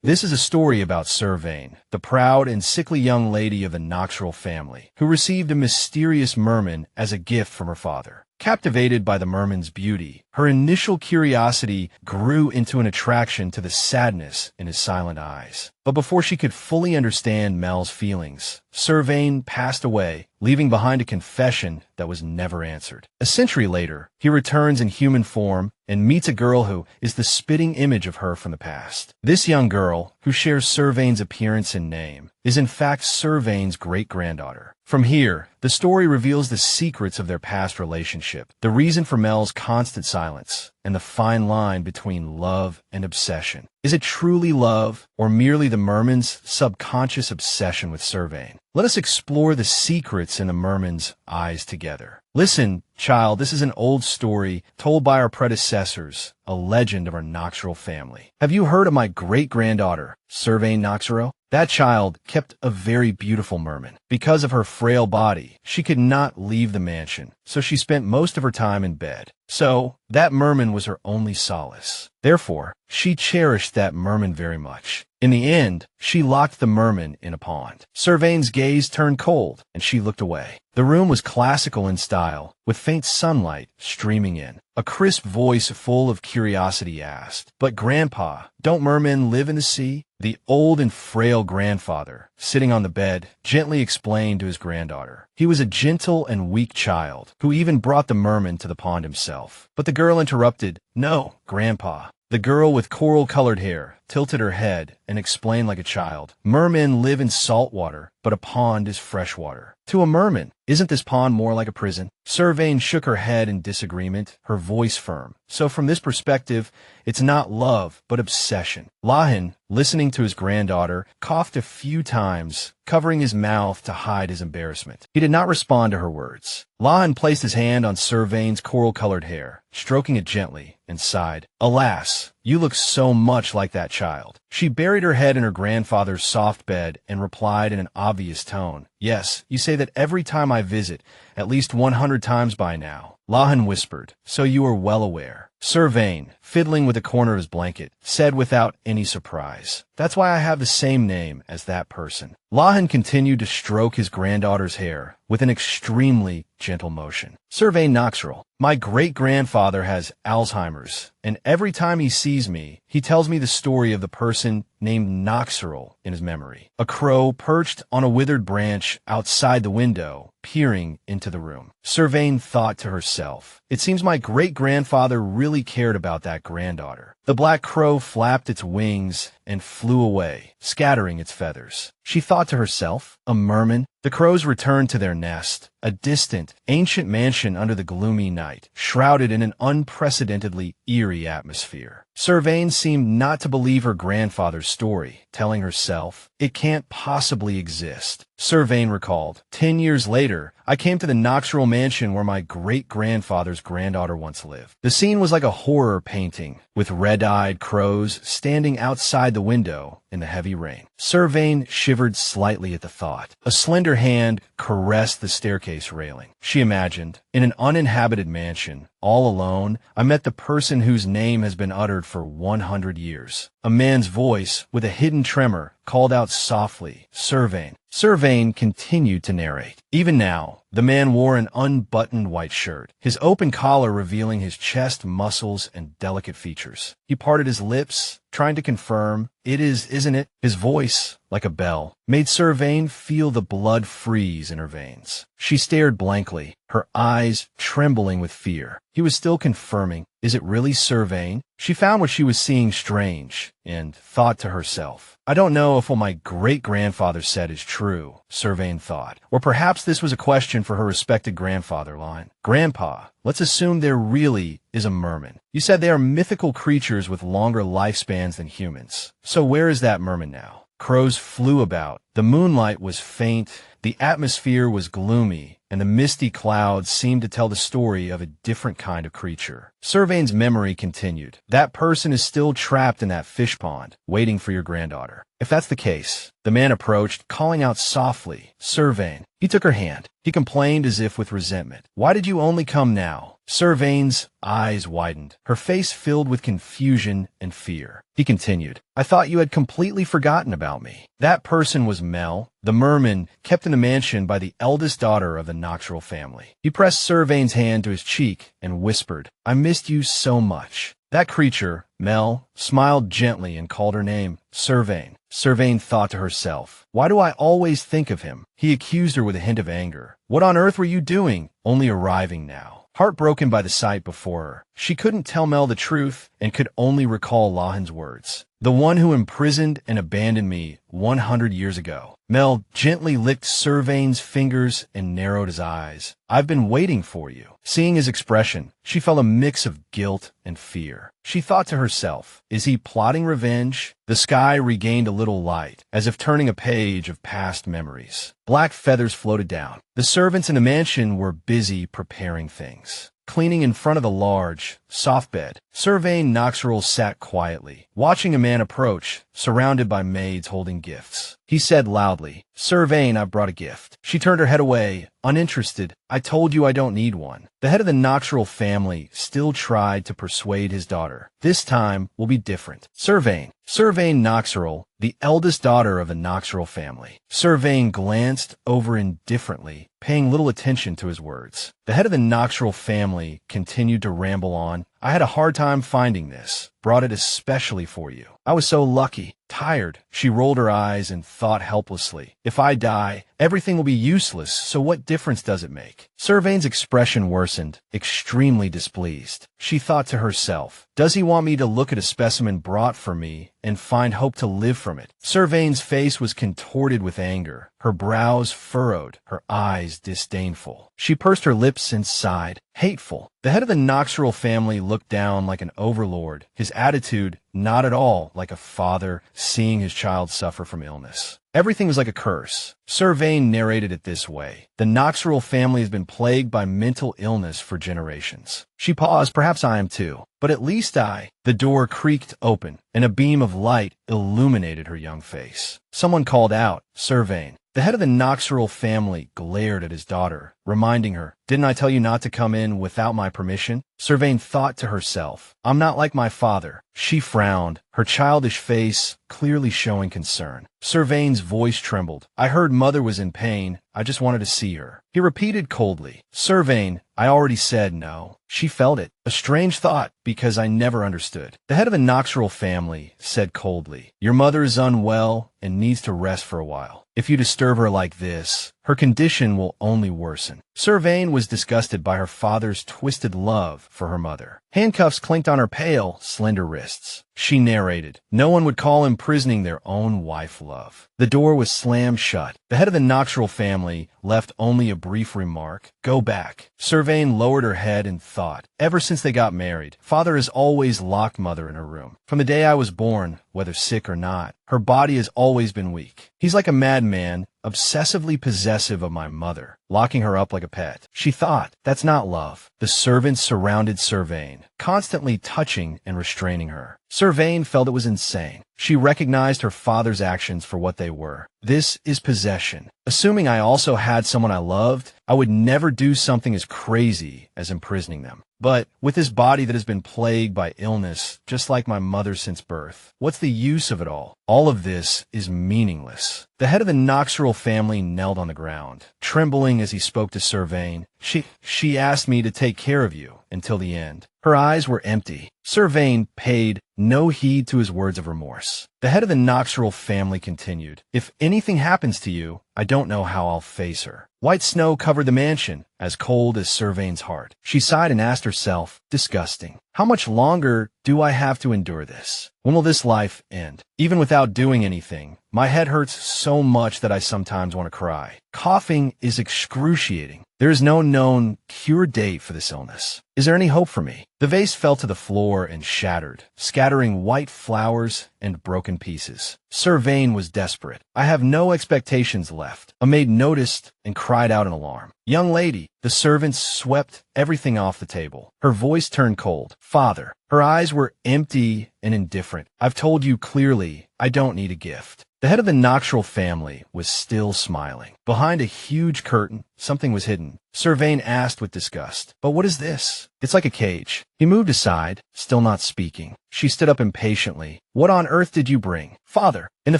This is a story about Servaine, the proud and sickly young lady of the Noxirel family, who received a mysterious merman as a gift from her father. Captivated by the merman's beauty, her initial curiosity grew into an attraction to the sadness in his silent eyes. But before she could fully understand Mel's feelings, Servaine passed away, leaving behind a confession that was never answered. A century later, he returns in human form and meets a girl who is the spitting image of her from the past. This young girl, who shares Servaine's appearance and name, is in fact Servaine's great-granddaughter. From here, the story reveals the secrets of their past relationship, the reason for Mel's constant silence, and the fine line between love and obsession. Is it truly love, or merely the merman's subconscious obsession with Servaine? Let us explore the secrets in the merman's eyes together. Listen, child, this is an old story told by our predecessors, a legend of our Noxirel family. Have you heard of my great-granddaughter, Servaine Noxirel? That child kept a very beautiful merman. Because of her frail body, she could not leave the mansion, so she spent most of her time in bed. So, that merman was her only solace. Therefore, she cherished that merman very much. In the end, she locked the merman in a pond. Servaine's gaze turned cold, and she looked away. The room was classical in style, with faint sunlight streaming in. A crisp voice full of curiosity asked, "But Grandpa, don't mermen live in the sea?" The old and frail grandfather, sitting on the bed, gently explained to his granddaughter. He was a gentle and weak child, who even brought the merman to the pond himself. But the girl interrupted, "No, Grandpa." The girl with coral-colored hair tilted her head and explained like a child, "Mermen live in salt water, but a pond is fresh water. To a merman, isn't this pond more like a prison?" Servaine shook her head in disagreement, her voice firm. "So from this perspective, it's not love, but obsession." Lahan, listening to his granddaughter, coughed a few times, covering his mouth to hide his embarrassment. He did not respond to her words. Lahan placed his hand on Servaine's coral-colored hair, stroking it gently, and sighed. "Alas, you look so much like that child." She buried her head in her grandfather's soft bed and replied in an obvious tone, "Yes, you say that every time I visit, at least 100 times by now." Lahan whispered, "So you are well aware." Servaine, fiddling with the corner of his blanket, said without any surprise, "That's why I have the same name as that person." Lahan continued to stroke his granddaughter's hair with an extremely gentle motion. "Servaine Noxirel, my great-grandfather has Alzheimer's, and every time he sees me, he tells me the story of the person named Noxirel in his memory." A crow perched on a withered branch outside the window, peering into the room. Servaine thought to herself, "It seems my great-grandfather really cared about that granddaughter." The black crow flapped its wings and flew away, scattering its feathers. She thought to herself, "A merman?" The crows returned to their nest, a distant, ancient mansion under the gloomy night, shrouded in an unprecedentedly eerie atmosphere. Servaine seemed not to believe her grandfather's story, telling herself, "It can't possibly exist." Servaine recalled, 10 years later, I came to the Noxirel mansion where my great-grandfather's granddaughter once lived. The scene was like a horror painting, with red-eyed crows standing outside the window in the heavy rain. Servaine shivered slightly at the thought. A slender hand caressed the staircase railing. She imagined, in an uninhabited mansion, all alone, I met the person whose name has been uttered for 100 years. A man's voice, with a hidden tremor, called out softly, "Servaine." Servaine continued to narrate. Even now, the man wore an unbuttoned white shirt, his open collar revealing his chest muscles and delicate features. He parted his lips, trying to confirm, "It is, isn't it?" His voice, like a bell, made Servaine feel the blood freeze in her veins. She stared blankly, her eyes trembling with fear. He was still confirming, "Is it really Servaine?" She found what she was seeing strange, and thought to herself, "I don't know if what my great-grandfather said is true," Servaine thought. Or perhaps this was a question for her respected grandfather, Lahan. "Grandpa, let's assume there really is a merman. You said they are mythical creatures with longer lifespans than humans. So where is that merman now?" Crows flew about, The moonlight was faint, the atmosphere was gloomy, and the misty clouds seemed to tell the story of a different kind of creature. Servaine's memory continued. That person is still trapped in that fish pond, waiting for your granddaughter. If that's the case, the man approached, calling out softly, "Servaine." He took her hand. He complained as if with resentment. "Why did you only come now?" Servaine's eyes widened, her face filled with confusion and fear. He continued, "I thought you had completely forgotten about me." That person was Mel, the merman kept in the mansion by the eldest daughter of the Noxirel family. He pressed Servaine's hand to his cheek and whispered, "I missed you so much." That creature, Mel, smiled gently and called her name, Servaine. Servaine thought to herself, "Why do I always think of him?" He accused her with a hint of anger. "What on earth were you doing, only arriving now?" Heartbroken by the sight before her, she couldn't tell Mel the truth and could only recall Lahan's words. "The one who imprisoned and abandoned me 100 years ago." Mel gently licked Servaine's fingers and narrowed his eyes. "I've been waiting for you." Seeing his expression, she felt a mix of guilt and fear. She thought to herself, is he plotting revenge? The sky regained a little light, as if turning a page of past memories. Black feathers floated down. The servants in the mansion were busy preparing things. Cleaning in front of the large, soft bed, Servaine Noxirel sat quietly, watching a man approach, surrounded by maids holding gifts. He said loudly, "Servaine, I've brought a gift." She turned her head away, uninterested. "I told you I don't need one." The head of the Noxirel family still tried to persuade his daughter. "This time will be different." Servaine Noxirel, the eldest daughter of the Noxirel family. Servaine glanced over indifferently, paying little attention to his words. The head of the Noxirel family continued to ramble on. "I had a hard time finding this. Brought it especially for you. I was so lucky." Tired, she rolled her eyes and thought helplessly, "If I die, everything will be useless, so what difference does it make?" Servaine's expression worsened, extremely displeased. She thought to herself, "Does he want me to look at a specimen brought for me and find hope to live from it?" Servaine's face was contorted with anger, her brows furrowed, her eyes disdainful. She pursed her lips and sighed, "Hateful." The head of the Noxirel family looked down like an overlord, his attitude not at all like a father seeing his child suffer from illness. Everything was like a curse. Servaine narrated it this way. "The Noxirel family has been plagued by mental illness for generations." She paused. "Perhaps I am too. But at least I—" The door creaked open, and a beam of light illuminated her young face. Someone called out, "Servaine." The head of the Noxirel family glared at his daughter, reminding her, "Didn't I tell you not to come in without my permission?" Servaine thought to herself, "I'm not like my father." She frowned, her childish face clearly showing concern. Servaine's voice trembled. "I heard Mother was in pain. I just wanted to see her." He repeated coldly, "Servaine, I already said no." She felt it, a strange thought, because I never understood. The head of the Noxirel family said coldly, "Your mother is unwell and needs to rest for a while. If you disturb her like this, her condition will only worsen." Servaine was disgusted by her father's twisted love for her mother. Handcuffs clinked on her pale, slender wrists. She narrated, "No one would call imprisoning their own wife love." The door was slammed shut. The head of the Noxirel family left only a brief remark, "Go back." Servaine lowered her head and thought, ever since they got married, father has always locked mother in her room. From the day I was born, whether sick or not, her body has always been weak. He's like a madman, obsessively possessive of my mother, locking her up like a pet. She thought, that's not love. The servants surrounded Servaine, constantly touching and restraining her. Servaine felt it was insane. She recognized her father's actions for what they were. This is possession. Assuming I also had someone I loved, I would never do something as crazy as imprisoning them. But with this body that has been plagued by illness, just like my mother since birth, what's the use of it all? All of this is meaningless. The head of the Noxirel family knelt on the ground, trembling as he spoke to Servaine. She asked me to take care of you until the end. Her eyes were empty. Servaine paid no heed to his words of remorse. The head of the Noxirel family continued, "If anything happens to you, I don't know how I'll face her." White snow covered the mansion, as cold as Servaine's heart. She sighed and asked herself, disgusting, how much longer do I have to endure this? When will this life end? Even without doing anything, my head hurts so much that I sometimes want to cry. Coughing is excruciating. There is no known cure date for this illness. Is there any hope for me? The vase fell to the floor and shattered, scattering white flowers and broken pieces. Servaine was desperate. I have no expectations left. A maid noticed and cried out in alarm. Young lady, the servants swept everything off the table. Her voice turned cold. Father. Her eyes were empty and indifferent. I've told you clearly, I don't need a gift. The head of the Noxirel family was still smiling. Behind a huge curtain, something was hidden. Servaine asked with disgust, "But what is this?" "It's like a cage." He moved aside, still not speaking. She stood up impatiently. "What on earth did you bring?" "Father." In the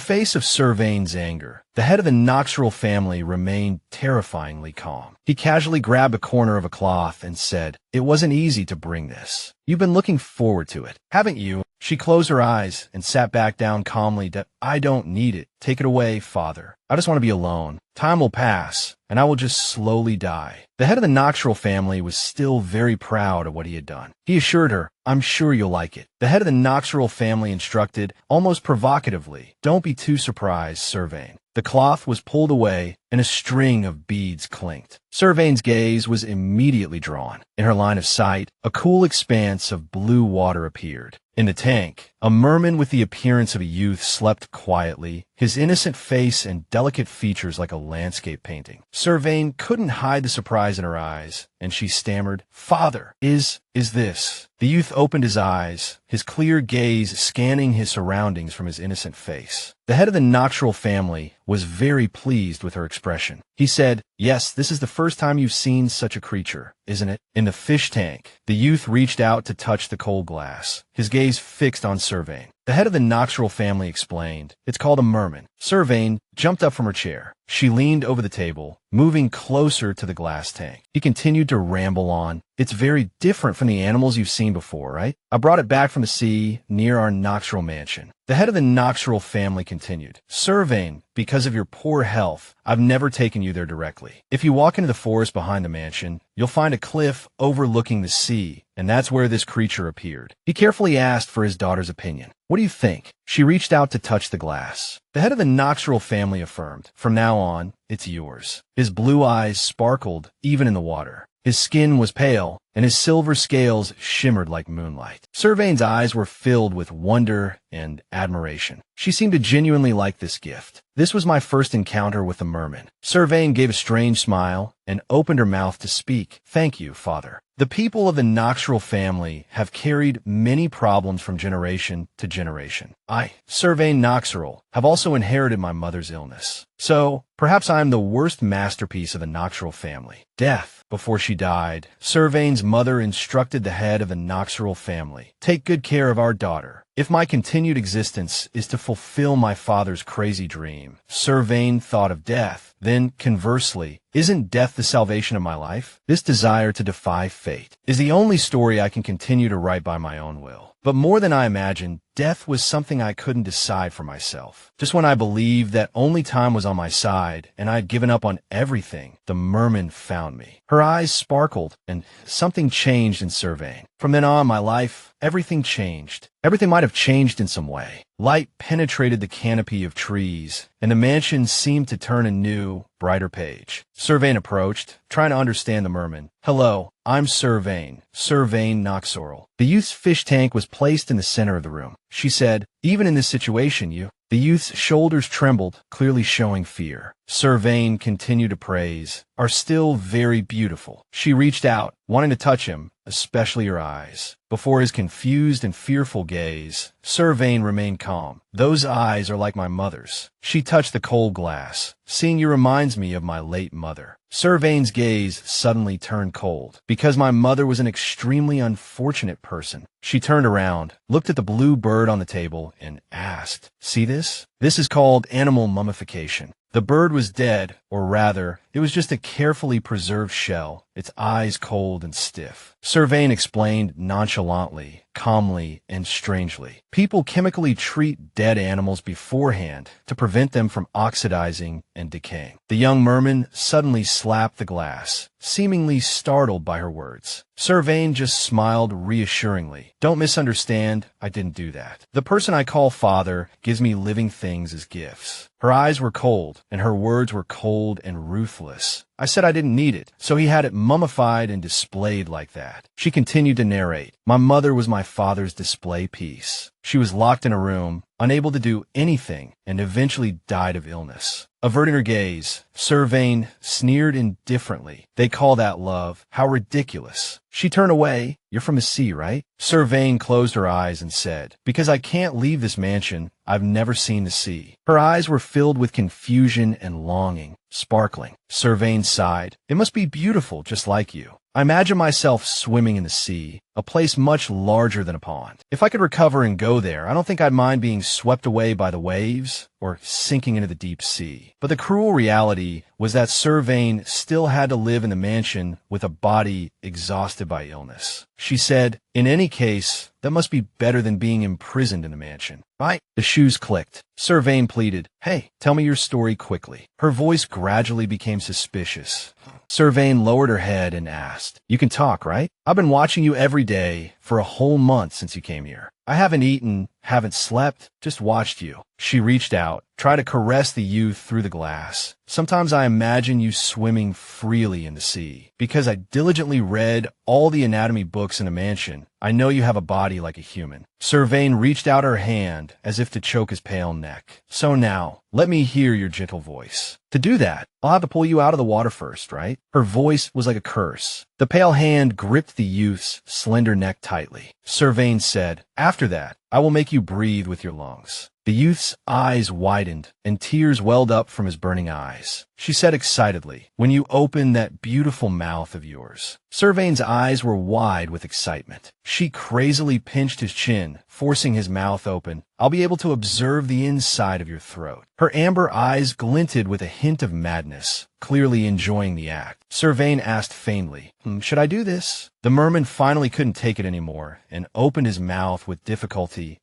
face of Servaine's anger, the head of the Noxirel family remained terrifyingly calm. He casually grabbed a corner of a cloth and said, "It wasn't easy to bring this. You've been looking forward to it, haven't you?" She closed her eyes and sat back down calmly. "I don't need it. Take it away, Father. I just want to be alone. Time will pass, and I will just slowly die." The head of the Noxirel family was still very proud of what he had done. He assured her, "I'm sure you'll like it." The head of the Noxirel family instructed, almost provocatively, "Don't be too surprised, Servaine." The cloth was pulled away, and a string of beads clinked. Servaine's gaze was immediately drawn. In her line of sight, a cool expanse of blue water appeared. In the tank, a merman with the appearance of a youth slept quietly, his innocent face and delicate features like a landscape painting. Servaine couldn't hide the surprise in her eyes, and she stammered, "Father, is this?" The youth opened his eyes, his clear gaze scanning his surroundings from his innocent face. The head of the Noxirel family was very pleased with her expression. He said, "Yes, this is the first time you've seen such a creature, isn't it?" In the fish tank, the youth reached out to touch the cold glass, his gaze fixed on Servaine. The head of the Noxirel family explained, "It's called a merman." Servaine jumped up from her chair. She leaned over the table, moving closer to the glass tank. He continued to ramble on. "It's very different from the animals you've seen before, right? I brought it back from the sea near our Noxirel mansion." The head of the Noxirel family continued, "Servaine, because of your poor health, I've never taken you there directly. If you walk into the forest behind the mansion, you'll find a cliff overlooking the sea, and that's where this creature appeared." He carefully asked for his daughter's opinion. "What do you think?" She reached out to touch the glass. The head of the Noxirel family affirmed, "From now on, it's yours." His blue eyes sparkled even in the water. His skin was pale, and his silver scales shimmered like moonlight. Servaine's eyes were filled with wonder and admiration. She seemed to genuinely like this gift. "This was my first encounter with the merman." Servaine gave a strange smile and opened her mouth to speak. "Thank you, Father." The people of the Noxirel family have carried many problems from generation to generation. I, Servaine Noxirel, have also inherited my mother's illness. So, perhaps I am the worst masterpiece of the Noxirel family. Death. Before she died, Servaine's mother instructed the head of the Noxirel family, "Take good care of our daughter. If my continued existence is to fulfill my father's crazy dream." Servaine thought of death. Then, conversely, isn't death the salvation of my life? This desire to defy fate is the only story I can continue to write by my own will. But more than I imagined, death was something I couldn't decide for myself. Just when I believed that only time was on my side and I had given up on everything, the merman found me. Her eyes sparkled, and something changed in Servaine. From then on, my life, everything changed. Everything might have changed in some way. Light penetrated the canopy of trees, and the mansion seemed to turn a new, brighter page. Servaine approached, trying to understand the merman. "Hello, I'm Servaine Noxirel." The youth's fish tank was placed in the center of the room. She said, "Even in this situation, you..." The youth's shoulders trembled, clearly showing fear. Servaine continued to praise, "Are still very beautiful." She reached out, wanting to touch him, especially her eyes. Before his confused and fearful gaze, Servaine remained calm. "Those eyes are like my mother's." She touched the cold glass. "Seeing you reminds me of my late mother." Servaine's gaze suddenly turned cold. "Because my mother was an extremely unfortunate person." She turned around, looked at the blue bird on the table, and asked, "See this? This is called animal mummification." The bird was dead, or rather, it was just a carefully preserved shell, its eyes cold and stiff. Servaine explained nonchalantly, calmly, and strangely. People chemically treat dead animals beforehand to prevent them from oxidizing and decaying. The young merman suddenly slapped the glass. seemingly startled by her words. Servaine just smiled reassuringly. Don't misunderstand, I didn't do that. The person I call father gives me living things as gifts. Her eyes were cold, and her words were cold and ruthless. I said I didn't need it, so he had it mummified and displayed like that. She continued to narrate. My mother was my father's display piece. She was locked in a room, unable to do anything, and eventually died of illness. Averting her gaze, Servaine sneered indifferently. They call that love. How ridiculous. She turned away. You're from the sea, right? Servaine closed her eyes and said, because I can't leave this mansion, I've never seen the sea. Her eyes were filled with confusion and longing, sparkling. Servaine sighed. It must be beautiful, just like you. I imagine myself swimming in the sea, a place much larger than a pond. If I could recover and go there, I don't think I'd mind being swept away by the waves or sinking into the deep sea. But the cruel reality was that Servaine still had to live in the mansion with a body exhausted by illness. She said, in any case, that must be better than being imprisoned in a mansion, right? The shoes clicked. Servaine pleaded, hey, tell me your story quickly. Her voice gradually became suspicious. Servaine lowered her head and asked, you can talk, right? I've been watching you every day for a whole month since you came here. I haven't eaten, haven't slept, just watched you. She reached out, tried to caress the youth through the glass. Sometimes I imagine you swimming freely in the sea. Because I diligently read all the anatomy books in the mansion, I know you have a body like a human. Servaine reached out her hand as if to choke his pale neck. So now, let me hear your gentle voice. To do that, I'll have to pull you out of the water first, right? Her voice was like a curse. The pale hand gripped the youth's slender neck tightly. Servaine said, after that, I will make you breathe with your lungs. The youth's eyes widened, and tears welled up from his burning eyes. She said excitedly, when you open that beautiful mouth of yours. Servaine's eyes were wide with excitement. She crazily pinched his chin, forcing his mouth open. I'll be able to observe the inside of your throat. Her amber eyes glinted with a hint of madness, clearly enjoying the act. Servaine asked faintly, should I do this? The merman finally couldn't take it anymore and opened his mouth with difficulty.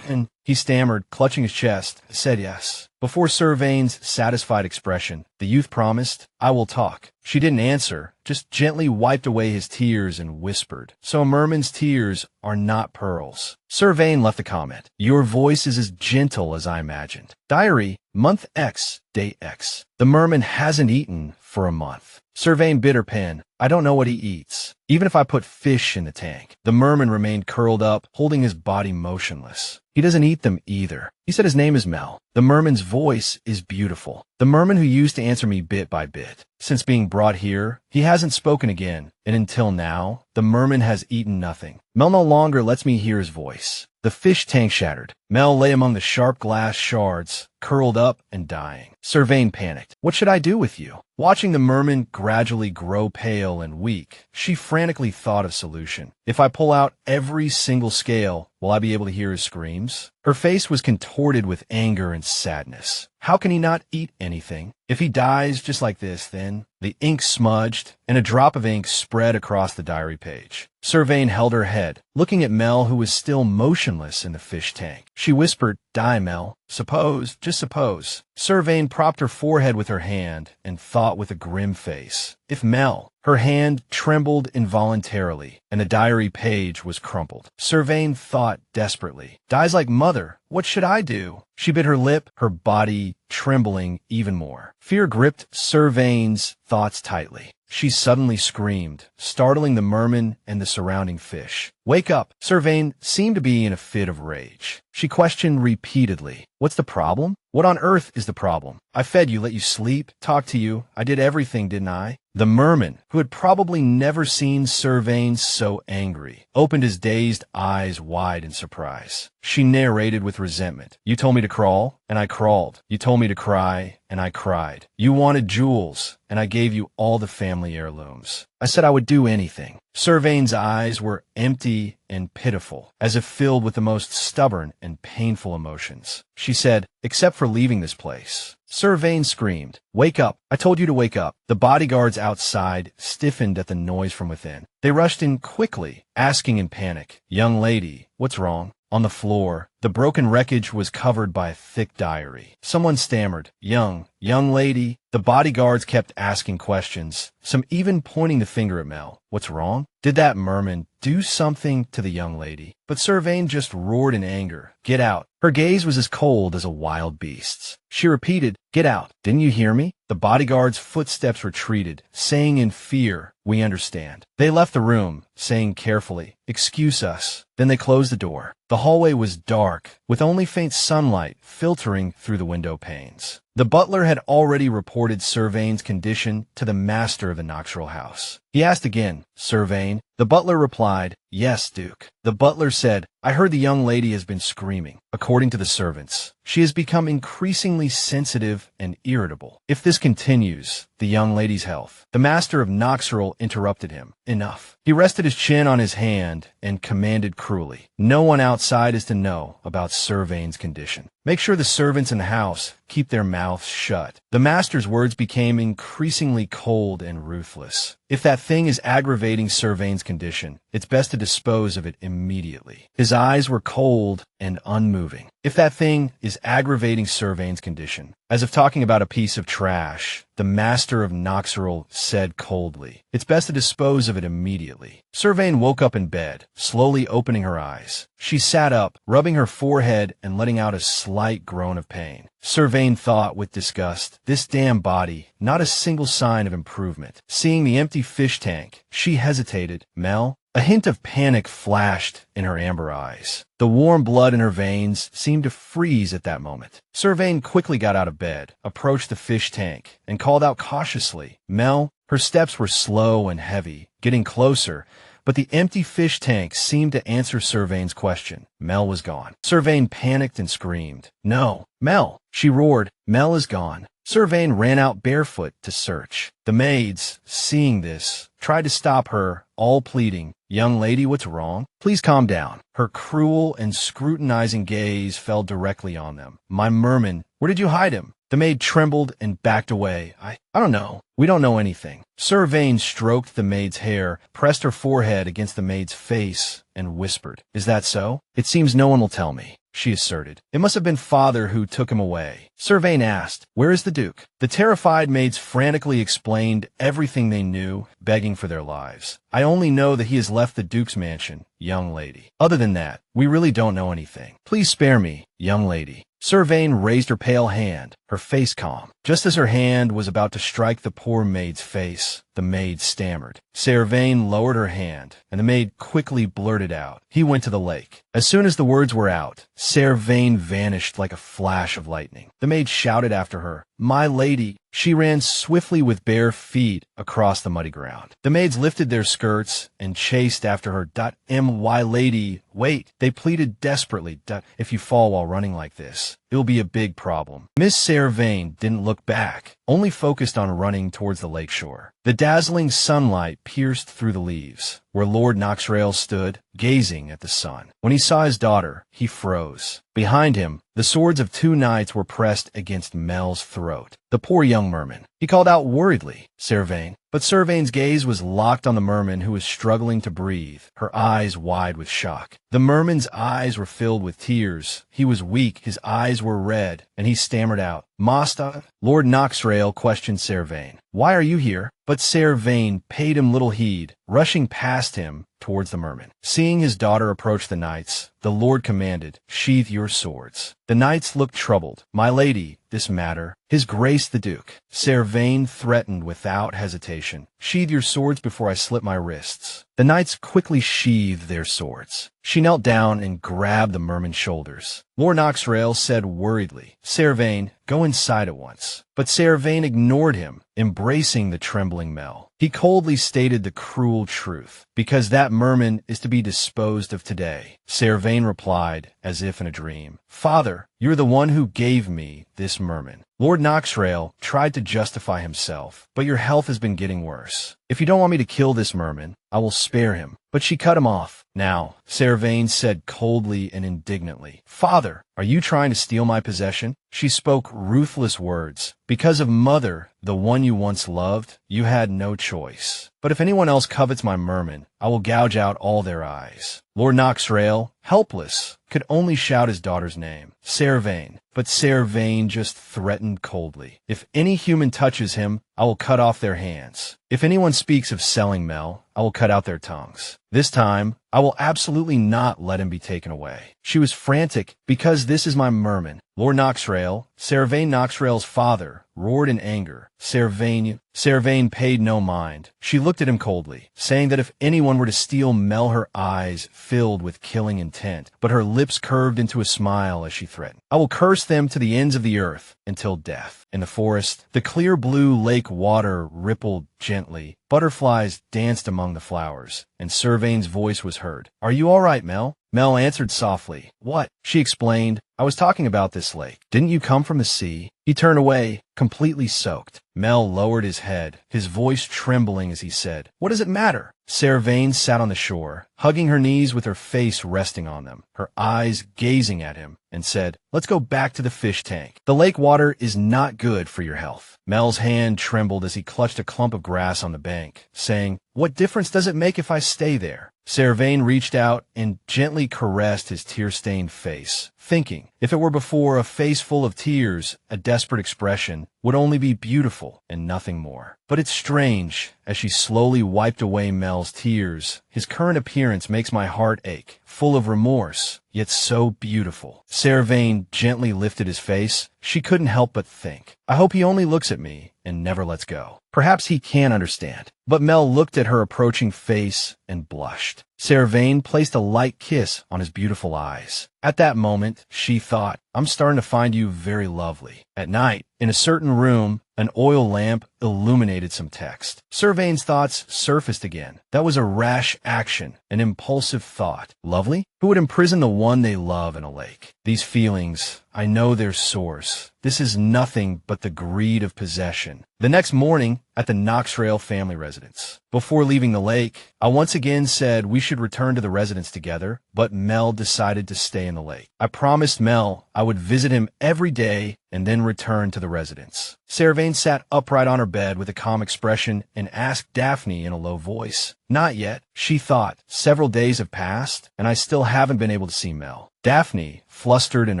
And he stammered, clutching his chest, said yes. Before Servaine's satisfied expression, the youth promised, I will talk. She didn't answer, just gently wiped away his tears and whispered, so a merman's tears are not pearls. Servaine left a comment. Your voice is as gentle as I imagined. Diary, month X, day X. The merman hasn't eaten for a month. Servaine bit her pen. I don't know what he eats. Even if I put fish in the tank. The merman remained curled up, holding his body motionless. He doesn't eat them either. He said his name is Mel. The merman's voice is beautiful. The merman who used to answer me bit by bit. Since being brought here, he hasn't spoken again, and until now, the merman has eaten nothing. Mel no longer lets me hear his voice. The fish tank shattered. Mel lay among the sharp glass shards, curled up and dying. Servaine panicked. What should I do with you? Watching the merman gradually grow pale and weak, she frantically thought of solution. If I pull out every single scale, will I be able to hear his screams? Her face was contorted with anger and sadness. How can he not eat anything? If he dies just like this, then the ink smudged, and a drop of ink spread across the diary page. Servaine held her head, looking at Mel, who was still motionless in the fish tank. She whispered, die, Mel. Suppose, just suppose. Servaine propped her forehead with her hand and thought with a grim face. If Mel, her hand trembled involuntarily, and the diary page was crumpled. Servaine thought desperately. Dies like mother. What should I do? She bit her lip, her body trembling even more. Fear gripped Servaine's thoughts tightly. She suddenly screamed, startling the merman and the surrounding fish. Wake up! Servaine seemed to be in a fit of rage. She questioned repeatedly. What's the problem? What on earth is the problem? I fed you, let you sleep, talked to you. I did everything, didn't I? The merman, who had probably never seen Servaine so angry, opened his dazed eyes wide in surprise. She narrated with resentment. You told me to crawl, and I crawled. You told me to cry, and I cried. You wanted jewels, and I gave you all the family heirlooms. I said I would do anything. Servaine's eyes were empty and pitiful, as if filled with the most stubborn and painful emotions. She said, except for leaving this place. Servaine screamed, wake up! I told you to wake up. The bodyguards outside stiffened at the noise from within. They rushed in quickly, asking in panic, young lady, what's wrong? On the floor, the broken wreckage was covered by a thick diary. Someone stammered, young lady. The bodyguards kept asking questions, some even pointing the finger at Mel. What's wrong? Did that Merman do something to the young lady? But Servaine just roared in anger. Get out. Her gaze was as cold as a wild beast's. She repeated, get out. Didn't you hear me? The bodyguard's footsteps retreated, saying in fear, we understand. They left the room, saying carefully, excuse us. Then they closed the door. The hallway was dark, with only faint sunlight filtering through the window panes. The butler had already reported Servaine's condition to the master of the Noxirel house. He asked again, Servaine? The butler replied, yes, Duke. The butler said, I heard the young lady has been screaming. According to the servants, she has become increasingly sensitive and irritable. If this continues, the young lady's health. The master of Noxirel interrupted him. Enough. He rested his chin on his hand and commanded cruelly, no one outside is to know about Servaine's condition. Make sure the servants in the house keep their mouths shut. The master's words became increasingly cold and ruthless. If that thing is aggravating Servaine's condition, it's best to dispose of it immediately. His eyes were cold and unmoving. If that thing is aggravating Servaine's condition, as if talking about a piece of trash, the master of Noxirel said coldly, it's best to dispose of it immediately. Servaine woke up in bed, slowly opening her eyes. She sat up, rubbing her forehead and letting out a slight groan of pain. Servaine thought with disgust, this damn body, not a single sign of improvement. Seeing the empty fish tank, she hesitated. Mel? A hint of panic flashed in her amber eyes. The warm blood in her veins seemed to freeze at that moment. Servaine quickly got out of bed, approached the fish tank, and called out cautiously, Mel? Her steps were slow and heavy, getting closer, but the empty fish tank seemed to answer Servaine's question. Mel was gone. Servaine panicked and screamed. No, Mel! She roared. Mel is gone. Servaine ran out barefoot to search. The maids, seeing this, tried to stop her, all pleading, young lady, what's wrong? Please calm down. Her cruel and scrutinizing gaze fell directly on them. My Merman, where did you hide him? The maid trembled and backed away. I don't know. We don't know anything. Servaine stroked the maid's hair, pressed her forehead against the maid's face, and whispered, is that so? It seems no one will tell me, she asserted. It must have been father who took him away. Servaine asked, where is the Duke? The terrified maids frantically explained everything they knew, begging for their lives. I only know that he has left the Duke's mansion, young lady. Other than that, we really don't know anything. Please spare me, young lady. Servaine raised her pale hand, her face calm. Just as her hand was about to strike the poor maid's face, the maid stammered. Servaine lowered her hand, and the maid quickly blurted out, he went to the lake. As soon as the words were out, Servaine vanished like a flash of lightning. The maid shouted after her, my lady. She ran swiftly with bare feet across the muddy ground. The maids lifted their skirts and chased after her. My lady, wait, they pleaded desperately. If you fall while running like this, it'll be a big problem. Miss Servaine didn't look back, only focused on running towards the lakeshore. The dazzling sunlight pierced through the leaves, where Lord Noxirel stood, gazing at the sun. When he saw his daughter, he froze. Behind him, the swords of two knights were pressed against Mel's throat. The poor young Merman. He called out worriedly, Servaine. But Servaine's gaze was locked on the Merman, who was struggling to breathe, her eyes wide with shock. The Merman's eyes were filled with tears. He was weak, his eyes were red, and he stammered out, Master? Lord Noxirel questioned Servaine. Why are you here? But Servaine paid him little heed, rushing past him towards the Merman. Seeing his daughter approach the knights, the Lord commanded, sheathe your swords. The knights looked troubled. My lady, this matter. His Grace the Duke. Servaine threatened without hesitation. Sheathe your swords before I slit my wrists. The knights quickly sheathed their swords. She knelt down and grabbed the Merman's shoulders. Lord Noxirel said worriedly, Servaine, go inside at once. But Servaine ignored him, embracing the trembling Mel. He coldly stated the cruel truth, because that Merman is to be disposed of today. Servaine replied, as if in a dream, Father, you're the one who gave me this Merman. Lord Noxirel tried to justify himself, but your health has been getting worse. If you don't want me to kill this Merman, I will spare him. But she cut him off. Now, Servaine said coldly and indignantly, Father, are you trying to steal my possession? She spoke ruthless words. Because of Mother, the one you once loved, you had no choice. But if anyone else covets my Merman, I will gouge out all their eyes. Lord Noxirel, helpless, could only shout his daughter's name, Servaine. But Servaine just threatened coldly. If any human touches him, I will cut off their hands. If anyone speaks of selling Mel, I will cut out their tongues. This time, I will absolutely not let him be taken away. She was frantic because this is my Merman. Lord Noxirel, Servaine Noxirel's father, roared in anger. Servaine paid no mind. She looked at him coldly, saying that if anyone were to steal Mel, her eyes filled with killing intent, but her lips curved into a smile as she threatened. I will curse them to the ends of the earth until death. In the forest, the clear blue lake water rippled gently. Butterflies danced among the flowers, and Servaine's voice was heard. "Are you all right, Mel?" Mel answered softly. "What?" She explained. "I was talking about this lake. Didn't you come from the sea?" He turned away, completely soaked. Mel lowered his head, his voice trembling as he said, "What does it matter?" Servaine sat on the shore, hugging her knees with her face resting on them, her eyes gazing at him, and said, "Let's go back to the fish tank. The lake water is not good for your health." Mel's hand trembled as he clutched a clump of grass on the bank, saying, "What difference does it make if I stay there?" Servaine reached out and gently caressed his tear-stained face, thinking, if it were before a face full of tears, a desperate expression would only be beautiful and nothing more. But it's strange, as she slowly wiped away Mel's tears, his current appearance makes my heart ache, full of remorse, yet so beautiful. Servaine gently lifted his face. She couldn't help but think, I hope he only looks at me and never lets go. Perhaps he can understand. But Mel looked at her approaching face and blushed. Servaine placed a light kiss on his beautiful eyes. At that moment, she thought, I'm starting to find you very lovely. At night, in a certain room, an oil lamp illuminated some text. Servaine's thoughts surfaced again. That was a rash action, an impulsive thought. Lovely? Who would imprison the one they love in a lake? These feelings, I know their source. This is nothing but the greed of possession. The next morning, at the Noxirel family residence. Before leaving the lake, I once again said we should return to the residence together, but Mel decided to stay in the lake. I promised Mel I would visit him every day and then return to the residence. Servaine sat upright on her bed with a calm expression and asked Daphne in a low voice. Not yet, she thought. Several days have passed, and I still haven't been able to see Mel. Daphne, flustered and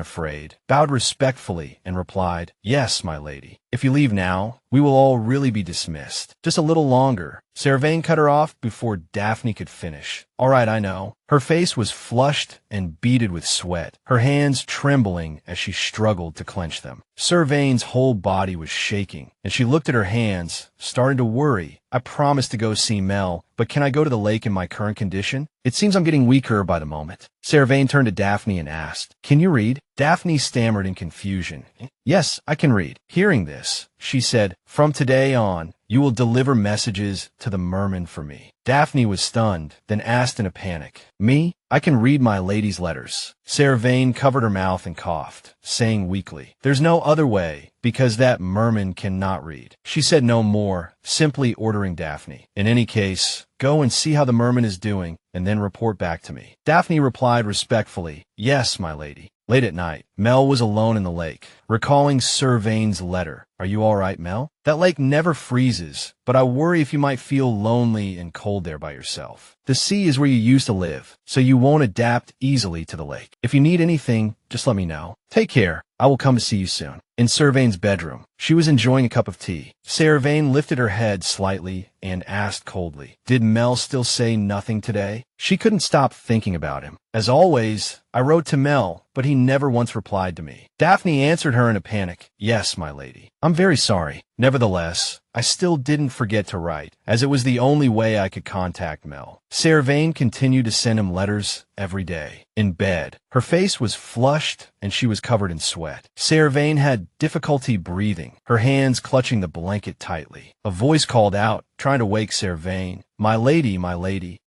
afraid, bowed respectfully and replied, Yes, my lady. If you leave now, we will all really be dismissed. Just a little longer. Servaine cut her off before Daphne could finish. All right, I know. Her face was flushed and beaded with sweat, her hands trembling as she struggled to clench them. Servaine's whole body was shaking, and she looked at her hands, starting to worry. I promised to go see Mel, but can I go to the lake in my current condition? It seems I'm getting weaker by the moment. Servaine turned to Daphne and asked, Can you read? Daphne stammered in confusion. Yes, I can read. Hearing this, she said, From today on, you will deliver messages to the Merman for me. Daphne was stunned, then asked in a panic, Me? I can read my lady's letters. Servaine covered her mouth and coughed, saying weakly, There's no other way, because that Merman cannot read. She said no more, simply ordering Daphne. In any case, go and see how the Merman is doing, and then report back to me. Daphne replied respectfully, Yes, my lady. Late at night, Mel was alone in the lake, recalling Servaine's letter. Are you all right, Mel? That lake never freezes, but I worry if you might feel lonely and cold there by yourself. The sea is where you used to live, so you won't adapt easily to the lake. If you need anything, just let me know. Take care. I will come to see you soon. In Servaine's bedroom, she was enjoying a cup of tea. Servaine lifted her head slightly and asked coldly, Did Mel still say nothing today? She couldn't stop thinking about him. As always, I wrote to Mel, but he never once replied to me. Daphne answered her in a panic, Yes, my lady. I'm very sorry. Nevertheless, I still didn't forget to write, as it was the only way I could contact Mel. Servaine continued to send him letters every day. In bed, her face was flushed and she was covered in sweat. Servaine had difficulty breathing, her hands clutching the blanket tightly. A voice called out, trying to wake Servaine. My lady,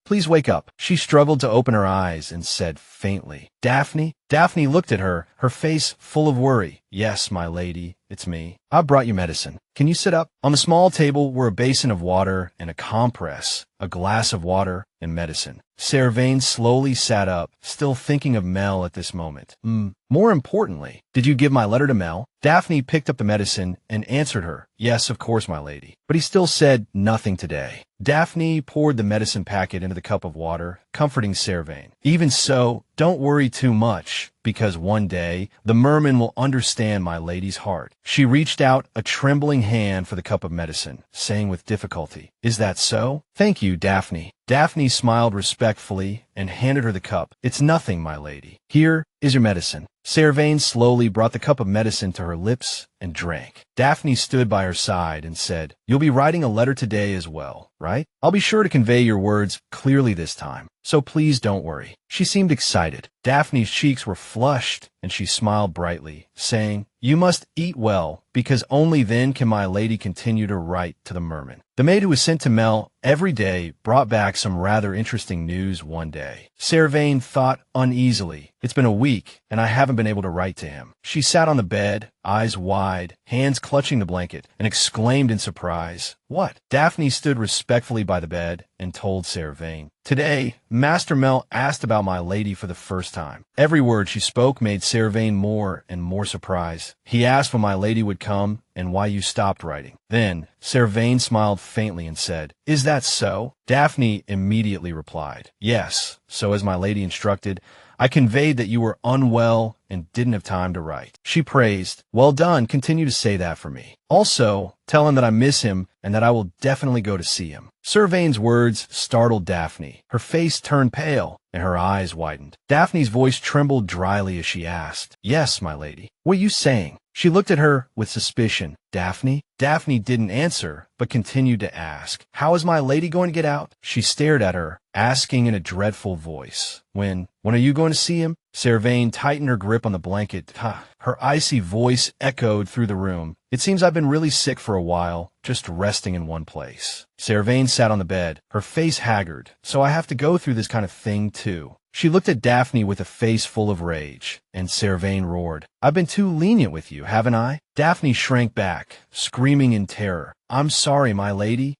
please wake up. She struggled to open her eyes and said faintly, Daphne? Daphne looked at her, her face full of worry. Yes, my lady, it's me. I brought you medicine. Can you sit up? On the small table were a basin of water and a compress, a glass of water, and medicine. Servaine slowly sat up, still thinking of Mel at this moment. More importantly, did you give my letter to Mel? Daphne picked up the medicine and answered her, yes, of course, my lady. But he still said nothing today. Daphne poured the medicine packet into the cup of water, comforting Servaine. Even so, don't worry too much, because one day, the merman will understand my lady's heart. She reached out a trembling hand for the cup of medicine, saying with difficulty, is that so? Thank you, Daphne. Daphne smiled respectfully and handed her the cup. It's nothing, my lady. Here is your medicine. Servaine slowly brought the cup of medicine to her lips and drank. Daphne stood by her side and said, you'll be writing a letter today as well, right? I'll be sure to convey your words clearly this time, so please don't worry. She seemed excited. Daphne's cheeks were flushed, and she smiled brightly, saying, you must eat well, because only then can my lady continue to write to the merman. The maid who was sent to Mel every day brought back some rather interesting news one day. Servaine thought uneasily. It's been a week, and I haven't been able to write to him. She sat on the bed, eyes wide, hands clutching the blanket, and exclaimed in surprise, what? Daphne stood respectfully by the bed and told Servaine, today, Master Mel asked about my lady for the first time. Every word she spoke made Servaine more and more surprised. He asked when my lady would come and why you stopped writing. Then, Servaine smiled faintly and said, is that so? Daphne immediately replied, yes, so as my lady instructed, I conveyed that you were unwell and didn't have time to write. She praised, well done, continue to say that for me. Also, tell him that I miss him and that I will definitely go to see him. Servaine's words startled Daphne. Her face turned pale and her eyes widened. Daphne's voice trembled dryly as she asked, yes, my lady. What are you saying? She looked at her with suspicion. Daphne? Daphne didn't answer, but continued to ask, how is my lady going to get out? She stared at her, asking in a dreadful voice, when are you going to see him? Servaine tightened her grip on the blanket. Her icy voice echoed through the room. It seems I've been really sick for a while, just resting in one place. Servaine sat on the bed, her face haggard. So I have to go through this kind of thing too. She looked at Daphne with a face full of rage, and Servaine roared, I've been too lenient with you, haven't I? Daphne shrank back, screaming in terror. I'm sorry, my lady.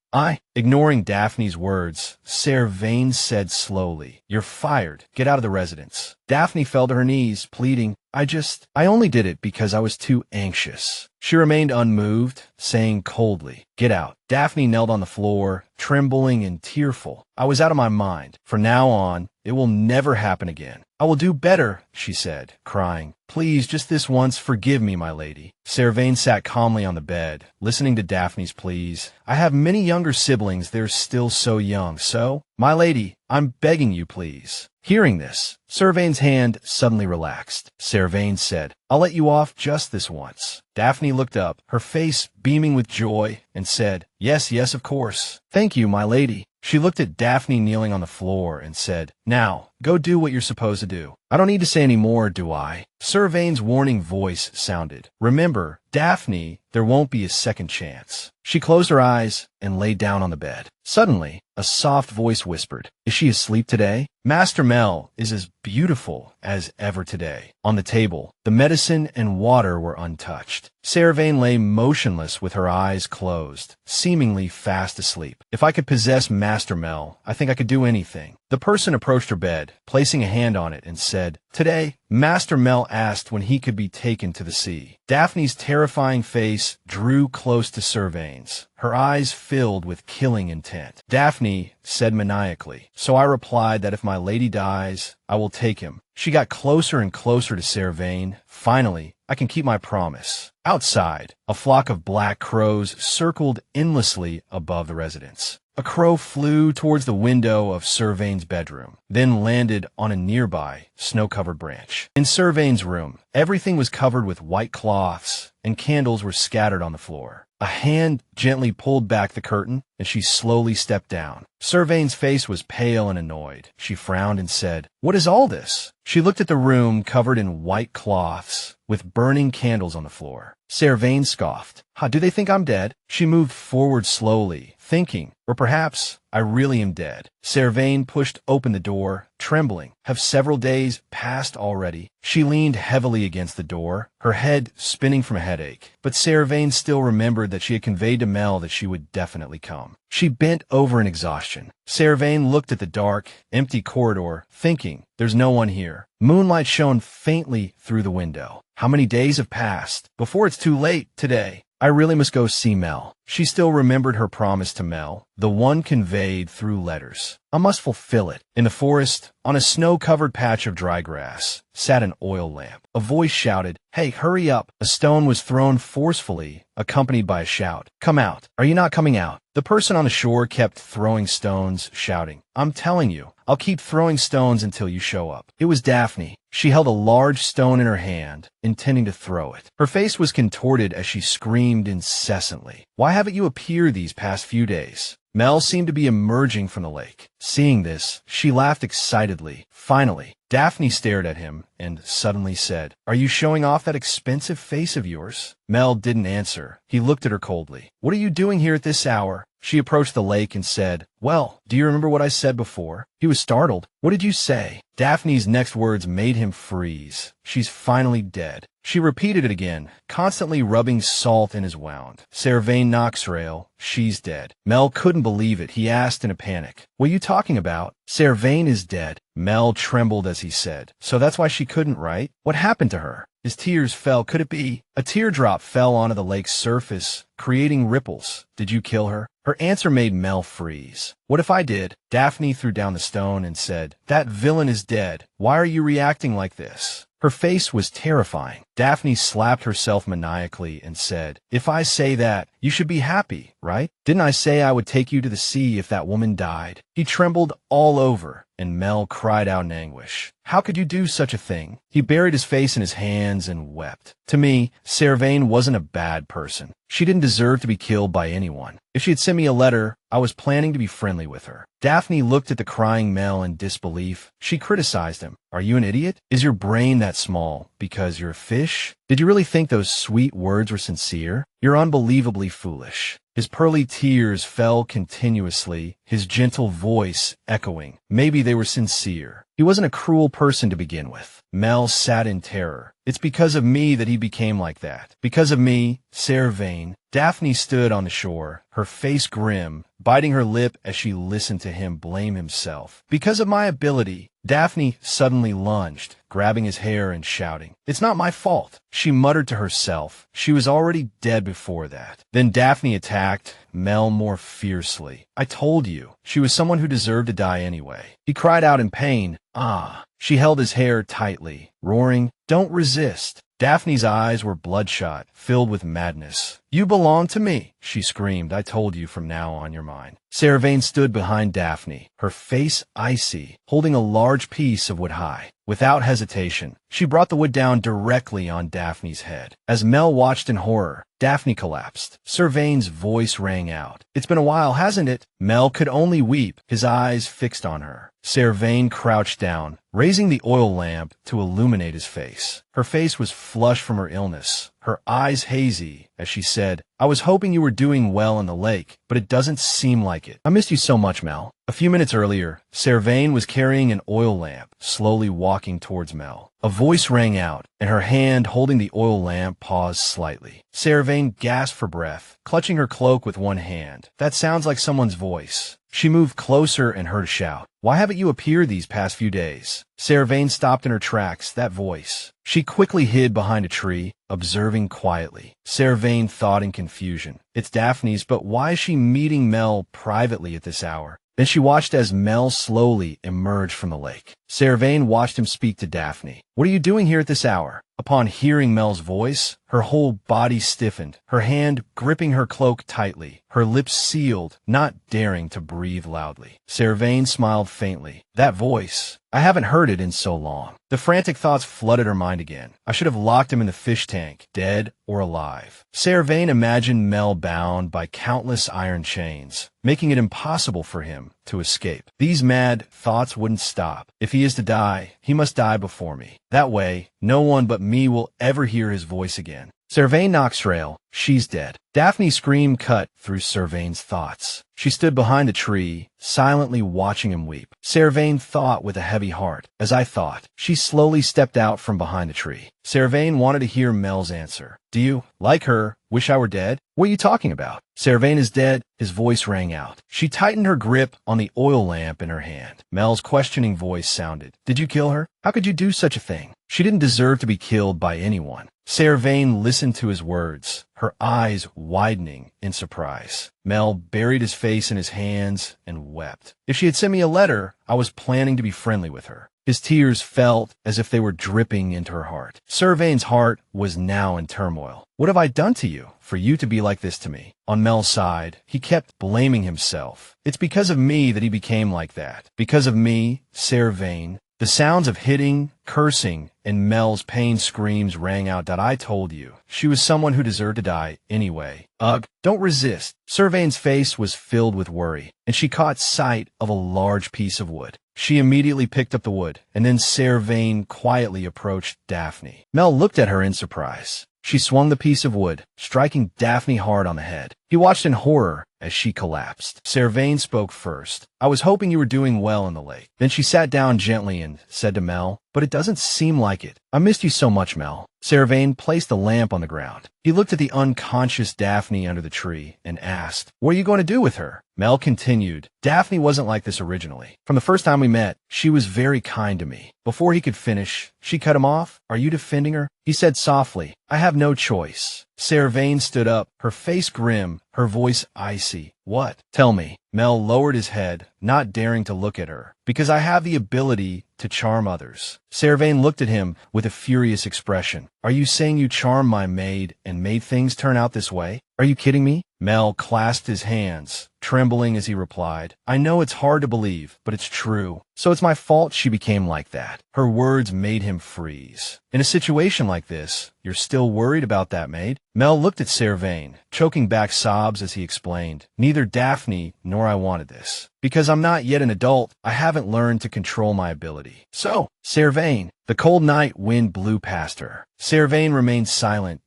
Ignoring Daphne's words, Servaine said slowly, you're fired. Get out of the residence. Daphne fell to her knees, pleading, I only did it because I was too anxious. She remained unmoved, saying coldly, get out. Daphne knelt on the floor, trembling and tearful. I was out of my mind. From now on, it will never happen again. I will do better, she said, crying. Please, just this once, forgive me, my lady. Servaine sat calmly on the bed, listening to Daphne's pleas. I have many younger siblings, they're still so young, so, my lady, I'm begging you, please. Hearing this, Servaine's hand suddenly relaxed. Servaine said, I'll let you off just this once. Daphne looked up, her face beaming with joy, and said, yes, of course. Thank you, my lady. She looked at Daphne kneeling on the floor and said, now, go do what you're supposed to do. I don't need to say any more, do I? Servaine's warning voice sounded. Remember, Daphne, there won't be a second chance. She closed her eyes and lay down on the bed. Suddenly, a soft voice whispered, is she asleep today? Master Mel is as beautiful as ever today. On the table, the medicine and water were untouched. Servaine lay motionless with her eyes closed, seemingly fast asleep. If I could possess Master Mel, I think I could do anything. The person approached her bed, placing a hand on it, and said, today, Master Mel asked when he could be taken to the sea. Daphne's terrifying face drew close to Servaine's, her eyes filled with killing intent. Daphne said maniacally, so I replied that if my lady dies, I will take him. She got closer and closer to Servaine. Finally, I can keep my promise. Outside, a flock of black crows circled endlessly above the residence. A crow flew towards the window of Servaine's bedroom, then landed on a nearby, snow-covered branch. In Servaine's room, everything was covered with white cloths, and candles were scattered on the floor. A hand gently pulled back the curtain, and she slowly stepped down. Servaine's face was pale and annoyed. She frowned and said, what is all this? She looked at the room covered in white cloths, with burning candles on the floor. Servaine scoffed. Do they think I'm dead? She moved forward slowly, thinking, or perhaps I really am dead. Servaine pushed open the door, trembling. Have several days passed already? She leaned heavily against the door, her head spinning from a headache. But Servaine still remembered that she had conveyed to Mel that she would definitely come. She bent over in exhaustion. Servaine looked at the dark, empty corridor, thinking, there's no one here. Moonlight shone faintly through the window. How many days have passed? Before it's too late today. I really must go see Mel. She still remembered her promise to Mel, the one conveyed through letters. I must fulfill it. In the forest, on a snow-covered patch of dry grass, sat an oil lamp. A voice shouted, "Hey, hurry up!" A stone was thrown forcefully, accompanied by a shout. "Come out! Are you not coming out?" The person on the shore kept throwing stones, shouting, "I'm telling you, I'll keep throwing stones until you show up." It was Daphne. She held a large stone in her hand, intending to throw it. Her face was contorted as she screamed incessantly. "Why haven't you appeared these past few days?" Mel seemed to be emerging from the lake. Seeing this, she laughed excitedly. Finally, Daphne stared at him and suddenly said, "Are you showing off that expensive face of yours?" Mel didn't answer. He looked at her coldly. "What are you doing here at this hour?" She approached the lake and said, "Well, do you remember what I said before?" He was startled. "What did you say?" Daphne's next words made him freeze. "She's finally dead." She repeated it again, constantly rubbing salt in his wound. "Servaine Noxirel, she's dead." Mel couldn't believe it. He asked in a panic, "What are you talking about?" "Servaine is dead." Mel trembled as he said, "So that's why she couldn't write? What happened to her?" His tears fell. Could it be? A teardrop fell onto the lake's surface, creating ripples. "Did you kill her?" Her answer made Mel freeze. "What if I did?" Daphne threw down the stone and said, "That villain is dead. Why are you reacting like this?" Her face was terrifying. Daphne slapped herself maniacally and said, "If I say that, you should be happy, right? Didn't I say I would take you to the sea if that woman died?" He trembled all over, and Mel cried out in anguish. "How could you do such a thing?" He buried his face in his hands and wept. "To me, Servaine wasn't a bad person. She didn't deserve to be killed by anyone. If she had sent me a letter, I was planning to be friendly with her." Daphne looked at the crying Mel in disbelief. She criticized him. "Are you an idiot? Is your brain that small because you're a fish? Did you really think those sweet words were sincere? You're unbelievably foolish." His pearly tears fell continuously, his gentle voice echoing. Maybe they were sincere. He wasn't a cruel person to begin with. Mel sat in terror. "It's because of me that he became like that. Because of me, Servaine." Daphne stood on the shore, her face grim, biting her lip as she listened to him blame himself. "Because of my ability." Daphne suddenly lunged, grabbing his hair and shouting, "It's not my fault." She muttered to herself. She was already dead before that. Then Daphne attacked Mel more fiercely. "I told you. She was someone who deserved to die anyway." He cried out in pain. "Ah!" She held his hair tightly, roaring, "Don't resist." Daphne's eyes were bloodshot, filled with madness. "You belong to me," she screamed. "I told you, from now on you're mine." Servaine stood behind Daphne, her face icy, holding a large piece of wood high. Without hesitation, she brought the wood down directly on Daphne's head. As Mel watched in horror, Daphne collapsed. Servaine's voice rang out. "It's been a while, hasn't it?" Mel could only weep, his eyes fixed on her. Servaine crouched down, raising the oil lamp to illuminate his face. Her face was flushed from her illness, her eyes hazy, as she said, "I was hoping you were doing well in the lake, but it doesn't seem like it. I missed you so much, Mel." A few minutes earlier, Servaine was carrying an oil lamp, slowly walking towards Mel. A voice rang out, and her hand holding the oil lamp paused slightly. Servaine gasped for breath, clutching her cloak with one hand. "That sounds like someone's voice." She moved closer and heard a shout. "Why haven't you appeared these past few days?" Servaine stopped in her tracks. That voice. She quickly hid behind a tree, observing quietly. Servaine thought in confusion. "It's Daphne's, but why is she meeting Mel privately at this hour?" Then she watched as Mel slowly emerged from the lake. Servaine watched him speak to Daphne. "What are you doing here at this hour?" Upon hearing Mel's voice, her whole body stiffened, her hand gripping her cloak tightly, her lips sealed, not daring to breathe loudly. Servaine smiled faintly. "That voice. I haven't heard it in so long." The frantic thoughts flooded her mind again. "I should have locked him in the fish tank, dead or alive." Servaine imagined Mel bound by countless iron chains, making it impossible for him to escape. These mad thoughts wouldn't stop. "If he is to die, he must die before me. That way, no one but me will ever hear his voice again." Servaine Noxirel, she's dead. Daphne's scream cut through Servaine's thoughts. She stood behind the tree, silently watching him weep. Servaine thought with a heavy heart. As I thought, she slowly stepped out from behind the tree. Servaine wanted to hear Mel's answer. Do you, like her, wish I were dead? What are you talking about? Servaine is dead, his voice rang out. She tightened her grip on the oil lamp in her hand. Mel's questioning voice sounded. Did you kill her? How could you do such a thing? She didn't deserve to be killed by anyone. Servaine listened to his words, her eyes widening in surprise. Mel buried his face in his hands and wept. If she had sent me a letter, I was planning to be friendly with her. His tears felt as if they were dripping into her heart. Servaine's heart was now in turmoil. What have I done to you for you to be like this to me? On Mel's side, he kept blaming himself. It's because of me that he became like that. Because of me, Servaine. The sounds of hitting, cursing, and Mel's pain screams rang out. I told you. She was someone who deserved to die anyway. Ugh, don't resist. Servaine's face was filled with worry, and she caught sight of a large piece of wood. She immediately picked up the wood, and then Servaine quietly approached Daphne. Mel looked at her in surprise. She swung the piece of wood, striking Daphne hard on the head. He watched in horror as she collapsed. Servaine spoke first. I was hoping you were doing well in the lake. Then she sat down gently and said to Mel, but it doesn't seem like it. I missed you so much, Mel. Servaine placed the lamp on the ground. He looked at the unconscious Daphne under the tree and asked, what are you going to do with her? Mel continued, Daphne wasn't like this originally. From the first time we met, she was very kind to me. Before he could finish, she cut him off. Are you defending her? He said softly, I have no choice. Servaine stood up, her face grim, her voice icy. What? Tell me. Mel lowered his head, not daring to look at her. Because I have the ability to charm others. Servaine looked at him with a furious expression. Are you saying you charmed my maid and made things turn out this way? Are you kidding me? Mel clasped his hands, trembling as he replied, I know it's hard to believe, but it's true. So it's my fault she became like that. Her words made him freeze. In a situation like this, you're still worried about that maid? Mel looked at Servaine, choking back sobs as he explained, neither Daphne nor I wanted this. Because I'm not yet an adult, I haven't learned to control my ability. So, Servaine, the cold night wind blew past her. Servaine remained silent.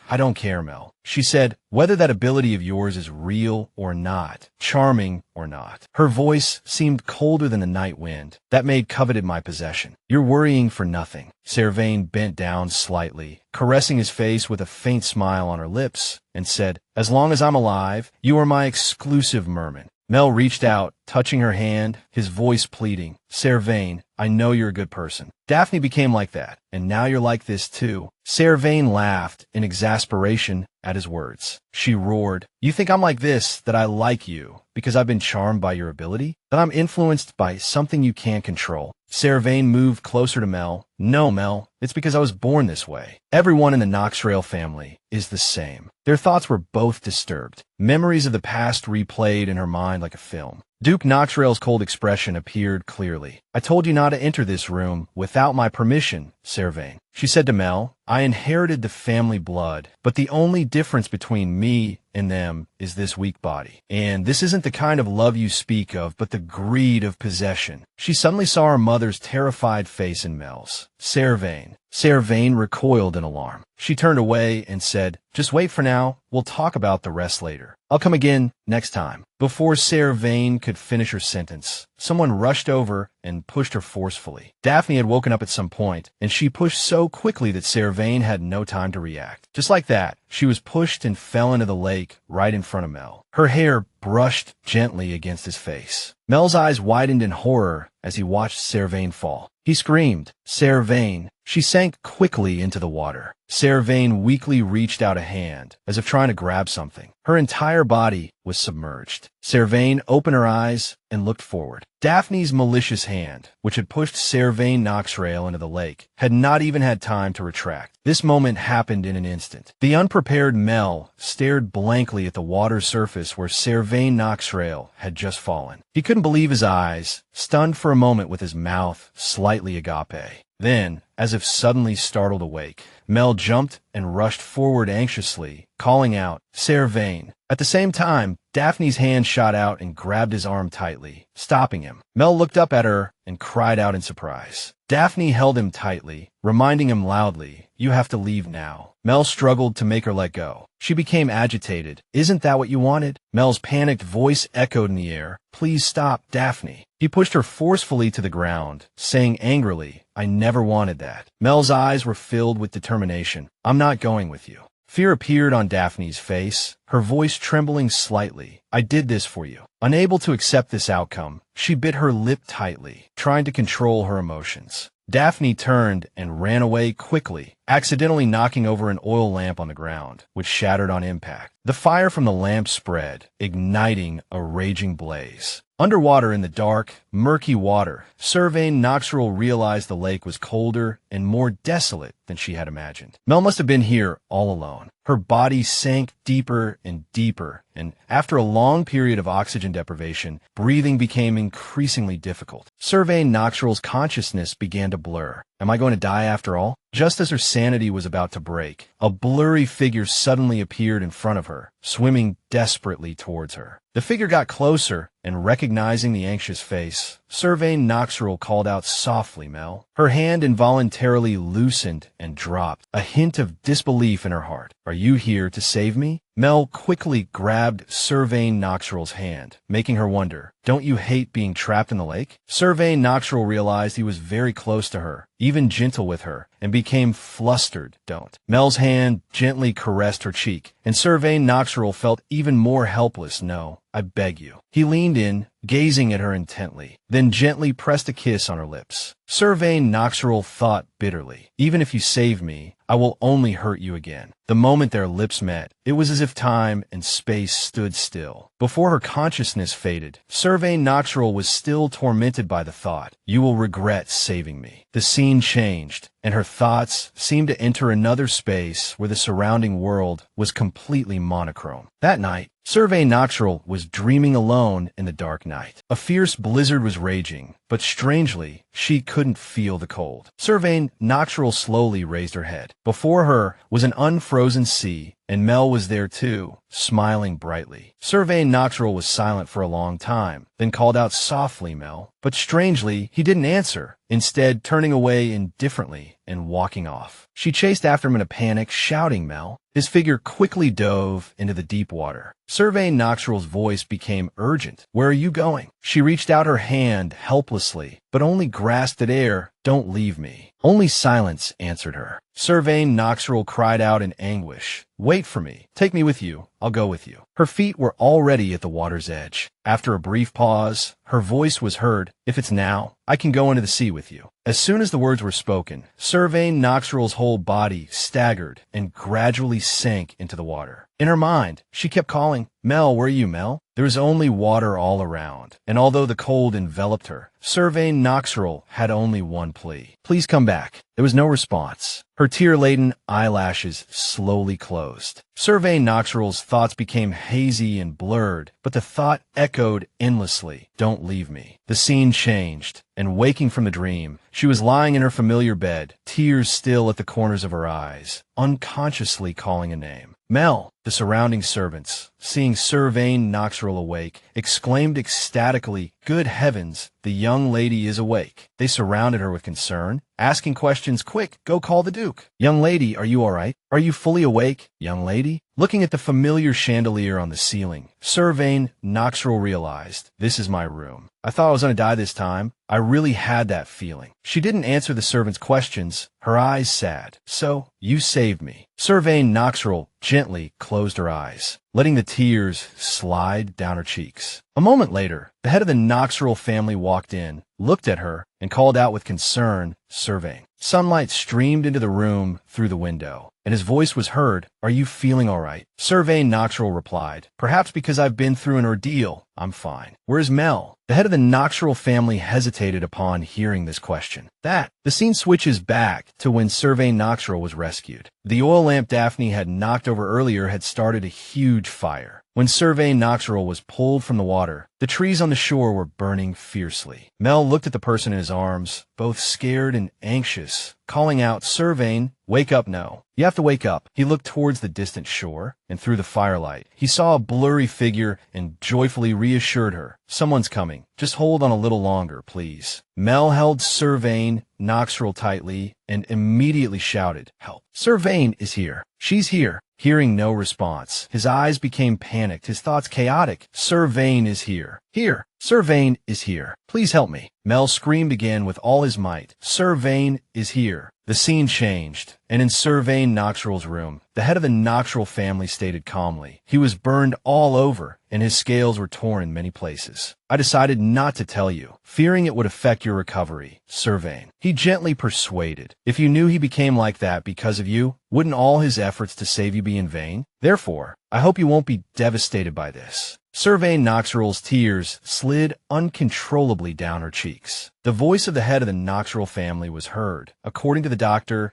I don't care, Mel. She said, whether that ability of yours is real or not, charming or not. Her voice seemed colder than the night wind. That maid coveted my possession. You're worrying for nothing. Servaine bent down slightly, caressing his face with a faint smile on her lips, and said, as long as I'm alive, you are my exclusive Merman. Mel reached out, touching her hand, his voice pleading, Servaine, I know you're a good person. Daphne became like that, and now you're like this too. Servaine laughed in exasperation at his words. She roared, you think I'm like this, that I like you, because I've been charmed by your ability? That I'm influenced by something you can't control? Servaine moved closer to Mel. No, Mel, it's because I was born this way. Everyone in the Noxirel family is the same. Their thoughts were both disturbed. Memories of the past replayed in her mind like a film. Duke Noxirel's cold expression appeared clearly. I told you not to enter this room without my permission, Servaine. She said to Mel, I inherited the family blood, but the only difference between me and them is this weak body. And this isn't the kind of love you speak of, but the greed of possession. She suddenly saw her mother's terrified face in Mel's. Servaine. Servaine recoiled in alarm. She turned away and said, just wait for now. We'll talk about the rest later. I'll come again next time. Before Servaine could finish her sentence, someone rushed over and pushed her forcefully. Daphne had woken up at some point, and she pushed so quickly that Servaine had no time to react. Just like that, she was pushed and fell into the lake right in front of Mel. Her hair brushed gently against his face. Mel's eyes widened in horror as he watched Servaine fall. He screamed, Servaine. She sank quickly into the water. Servaine weakly reached out a hand, as if trying to grab something. Her entire body was submerged. Servaine opened her eyes and looked forward. Daphne's malicious hand, which had pushed Servaine Noxirel into the lake, had not even had time to retract. This moment happened in an instant. The unprepared Mel stared blankly at the water surface where Servaine Noxirel had just fallen. He couldn't believe his eyes, stunned for a moment with his mouth slightly agape. Then, as if suddenly startled awake, Mel jumped and rushed forward anxiously, calling out, Servaine. At the same time, Daphne's hand shot out and grabbed his arm tightly, stopping him. Mel looked up at her and cried out in surprise. Daphne held him tightly, reminding him loudly, you have to leave now. Mel struggled to make her let go. She became agitated. Isn't that what you wanted? Mel's panicked voice echoed in the air. Please stop, Daphne. He pushed her forcefully to the ground, saying angrily, I never wanted that. Mel's eyes were filled with determination. I'm not going with you. Fear appeared on Daphne's face, her voice trembling slightly. I did this for you. Unable to accept this outcome, she bit her lip tightly, trying to control her emotions. Daphne turned and ran away quickly, accidentally knocking over an oil lamp on the ground, which shattered on impact. The fire from the lamp spread, igniting a raging blaze. Underwater in the dark, murky water, Servaine Noxirel realized the lake was colder and more desolate than she had imagined. Mel must have been here all alone. Her body sank deeper and deeper, and after a long period of oxygen deprivation, breathing became increasingly difficult. Servaine Noxirel's consciousness began to blur. Am I going to die after all? Just as her sanity was about to break, a blurry figure suddenly appeared in front of her, swimming desperately towards her. The figure got closer, and recognizing the anxious face, Servaine Noxirel called out softly, Mel. Her hand involuntarily loosened and dropped, a hint of disbelief in her heart. Are you here to save me? Mel quickly grabbed Servaine Noxirel's hand, making her wonder, don't you hate being trapped in the lake? Servaine Noxirel realized he was very close to her, even gentle with her, and became flustered. Don't. Mel's hand gently caressed her cheek, and Servaine Noxirel felt even more helpless. No, I beg you. He leaned in, gazing at her intently, then gently pressed a kiss on her lips. Servaine Noxirel thought bitterly, even if you save me, I will only hurt you again. The moment their lips met, it was as if time and space stood still. Before her consciousness faded, Servaine Noxirel was still tormented by the thought, you will regret saving me. The scene changed, and her thoughts seemed to enter another space where the surrounding world was completely monochrome. That night, Servaine Noxirel was dreaming alone in the dark night. A fierce blizzard was raging, but strangely, she couldn't feel the cold. Servaine Noxirel slowly raised her head. Before her was an unfrozen sea, and Mel was there too, smiling brightly. Servaine Noxirel was silent for a long time, then called out softly, Mel. But strangely, he didn't answer, instead turning away indifferently and walking off. She chased after him in a panic, shouting, Mel. His figure quickly dove into the deep water. Servaine Noxirel's voice became urgent. Where are you going? She reached out her hand helplessly, but only grasped at air. Don't leave me. Only silence answered her. Servaine Noxirel cried out in anguish. Wait for me. Take me with you. I'll go with you. Her feet were already at the water's edge. After a brief pause, her voice was heard. If it's now, I can go into the sea with you. As soon as the words were spoken, Servaine Noxirel's whole body staggered and gradually sank into the water. In her mind, she kept calling, Mel, where are you, Mel? There was only water all around, and although the cold enveloped her, Servaine Noxirel had only one plea. Please come back. There was no response. Her tear-laden eyelashes slowly closed. Servaine Noxirel's thoughts became hazy and blurred, but the thought echoed endlessly. Don't leave me. The scene changed, and waking from the dream, she was lying in her familiar bed, tears still at the corners of her eyes, unconsciously calling a name. Mel. The surrounding servants, seeing Servaine Noxirel awake, exclaimed ecstatically, Good heavens, the young lady is awake. They surrounded her with concern, asking questions. Quick, go call the Duke. Young lady, are you all right? Are you fully awake? Young lady? Looking at the familiar chandelier on the ceiling, Servaine Noxirel realized, this is my room. I thought I was going to die this time. I really had that feeling. She didn't answer the servant's questions, her eyes sad. So, you saved me. Servaine Noxirel gently closed her eyes, letting the tears slide down her cheeks. A moment later, the head of the Noxirel family walked in, looked at her, and called out with concern, Servaine. Sunlight streamed into the room through the window, and his voice was heard, Are you feeling all right? Servaine Noxirel replied, Perhaps because I've been through an ordeal, I'm fine. Where's Mel? The head of the Noxirel family hesitated upon hearing this question. The scene switches back to when Servaine Noxirel was rescued. The oil lamp Daphne had knocked over earlier had started a huge fire. When Servaine Noxirel was pulled from the water, the trees on the shore were burning fiercely. Mel looked at the person in his arms, both scared and anxious, calling out, "Servaine, wake up no. You have to wake up." He looked towards the distant shore, and through the firelight, he saw a blurry figure and joyfully reassured her, "Someone's coming. Just hold on a little longer, please." Mel held Servaine Noxirel tightly and immediately shouted, "Help. Servaine is here. She's here." Hearing no response, his eyes became panicked, his thoughts chaotic. "Servaine is here. Here. Servaine is here. Please help me." Mel screamed again with all his might. "Servaine is here." The scene changed, and in Servaine Noxirel's room, the head of the Noxirel family stated calmly. He was burned all over, and his scales were torn in many places. "I decided not to tell you, fearing it would affect your recovery, Servaine," he gently persuaded. "If you knew he became like that because of you, wouldn't all his efforts to save you be in vain? Therefore, I hope you won't be devastated by this." Servaine Noxirel's tears slid uncontrollably down her cheeks. The voice of the head of the Noxirel family was heard. "According to the doctor,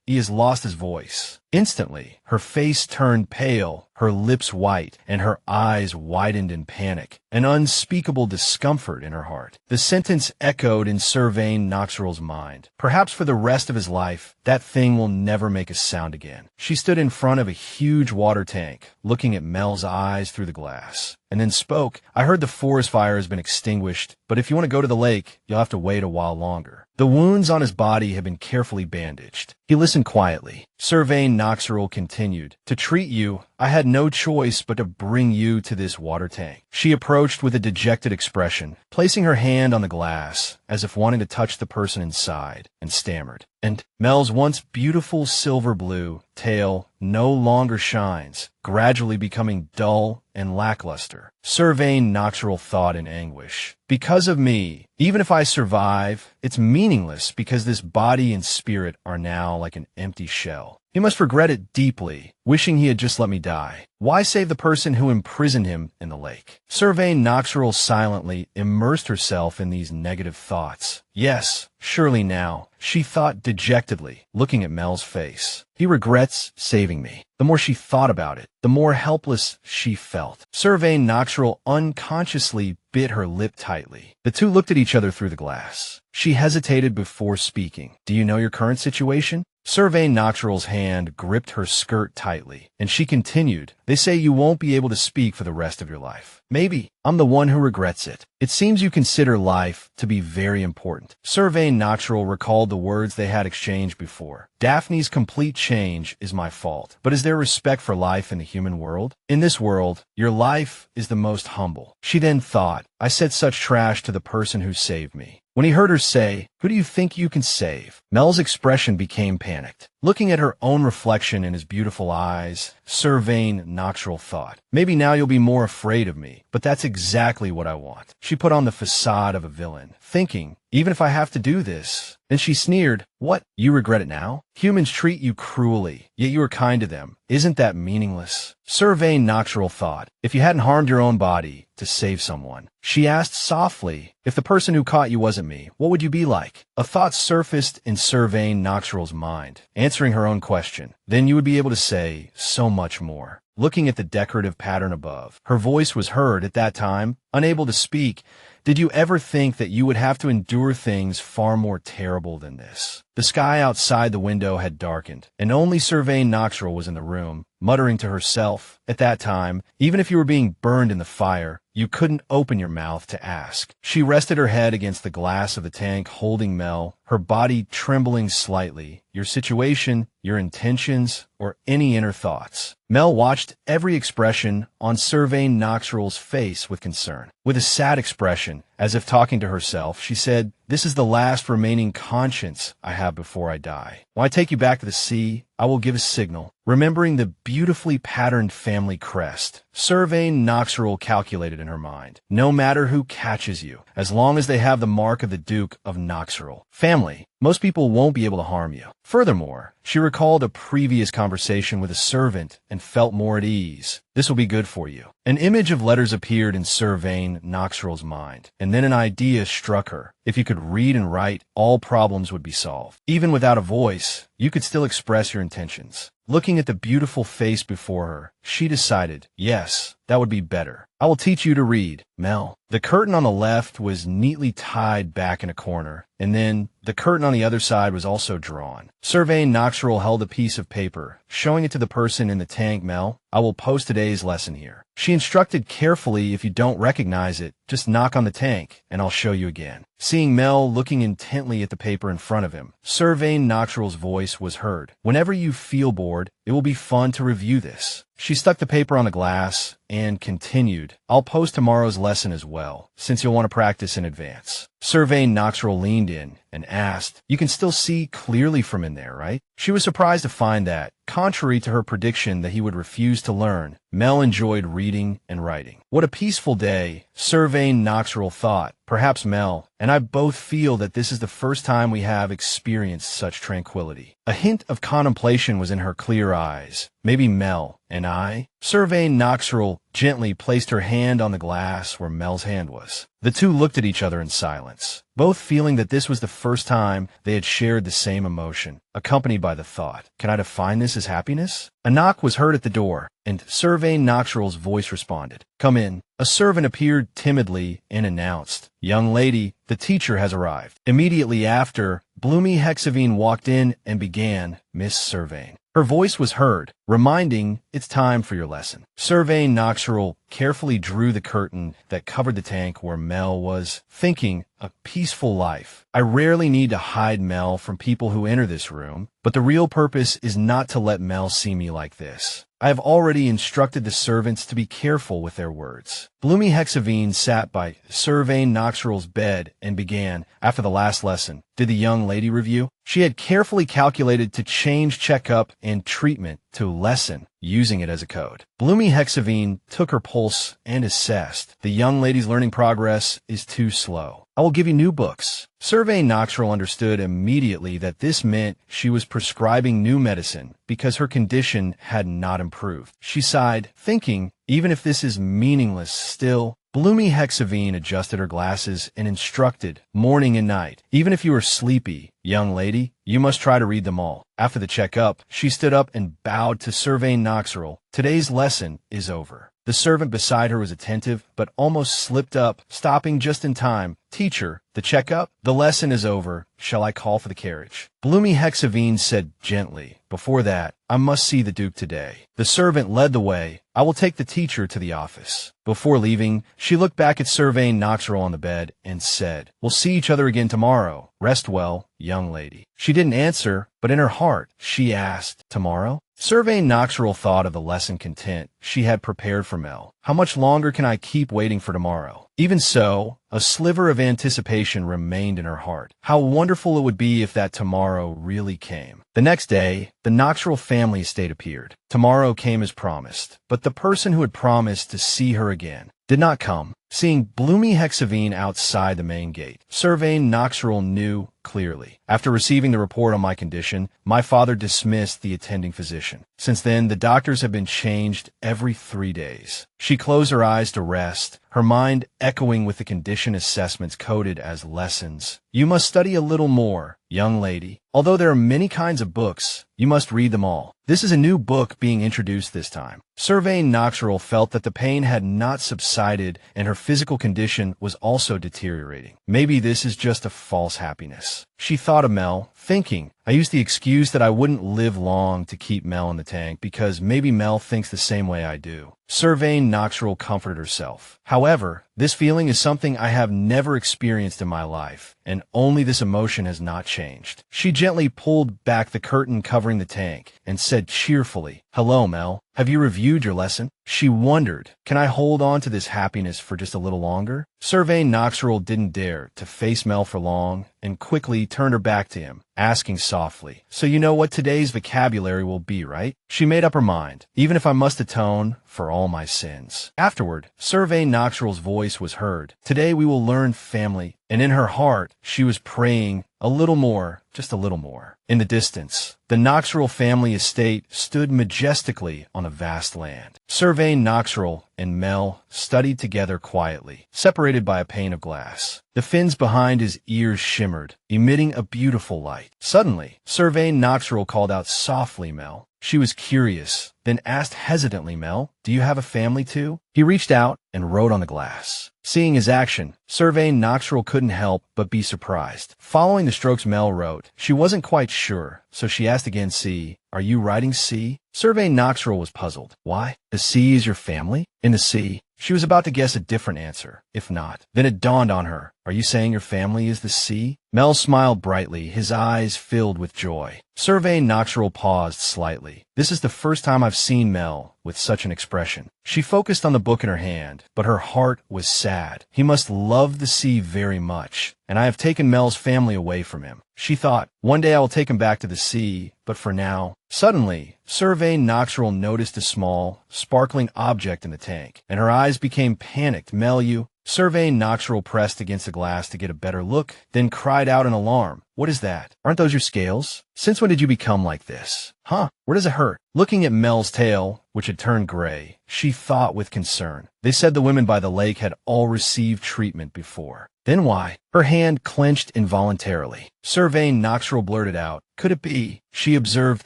he has lost his voice." Instantly, her face turned pale, her lips white, and her eyes widened in panic, an unspeakable discomfort in her heart. The sentence echoed in Servaine Noxirel's mind. Perhaps for the rest of his life, that thing will never make a sound again. She stood in front of a huge water tank, looking at Mel's eyes through the glass, and then spoke. "I heard the forest fire has been extinguished, but if you want to go to the lake, you'll have to wait a while longer." The wounds on his body had been carefully bandaged. He listened quietly. Servaine Noxirel continued, "To treat you, I had no choice but to bring you to this water tank." She approached with a dejected expression, placing her hand on the glass, as if wanting to touch the person inside, and stammered. "And Mel's once beautiful silver blue tail no longer shines, gradually becoming dull and lackluster." Servaine Noxirel thought in anguish. "Because of me, even if I survive, it's meaningless because this body and spirit are now like an empty shell. He must regret it deeply, wishing he had just let me die. Why save the person who imprisoned him in the lake?" Servaine Noxirel silently immersed herself in these negative thoughts. "Yes, surely now," she thought dejectedly, looking at Mel's face. "He regrets saving me." The more she thought about it, the more helpless she felt. Servaine Noxirel unconsciously bit her lip tightly. The two looked at each other through the glass. She hesitated before speaking. "Do you know your current situation?" Servaine Noxirel's hand gripped her skirt tightly, and she continued, "They say you won't be able to speak for the rest of your life. Maybe I'm the one who regrets it. It seems you consider life to be very important." Servaine Noxirel recalled the words they had exchanged before. "Daphne's complete change is my fault. But is there respect for life in the human world? In this world, your life is the most humble." She then thought, "I said such trash to the person who saved me." When he heard her say, "Who do you think you can save?" Mel's expression became panicked. Looking at her own reflection in his beautiful eyes, Servaine Noxirel thought, "Maybe now you'll be more afraid of me, but that's exactly what I want." She put on the facade of a villain, thinking, "Even if I have to do this." Then she sneered, "What? You regret it now? Humans treat you cruelly, yet you are kind to them. Isn't that meaningless?" Servaine Noxirel thought, "If you hadn't harmed your own body to save someone." She asked softly, "If the person who caught you wasn't me, what would you be like?" A thought surfaced in Servaine Noxirel's mind, answering her own question. "Then you would be able to say so much more." Looking at the decorative pattern above, her voice was heard at that time, unable to speak. "Did you ever think that you would have to endure things far more terrible than this?" The sky outside the window had darkened, and only Servaine Noxirel was in the room, muttering to herself. At that time, even if you were being burned in the fire, you couldn't open your mouth to ask. She rested her head against the glass of the tank, holding Mel, her body trembling slightly. Your situation, your intentions, or any inner thoughts. Mel watched every expression on Servaine Noxirel's face with concern. With a sad expression, as if talking to herself, she said, "This is the last remaining conscience I have before I die. When I take you back to the sea, I will give a signal." Remembering the beautifully patterned family crest, Servaine Noxirel calculated in her mind, "No matter who catches you, as long as they have the mark of the Duke of Noxirel. Family. Most people won't be able to harm you." Furthermore, she recalled a previous conversation with a servant and felt more at ease. "This will be good for you." An image of letters appeared in Servaine Noxirel's mind, and then an idea struck her. If you could read and write, all problems would be solved. Even without a voice, you could still express your intentions. Looking at the beautiful face before her, she decided, "Yes, that would be better. I will teach you to read, Mel." The curtain on the left was neatly tied back in a corner, and then the curtain on the other side was also drawn. Servaine Noxirel held a piece of paper, showing it to the person in the tank. Mel, I will post today's lesson here. She instructed carefully, if you don't recognize it, just knock on the tank, and I'll show you again. Seeing Mel looking intently at the paper in front of him, Servaine Noxirel's voice was heard. Whenever you feel bored, it will be fun to review this. She stuck the paper on the glass and continued, I'll post tomorrow's lesson as well, since you'll want to practice in advance. Servaine Noxirel leaned in and asked, you can still see clearly from in there, right? She was surprised to find that, contrary to her prediction that he would refuse to learn, Mel enjoyed reading and writing. What a peaceful day, Servaine Noxirel thought. Perhaps Mel and I both feel that this is the first time we have experienced such tranquility. A hint of contemplation was in her clear eyes. Maybe Mel and I? Servaine Noxirel gently placed her hand on the glass where Mel's hand was. The two looked at each other in silence, both feeling that this was the first time they had shared the same emotion, accompanied by the thought, can I define this as happiness? A knock was heard at the door, and Servaine Noxirel's voice responded. Come in. A servant appeared timidly and announced, young lady, the teacher has arrived. Immediately after, Bloomy Hexavine walked in and began, Miss Servaine. Her voice was heard, reminding, it's time for your lesson. Servaine Noxirel carefully drew the curtain that covered the tank where Mel was, thinking, a peaceful life. I rarely need to hide Mel from people who enter this room, but the real purpose is not to let Mel see me like this. I have already instructed the servants to be careful with their words. Bloomy Hexavine sat by Servaine Noxirel's bed and began, after the last lesson, did the young lady review? She had carefully calculated to change checkup and treatment to lesson, using it as a code. Bloomy Hexavine took her pulse and assessed. The young lady's learning progress is too slow. I will give you new books. Servaine Noxirel understood immediately that this meant she was prescribing new medicine because her condition had not improved. She sighed, thinking, even if this is meaningless still, Bloomy Hexavine adjusted her glasses and instructed, morning and night, even if you are sleepy, young lady, you must try to read them all. After the checkup, she stood up and bowed to Servaine Noxirel. Today's lesson is over. The servant beside her was attentive, but almost slipped up, stopping just in time. Teacher, the checkup? The lesson is over. Shall I call for the carriage? Bloomy Hexavine said gently, before that, I must see the Duke today. The servant led the way. I will take the teacher to the office. Before leaving, she looked back at Servaine Noxirel on the bed and said, we'll see each other again tomorrow. Rest well, young lady. She didn't answer, but in her heart, she asked, tomorrow? Servaine Noxirel thought of the lesson content she had prepared for Mel. How much longer can I keep waiting for tomorrow? Even so, a sliver of anticipation remained in her heart. How wonderful it would be if that tomorrow really came. The next day, the Noxirel family estate appeared. Tomorrow came as promised, but the person who had promised to see her again did not come. Seeing Bloomy Hexavine outside the main gate, Servaine Noxirel knew clearly. After receiving the report on my condition, my father dismissed the attending physician. Since then, the doctors have been changed every 3 days. She closed her eyes to rest, her mind echoing with the condition assessments coded as lessons. You must study a little more, young lady. Although there are many kinds of books, you must read them all. This is a new book being introduced this time. Servaine Noxirel felt that the pain had not subsided and her physical condition was also deteriorating. Maybe this is just a false happiness. She thought of Mel, thinking, I used the excuse that I wouldn't live long to keep Mel in the tank because maybe Mel thinks the same way I do. Servaine Noxirel comforted herself. However, this feeling is something I have never experienced in my life, and only this emotion has not changed. She gently pulled back the curtain covering the tank and said cheerfully, Hello, Mel. Have you reviewed your lesson? She wondered, can I hold on to this happiness for just a little longer? Servaine Noxirel didn't dare to face Mel for long and quickly turned her back to him, asking softly, so you know what today's vocabulary will be, right? She made up her mind, even if I must atone for all my sins. Afterward, Servaine Noxirel's voice was heard. Today we will learn family. And in her heart, she was praying a little more, just a little more. In the distance, the Noxirel family estate stood majestically on a vast land. Servaine Noxirel and Mel studied together quietly, separated by a pane of glass. The fins behind his ears shimmered, emitting a beautiful light. Suddenly, Servaine Noxirel called out softly, Mel. She was curious, then asked hesitantly, Mel, do you have a family too? He reached out and wrote on the glass. Seeing his action, Servaine Noxirel couldn't help but be surprised. Following the strokes Mel wrote, she wasn't quite sure, so she asked again, C, are you writing C? Servaine Noxirel was puzzled. Why? The sea is your family? In the sea? She was about to guess a different answer, if not. Then it dawned on her. Are you saying your family is the sea? Mel smiled brightly, his eyes filled with joy. Servaine Noxirel paused slightly. This is the first time I've seen Mel with such an expression. She focused on the book in her hand, but her heart was sad. He must love the sea very much, and I have taken Mel's family away from him. She thought, one day I will take him back to the sea, but for now. Suddenly, Servaine Noxirel noticed a small, sparkling object in the tank, and her eyes became panicked. Mel, you... Servaine Noxirel pressed against the glass to get a better look, then cried out in alarm. What is that? Aren't those your scales? Since when did you become like this? Huh? Where does it hurt? Looking at Mel's tail, which had turned gray, she thought with concern. They said the women by the lake had all received treatment before. Then why? Her hand clenched involuntarily. Servaine Noxirel blurted out, could it be? She observed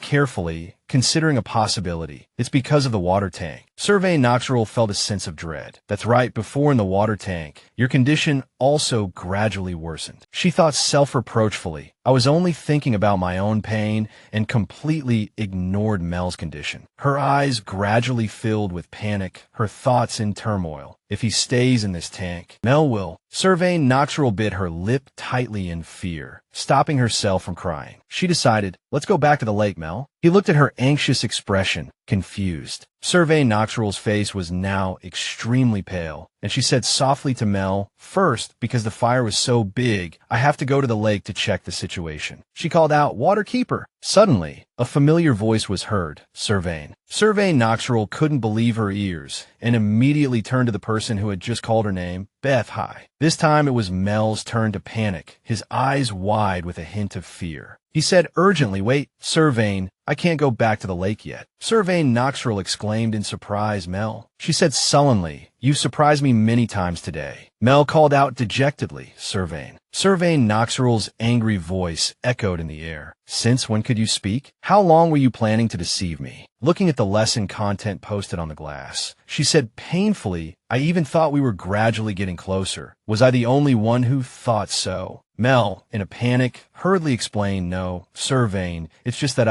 carefully, considering a possibility. It's because of the water tank. Servaine Noxirel felt a sense of dread. That's right, before in the water tank, your condition also gradually worsened. She thought self-reproachfully, I was only thinking about my own pain and completely ignored Mel's condition. Her eyes gradually filled with panic, her thoughts in turmoil. If he stays in this tank, Mel will. Servaine Noxirel bit her lip tightly in fear, stopping herself from crying. She decided, let's go back to the lake, Mel. He looked at her anxious expression, confused. Servaine Noxirel's face was now extremely pale, and she said softly to Mel, first, because the fire was so big, I have to go to the lake to check the situation. She called out, Waterkeeper. Suddenly, a familiar voice was heard, Servaine. Servaine Noxirel couldn't believe her ears, and immediately turned to the person who had just called her name, Beth. Hi. This time it was Mel's turn to panic, his eyes wide with a hint of fear. He said urgently, wait, Servaine, I can't go back to the lake yet. Servaine Noxirel exclaimed in surprise, Mel. She said sullenly, you've surprised me many times today. Mel called out dejectedly, Servaine. Servaine Noxirel's angry voice echoed in the air. Since when could you speak? How long were you planning to deceive me? Looking at the lesson content posted on the glass, she said painfully, I even thought we were gradually getting closer. Was I the only one who thought so? Mel, in a panic, hurriedly explained, no, Servaine, it's just that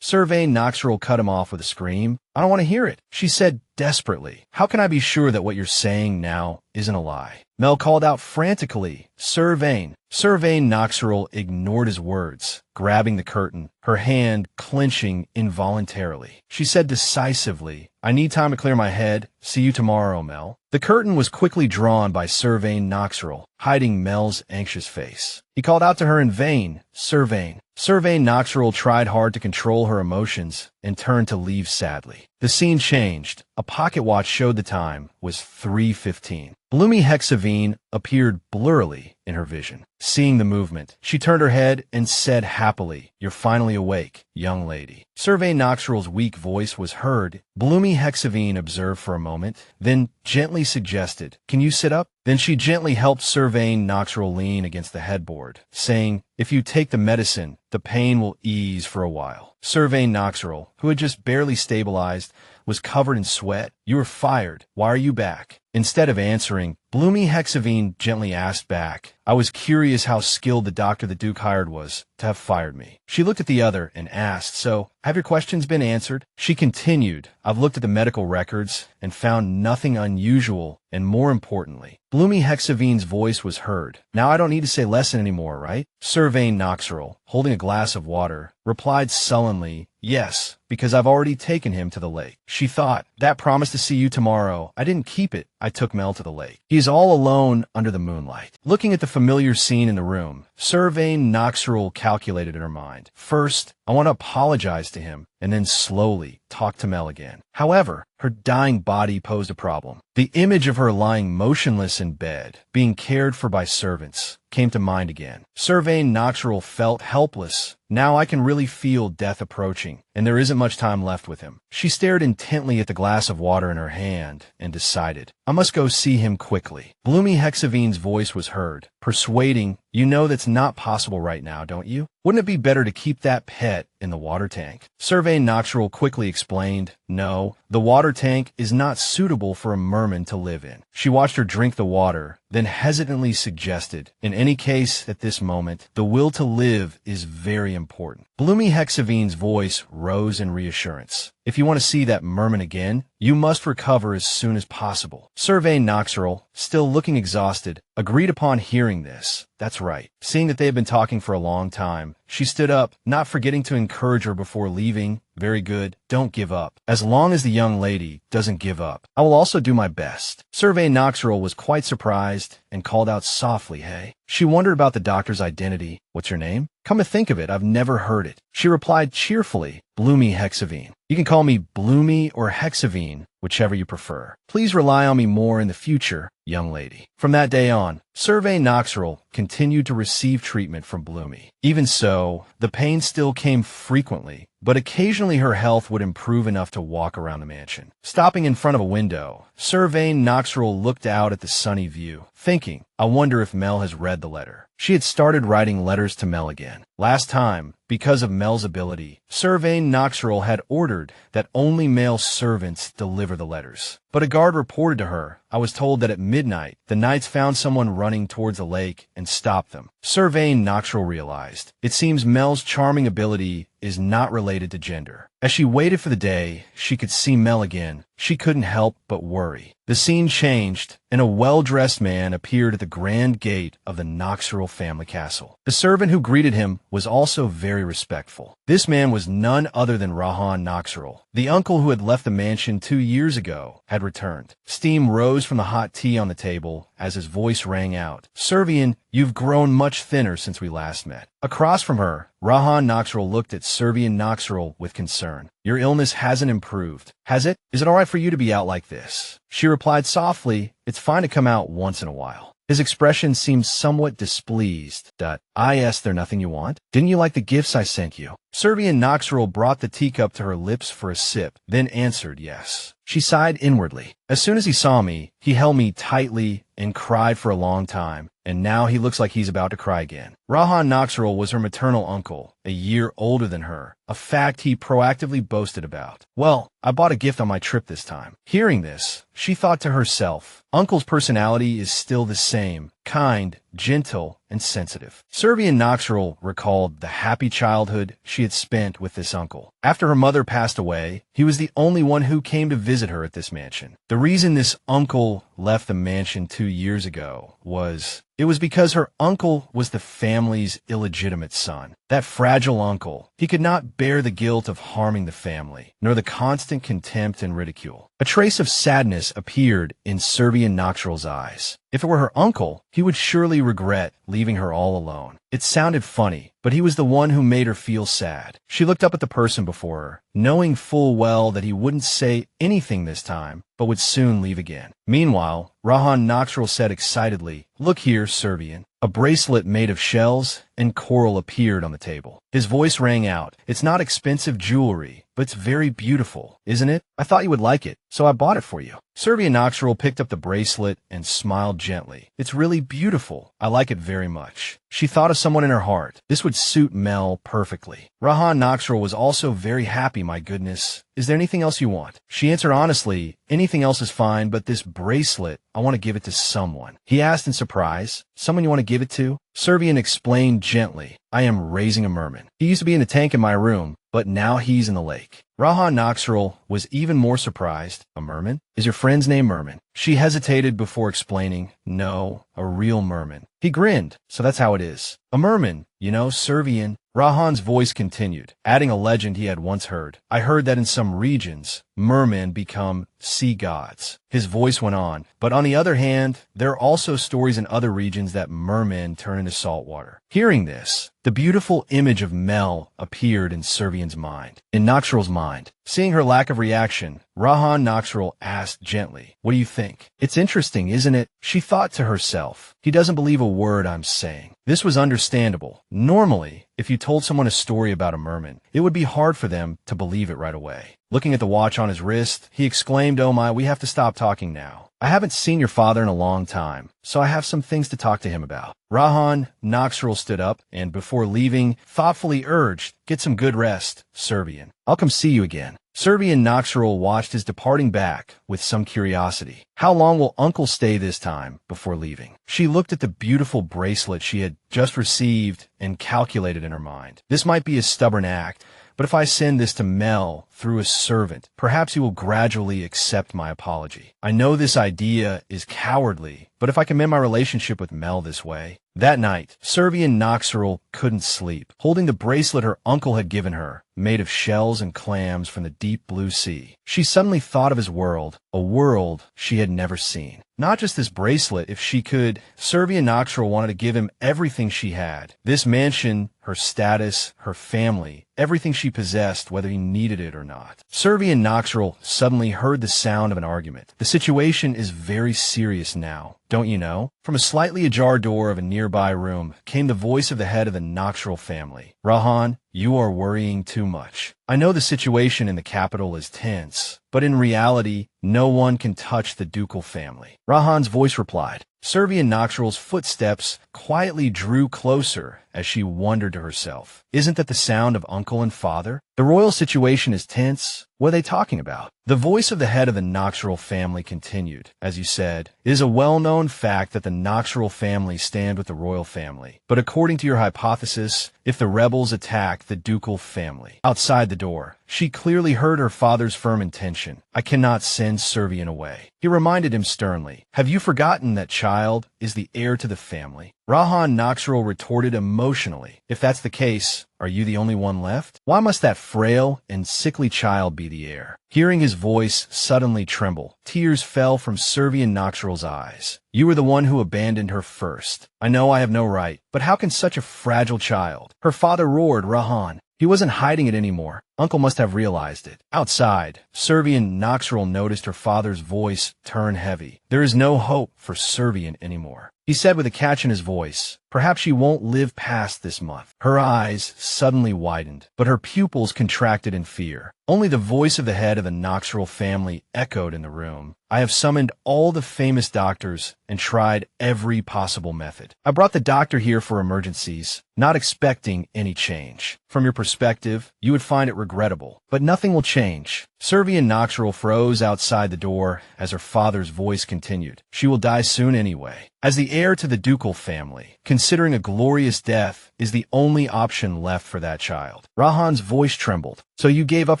Servaine Noxirel cut him off with a scream. I don't want to hear it. She said desperately, how can I be sure that what you're saying now isn't a lie? Mel called out frantically, Servaine. Servaine Noxirel ignored his words, grabbing the curtain, her hand clenching involuntarily. She said decisively, I need time to clear my head. See you tomorrow, Mel. The curtain was quickly drawn by Servaine Noxirel, hiding Mel's anxious face. He called out to her in vain, Servaine. Servaine Noxirel tried hard to control her emotions and turned to leave sadly. The scene changed. A pocket watch showed the time was 3:15. Bloomy Hexavine appeared blurrily in her vision. Seeing the movement, she turned her head and said happily, you're finally awake, young lady. Servaine Noxirel's weak voice was heard. Bloomy Hexavine observed for a moment, then gently suggested, can you sit up? Then she gently helped Servaine Noxirel lean against the headboard, saying, if you take the medicine, the pain will ease for a while. Servaine Noxirel, who had just barely stabilized, was covered in sweat. You were fired. Why are you back? Instead of answering, Bloomy Hexavine gently asked back, I was curious how skilled the doctor the Duke hired was to have fired me. She looked at the other and asked, so, have your questions been answered? She continued, I've looked at the medical records and found nothing unusual, and more importantly, Bloomy Hexavine's voice was heard. Now I don't need to say lesson anymore, right? Servaine Noxirel, holding a glass of water, replied sullenly, yes, because I've already taken him to the lake. She thought, that promise to see you tomorrow, I didn't keep it. I took Mel to the lake. He's all alone under the moonlight. Looking at the familiar scene in the room, Servaine Noxirel calculated in her mind. First, I want to apologize to him, and then slowly talk to Mel again. However, her dying body posed a problem. The image of her lying motionless in bed, being cared for by servants, came to mind again. Servaine Noxirel felt helpless. Now I can really feel death approaching, and there isn't much time left with him. She stared intently at the glass of water in her hand and decided, I must go see him quickly. Bloomy Hexavine's voice was heard, persuading, You know that's not possible right now, don't you? Wouldn't it be better to keep that pet in the water tank? Servaine Noxirel quickly explained, no, the water tank is not suitable for a merman to live in. She watched her drink the water, then hesitantly suggested, in any case at this moment, the will to live is very important. Bloomy Hexavine's voice rose in reassurance. If you want to see that merman again, you must recover as soon as possible. Servaine Noxirel, still looking exhausted, agreed upon hearing this. That's right. Seeing that they had been talking for a long time, she stood up, not forgetting to encourage her before leaving. Very good. Don't give up. As long as the young lady doesn't give up, I will also do my best. Servaine Noxirel was quite surprised and called out softly, hey. She wondered about the doctor's identity. What's your name? Come to think of it, I've never heard it. She replied cheerfully, Bloomy Hexavine. You can call me Bloomy or Hexavine, whichever you prefer. Please rely on me more in the future, young lady. From that day on, Servaine Noxirel continued to receive treatment from Bloomy. Even so, the pain still came frequently, but occasionally her health would improve enough to walk around the mansion. Stopping in front of a window, Servaine Noxirel looked out at the sunny view, thinking, I wonder if Mel has read the letter. She had started writing letters to Mel again. Last time, because of Mel's ability, Servaine Noxirel had ordered that only male servants deliver the letters. But a guard reported to her, I was told that at midnight, the knights found someone running towards the lake and stopped them. Servaine Noxirel realized, it seems Mel's charming ability is not related to gender. As she waited for the day she could see Mel again, she couldn't help but worry. The scene changed, and a well-dressed man appeared at the grand gate of the Noxirel family castle. The servant who greeted him was also very respectful. This man was none other than Rahan Noxirel. The uncle who had left the mansion 2 years ago had returned. Steam rose from the hot tea on the table as his voice rang out. Servaine, you've grown much thinner since we last met. Across from her, Rahan Noxirel looked at Servaine Noxirel with concern. Your illness hasn't improved, has it? Is it all right for you to be out like this? She replied softly, it's fine to come out once in a while. His expression seemed somewhat displeased. I asked there nothing you want? Didn't you like the gifts I sent you? Servaine Noxirel brought the teacup to her lips for a sip, then answered yes. She sighed inwardly. As soon as he saw me, he held me tightly and cried for a long time, and now he looks like he's about to cry again. Rahan Noxirel was her maternal uncle, a year older than her, a fact he proactively boasted about. Well, I bought a gift on my trip this time. Hearing this, she thought to herself, Uncle's personality is still the same, kind, gentle, and sensitive. Servaine Noxirel recalled the happy childhood she had spent with this uncle. After her mother passed away, he was the only one who came to visit her at this mansion. The reason this uncle left the mansion 2 years ago was because her uncle was the family's illegitimate son. That fragile uncle, he could not bear the guilt of harming the family, nor the constant contempt and ridicule. A trace of sadness appeared in Servaine Noxirel's eyes. If it were her uncle, he would surely regret leaving her all alone. It sounded funny, but he was the one who made her feel sad. She looked up at the person before her, knowing full well that he wouldn't say anything this time, but would soon leave again. Meanwhile, Rahan Noxirel said excitedly, Look here, Servaine. A bracelet made of shells and coral appeared on the table. His voice rang out. It's not expensive jewelry, but it's very beautiful, isn't it? I thought you would like it, so I bought it for you. Servaine Noxirel picked up the bracelet and smiled gently. It's really beautiful. I like it very much. She thought of someone in her heart. This would suit Mel perfectly. Rahan Noxirel was also very happy, my goodness. Is there anything else you want? She answered honestly, anything else is fine, but this bracelet, I want to give it to someone. He asked in surprise, someone you want to give it to? Servaine explained gently, I am raising a merman. He used to be in the tank in my room, but now he's in the lake. Rahan Noxirel was even more surprised. A merman? Is your friend's name Merman? She hesitated before explaining, no, a real merman. He grinned, so that's how it is. A merman, you know, Servaine. Rahan's voice continued, adding a legend he had once heard. I heard that in some regions, mermen become sea gods. His voice went on, but on the other hand, there are also stories in other regions that mermen turn into salt water. Hearing this, the beautiful image of Mel appeared in Servaine's mind, in Noxirel's mind. Seeing her lack of reaction, Rahan Noxirel asked gently, what do you think? It's interesting, isn't it? She thought to herself, he doesn't believe a word I'm saying. This was understandable. Normally, if you told someone a story about a merman, it would be hard for them to believe it right away. Looking at the watch on his wrist, he exclaimed, "Oh my, we have to stop talking now. I haven't seen your father in a long time, so I have some things to talk to him about." Servaine Noxirel stood up and, before leaving, thoughtfully urged, "Get some good rest, Servaine. I'll come see you again." Servaine Noxirel watched his departing back with some curiosity. How long will Uncle stay this time before leaving? She looked at the beautiful bracelet she had just received and calculated in her mind. This might be a stubborn act, but if I send this to Mel through a servant, perhaps he will gradually accept my apology. I know this idea is cowardly, but if I can mend my relationship with Mel this way. That night, Servaine Noxirel couldn't sleep, holding the bracelet her uncle had given her, made of shells and clams from the deep blue sea. She suddenly thought of his world, a world she had never seen. Not just this bracelet, if she could. Servaine Noxirel wanted to give him everything she had. This mansion, her status, her family, everything she possessed, whether he needed it or not. Servaine Noxirel suddenly heard the sound of an argument. The situation is very serious now, don't you know? From a slightly ajar door of a nearby room came the voice of the head of the Noxirel family. "Servaine, you are worrying too much. I know the situation in the capital is tense, but in reality, no one can touch the ducal family." Servaine's voice replied. Servaine Noxirel's footsteps quietly drew closer as she wondered to herself, "Isn't that the sound of uncle and father? The royal situation is tense. What are they talking about?" The voice of the head of the Noxirel family continued. "As you said, it is a well-known fact that the Noxirel family stand with the royal family. But according to your hypothesis, if the rebels attack the ducal family..." Outside the door, she clearly heard her father's firm intention. "I cannot send Servaine away." He reminded him sternly, "Have you forgotten that child is the heir to the family?" Servaine Noxirel retorted emotionally, "If that's the case, are you the only one left? Why must that frail and sickly child be the heir?" Hearing his voice suddenly tremble, tears fell from Servaine Noxirel's eyes. "You were the one who abandoned her first. I know I have no right, but how can such a fragile child..." Her father roared, "Servaine." He wasn't hiding it anymore. Uncle must have realized it. Outside, Servaine Noxirel noticed her father's voice turn heavy. "There is no hope for Servaine anymore," he said with a catch in his voice. "Perhaps she won't live past this month." Her eyes suddenly widened, but her pupils contracted in fear. Only the voice of the head of the Noxirel family echoed in the room. "I have summoned all the famous doctors and tried every possible method. I brought the doctor here for emergencies, not expecting any change. From your perspective, you would find it regrettable, but nothing will change." Servaine Noxirel froze outside the door as her father's voice continued. "She will die soon anyway. As the heir to the ducal family, considering a glorious death is the only option left for that child." Servaine's voice trembled. "So you gave up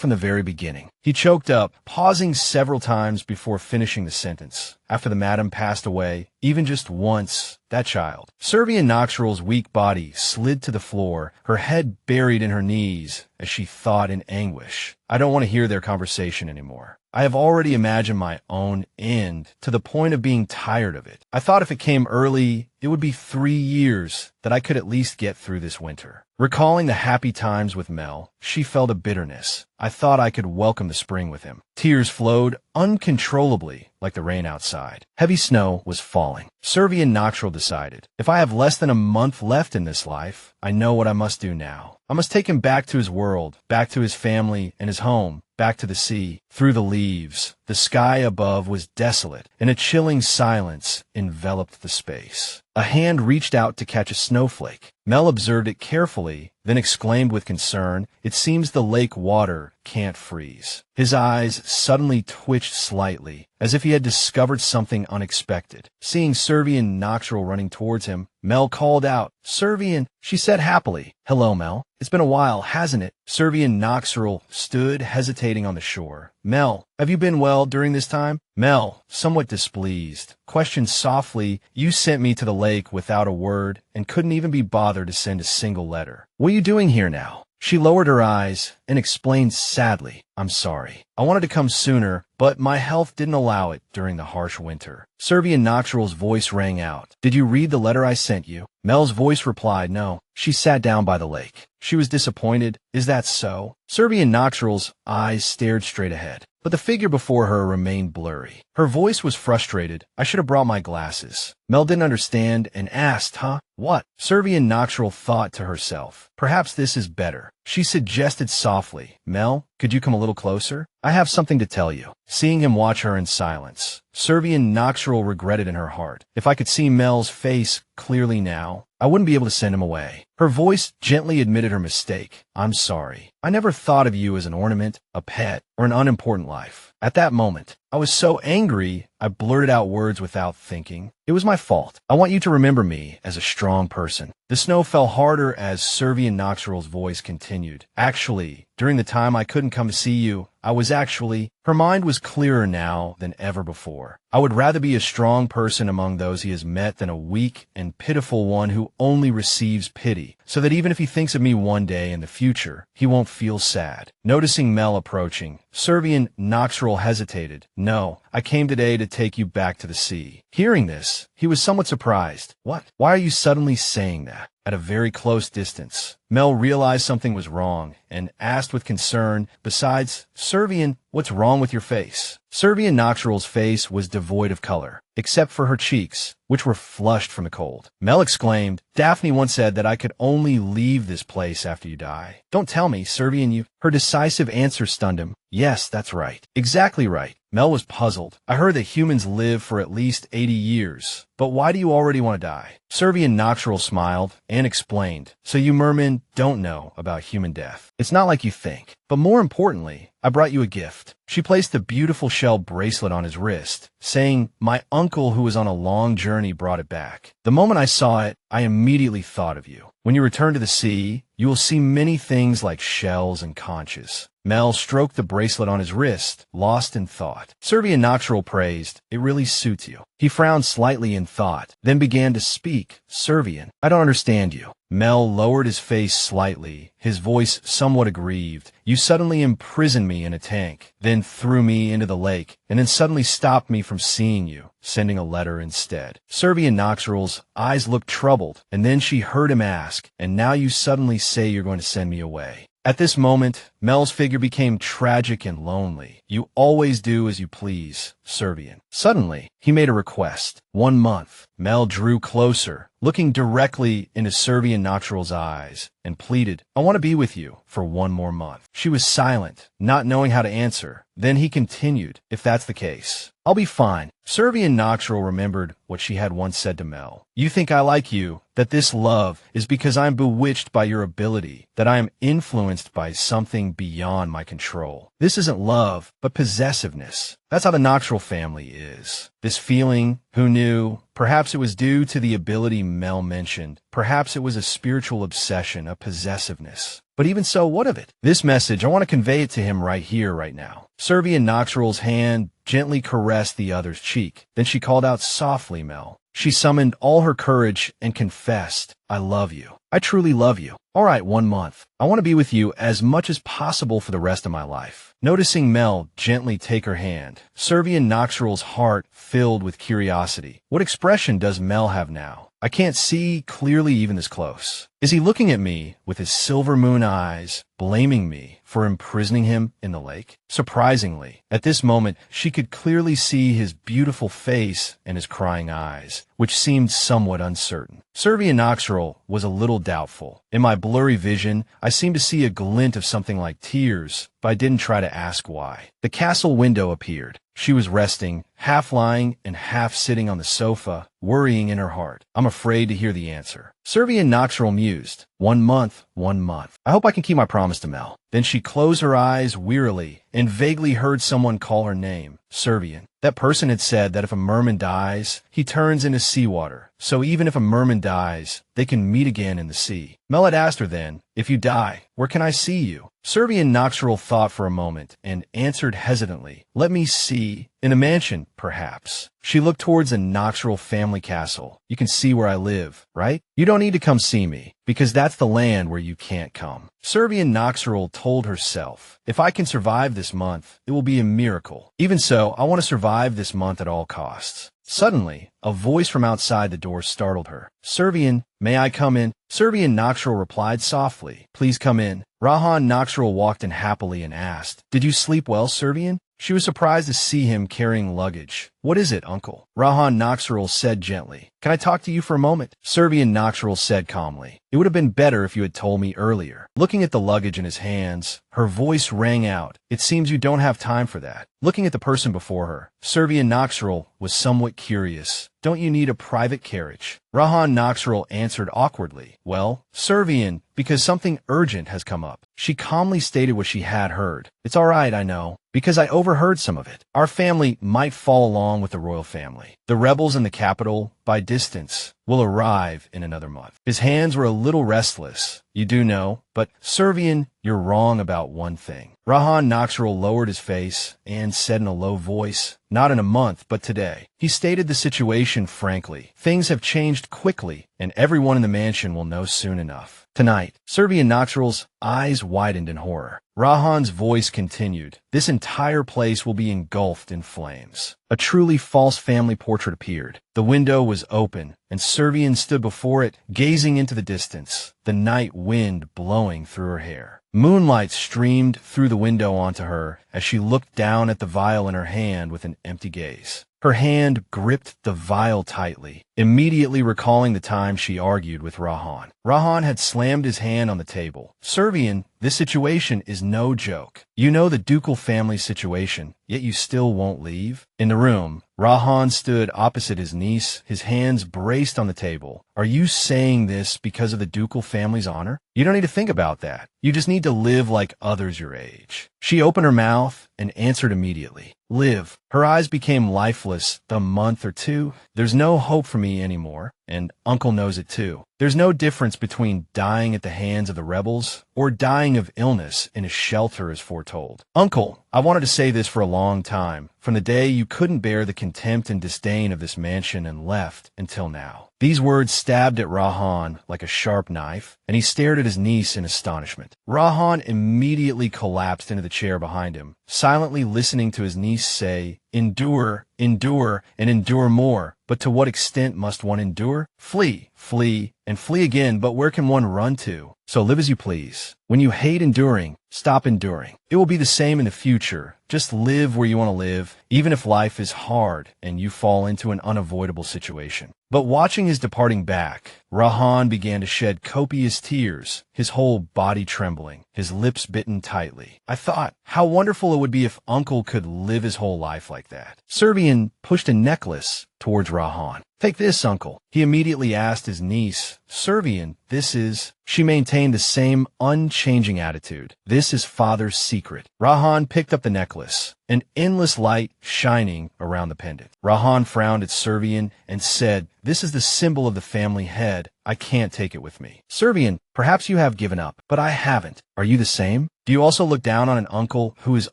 from the very beginning." He choked up, pausing several times before finishing the sentence. "After the madam passed away, even just once, that child." Servaine Noxirel's weak body slid to the floor, her head buried in her knees as she thought in anguish. "I don't want to hear their conversation anymore. I have already imagined my own end to the point of being tired of it. I thought if it came early, it would be 3 years that I could at least get through this winter." Recalling the happy times with Mel, she felt a bitterness. "I thought I could welcome the spring with him." Tears flowed uncontrollably like the rain outside. Heavy snow was falling. Servaine Noxirel decided, "If I have less than a month left in this life, I know what I must do now. I must take him back to his world, back to his family and his home, back to the sea." Through the leaves, the sky above was desolate, and a chilling silence enveloped the space. A hand reached out to catch a snowflake. Mel observed it carefully, then exclaimed with concern, "It seems the lake water can't freeze." His eyes suddenly twitched slightly, as if he had discovered something unexpected. Seeing Servaine Noxirel running towards him, Mel called out, "Servaine," she said happily. "Hello, Mel. It's been a while, hasn't it?" Servaine Noxirel stood hesitating on the shore. "Mel, have you been well during this time?" Mel, somewhat displeased, questioned softly, "You sent me to the lake without a word and couldn't even be bothered to send a single letter. What are you doing here now?" She lowered her eyes and explained sadly, "I'm sorry. I wanted to come sooner, but my health didn't allow it during the harsh winter." Servaine Noxirel's voice rang out. "Did you read the letter I sent you?" Mel's voice replied, "No." She sat down by the lake. She was disappointed. "Is that so?" Servaine Noxirel's eyes stared straight ahead. but the figure before her remained blurry. Her voice was frustrated. I should have brought my glasses. Mel didn't understand and asked, huh? What? Servaine Noxirel thought to herself. Perhaps this is better. She suggested softly, Mel, could you come a little closer? I have something to tell you. Seeing him watch her in silence, Servaine Noxirel regretted in her heart. If I could see Mel's face clearly now, I wouldn't be able to send him away. Her voice gently admitted her mistake. I'm sorry. I never thought of you as an ornament, a pet, or an unimportant life. At that moment, I was so angry, I blurted out words without thinking. It was my fault. I want you to remember me as a strong person. The snow fell harder as Servaine Noxirel's voice continued. Actually, during the time I couldn't come to see you, her mind was clearer now than ever before. I would rather be a strong person among those he has met than a weak and pitiful one who only receives pity, so that even if he thinks of me one day in the future, he won't feel sad. Noticing Mel approaching, Servaine Noxirel hesitated. No, I came today to take you back to the sea. Hearing this, he was somewhat surprised. What? Why are you suddenly saying that? At a very close distance, Mel realized something was wrong and asked with concern, besides, Servaine, what's wrong with your face? Servaine Noxirel's face was devoid of color, except for her cheeks, which were flushed from the cold. Mel exclaimed, Daphne once said that I could only leave this place after you die. Don't tell me, Servaine, you... Her decisive answer stunned him. Yes, that's right. Exactly right. Mel was puzzled. I heard that humans live for at least 80 years. But why do you already want to die? Servaine Noxirel smiled and explained. So you mermen don't know about human death. It's not like you think. But more importantly, I brought you a gift. She placed the beautiful shell bracelet on his wrist, saying, my uncle who was on a long journey brought it back. The moment I saw it, I immediately thought of you. When you return to the sea, you will see many things like shells and conches. Mel stroked the bracelet on his wrist, lost in thought. Servaine Noxirel praised, it really suits you. He frowned slightly in thought, then began to speak. Servaine, I don't understand you. Mel lowered his face slightly, his voice somewhat aggrieved. You suddenly imprisoned me in a tank, then threw me into the lake, and then suddenly stopped me from seeing you, sending a letter instead. Servaine Noxirel's eyes looked troubled, and then she heard him ask, and now you suddenly say you're going to send me away. At this moment, Mel's figure became tragic and lonely. You always do as you please, Servaine. Suddenly, he made a request. 1 month. Mel drew closer, looking directly into Servaine Noxirel's eyes, and pleaded, I want to be with you for 1 more month. She was silent, not knowing how to answer. Then he continued, if that's the case, I'll be fine. Servaine Noxirel remembered what she had once said to Mel. You think I like you, that this love is because I'm bewitched by your ability, that I am influenced by something beyond my control. This isn't love, but possessiveness. That's how the Noxirel family is. This feeling, who knew? Perhaps it was due to the ability Mel mentioned. Perhaps it was a spiritual obsession, a possessiveness. But even so, what of it? This message, I want to convey it to him right here, right now. Servaine Noxirel's hand gently caressed the other's cheek. Then she called out softly, Mel. She summoned all her courage and confessed, I love you. I truly love you. All right, 1 month. I want to be with you as much as possible for the rest of my life. Noticing Mel gently take her hand, Servaine Noxirel's heart filled with curiosity. What expression does Mel have now? I can't see clearly even this close. Is he looking at me with his silver moon eyes, blaming me for imprisoning him in the lake? Surprisingly, at this moment, she could clearly see his beautiful face and his crying eyes, which seemed somewhat uncertain. Servaine Noxirel was a little doubtful. In my blurry vision, I seemed to see a glint of something like tears, but I didn't try to ask why. The castle window appeared. She was resting, half lying and half sitting on the sofa, worrying in her heart. I'm afraid to hear the answer. Servaine Noxirel mused. 1 month, 1 month. I hope I can keep my promise to Mel. Then she closed her eyes wearily and vaguely heard someone call her name, Servaine. That person had said that if a merman dies, he turns into seawater. So even if a merman dies, they can meet again in the sea. Mel had asked her then, if you die, where can I see you? Servaine Noxirel thought for a moment and answered hesitantly, let me see. In a mansion, perhaps. She looked towards the Noxirel family castle. You can see where I live, right? You don't need to come see me, because that's the land where you can't come. Servaine Noxirel told herself, if I can survive this month, it will be a miracle. Even so, I want to survive this month at all costs. Suddenly, a voice from outside the door startled her. Servaine, may I come in? Servaine Noxirel replied softly, please come in. Rahan Noxirel walked in happily and asked, did you sleep well, Servaine? She was surprised to see him carrying luggage. "What is it, uncle?" Servaine Noxirel said gently. "Can I talk to you for a moment?" Servaine Noxirel said calmly. "It would have been better if you had told me earlier." Looking at the luggage in his hands, her voice rang out. "It seems you don't have time for that." Looking at the person before her, Servaine Noxirel was somewhat curious. "Don't you need a private carriage?" Servaine Noxirel answered awkwardly. "Well, Servaine, because something urgent has come up." She calmly stated what she had heard. "It's all right, I know, because I overheard some of it. Our family might fall along with the royal family. The rebels in the capital, by distance, will arrive in another month." His hands were a little restless. "You do know, but Servaine, you're wrong about one thing." Servaine Noxirel lowered his face and said in a low voice, "Not in a month, but today." He stated the situation frankly. "Things have changed quickly, and everyone in the mansion will know soon enough." "Tonight." Servaine Noxirel's eyes widened in horror. Servaine's voice continued, "This entire place will be engulfed in flames." A truly false family portrait appeared. The window was open, and Servaine stood before it, gazing into the distance, the night wind blowing through her hair. Moonlight streamed through the window onto her as she looked down at the vial in her hand with an empty gaze. Her hand gripped the vial tightly, immediately recalling the time she argued with Servaine. Servaine had slammed his hand on the table. "Servaine, this situation is no joke. You know the ducal family situation, yet you still won't leave." In the room, Servaine stood opposite his niece, his hands braced on the table. "Are you saying this because of the ducal family's honor? You don't need to think about that. You just need to live like others your age." She opened her mouth and answered immediately. "Live." Her eyes became lifeless. "The month or two? There's no hope for me anymore, and Uncle knows it too. There's no difference between dying at the hands of the rebels or dying of illness in a shelter as foretold. Uncle, I wanted to say this for a long time, from the day you couldn't bear the contempt and disdain of this mansion and left until now." These words stabbed at Servaine like a sharp knife, and he stared at his niece in astonishment. Servaine immediately collapsed into the chair behind him, silently listening to his niece say, "Endure, endure, and endure more. But to what extent must one endure? Flee, flee, and flee again, but where can one run to? So live as you please. When you hate enduring, stop enduring. It will be the same in the future. Just live where you want to live, even if life is hard and you fall into an unavoidable situation." But watching his departing back, Servaine began to shed copious tears, his whole body trembling, his lips bitten tightly. "I thought, how wonderful it would be if Uncle could live his whole life like that." Servaine pushed a necklace towards Servaine. "Take this, Uncle." He immediately asked his niece, "Servaine, this is..." She maintained the same unchanging attitude. "This is Father's secret." Servaine picked up the necklace, an endless light shining around the pendant. Servaine frowned at Servaine and said, "This is the symbol of the family head. I can't take it with me." "Servaine, perhaps you have given up, but I haven't. Are you the same? Do you also look down on an uncle who is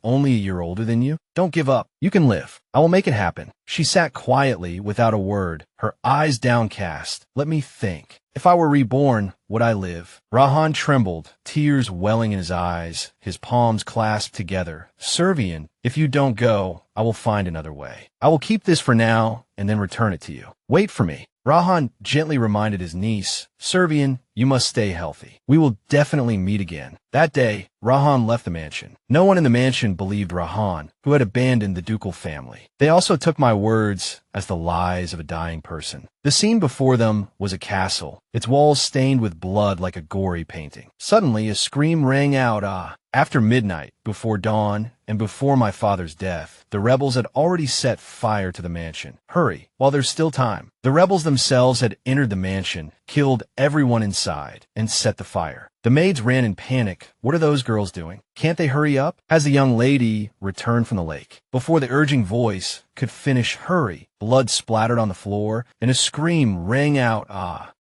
only a year older than you? Don't give up. You can live. I will make it happen." She sat quietly without a word, her eyes downcast. "Let me think. If I were reborn, would I live?" Servaine trembled, tears welling in his eyes, his palms clasped together. "Servaine, if you don't go, I will find another way. I will keep this for now and then return it to you. Wait for me." Servaine gently reminded his niece, "Servaine, you must stay healthy. We will definitely meet again." That day, Servaine left the mansion. No one in the mansion believed Servaine, who had abandoned the ducal family. They also took my words as the lies of a dying person. The scene before them was a castle, its walls stained with blood like a gory painting. Suddenly, a scream rang out, After midnight, before dawn, and before my father's death, the rebels had already set fire to the mansion. Hurry, while there's still time. The rebels themselves had entered the mansion, killed everyone inside, and set the fire. The maids ran in panic. What are those girls doing? Can't they hurry up? As the young lady returned from the lake, before the urging voice could finish hurry, blood splattered on the floor, and a scream rang out,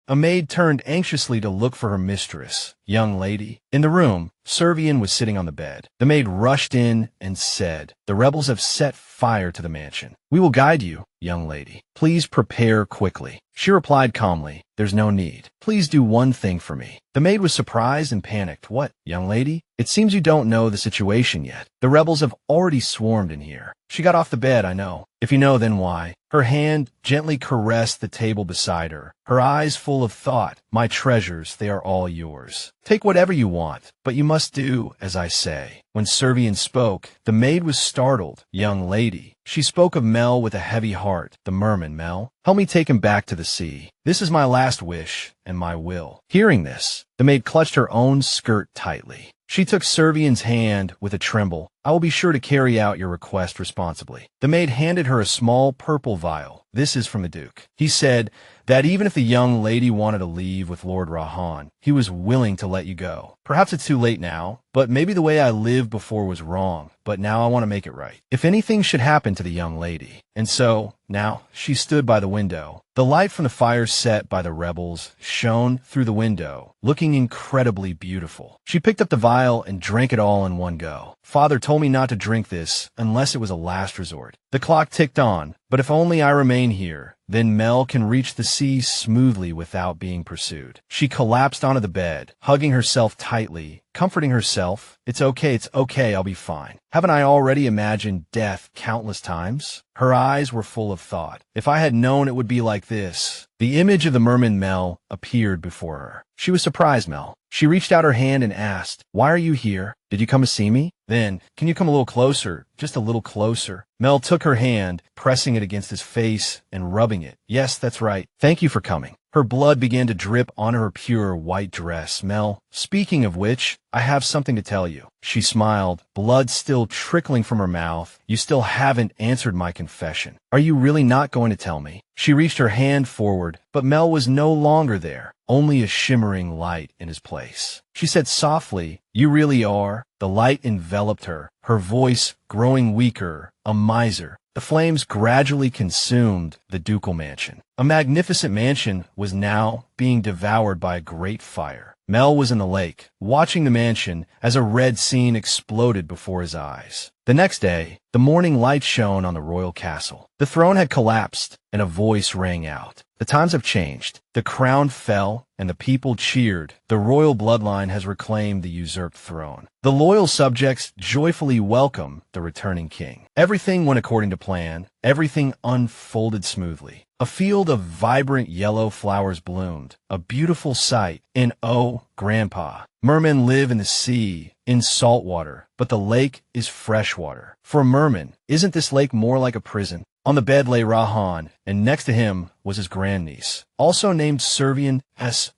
A maid turned anxiously to look for her mistress. "Young lady." In the room, Servaine was sitting on the bed. The maid rushed in and said, "The rebels have set fire to the mansion. We will guide you, young lady. Please prepare quickly." She replied calmly, "There's no need. Please do one thing for me." The maid was surprised and panicked. "What, young lady? It seems you don't know the situation yet. The rebels have already swarmed in here." She got off the bed, I know. If you know, then why? Her hand gently caressed the table beside her, her eyes full of thought. My treasures, they are all yours. Take whatever you want, but you must do as I say. When Servaine spoke, the maid was startled. Young lady. She spoke of Mel with a heavy heart. The merman, Mel. Help me take him back to the sea. This is my last wish and my will. Hearing this, the maid clutched her own skirt tightly. She took Servain's hand with a tremble. I will be sure to carry out your request responsibly. The maid handed her a small purple vial. This is from the Duke. He said that even if the young lady wanted to leave with Lord Rahan, he was willing to let you go. Perhaps it's too late now, but maybe the way I lived before was wrong, but now I want to make it right. If anything should happen to the young lady. And so, now, she stood by the window. The light from the fire set by the rebels shone through the window, looking incredibly beautiful. She picked up the vial and drank it all in one go. Father told me not to drink this unless it was a last resort. The clock ticked on, but if only I remain here, then Mel can reach the sea smoothly without being pursued. She collapsed onto the bed, hugging herself tightly, comforting herself. It's okay, I'll be fine. Haven't I already imagined death countless times? Her eyes were full of thought. If I had known it would be like this. The image of the merman Mel appeared before her. She was surprised, Mel. She reached out her hand and asked, "Why are you here? Did you come to see me? Then, can you come a little closer, just a little closer?" Mel took her hand, pressing it against his face and rubbing it. "Yes, that's right. Thank you for coming." Her blood began to drip onto her pure white dress. "Mel, speaking of which, I have something to tell you." She smiled, blood still trickling from her mouth. "You still haven't answered my confession. Are you really not going to tell me?" She reached her hand forward, but Mel was no longer there, only a shimmering light in his place. She said softly, "You really are?" The light enveloped her, her voice growing weaker. "A miser." The flames gradually consumed the ducal mansion. A magnificent mansion was now being devoured by a great fire. Mel was in the lake, watching the mansion as a red scene exploded before his eyes. The next day, the morning light shone on the royal castle. The throne had collapsed, and a voice rang out. The times have changed. The crown fell, and the people cheered. The royal bloodline has reclaimed the usurped throne. The loyal subjects joyfully welcome the returning king. Everything went according to plan. Everything unfolded smoothly. A field of vibrant yellow flowers bloomed, a beautiful sight. And oh, Grandpa, mermen live in the sea, in salt water, but the lake is fresh water. For a merman, isn't this lake more like a prison? On the bed lay Rahan, and next to him was his grandniece, also named Servaine.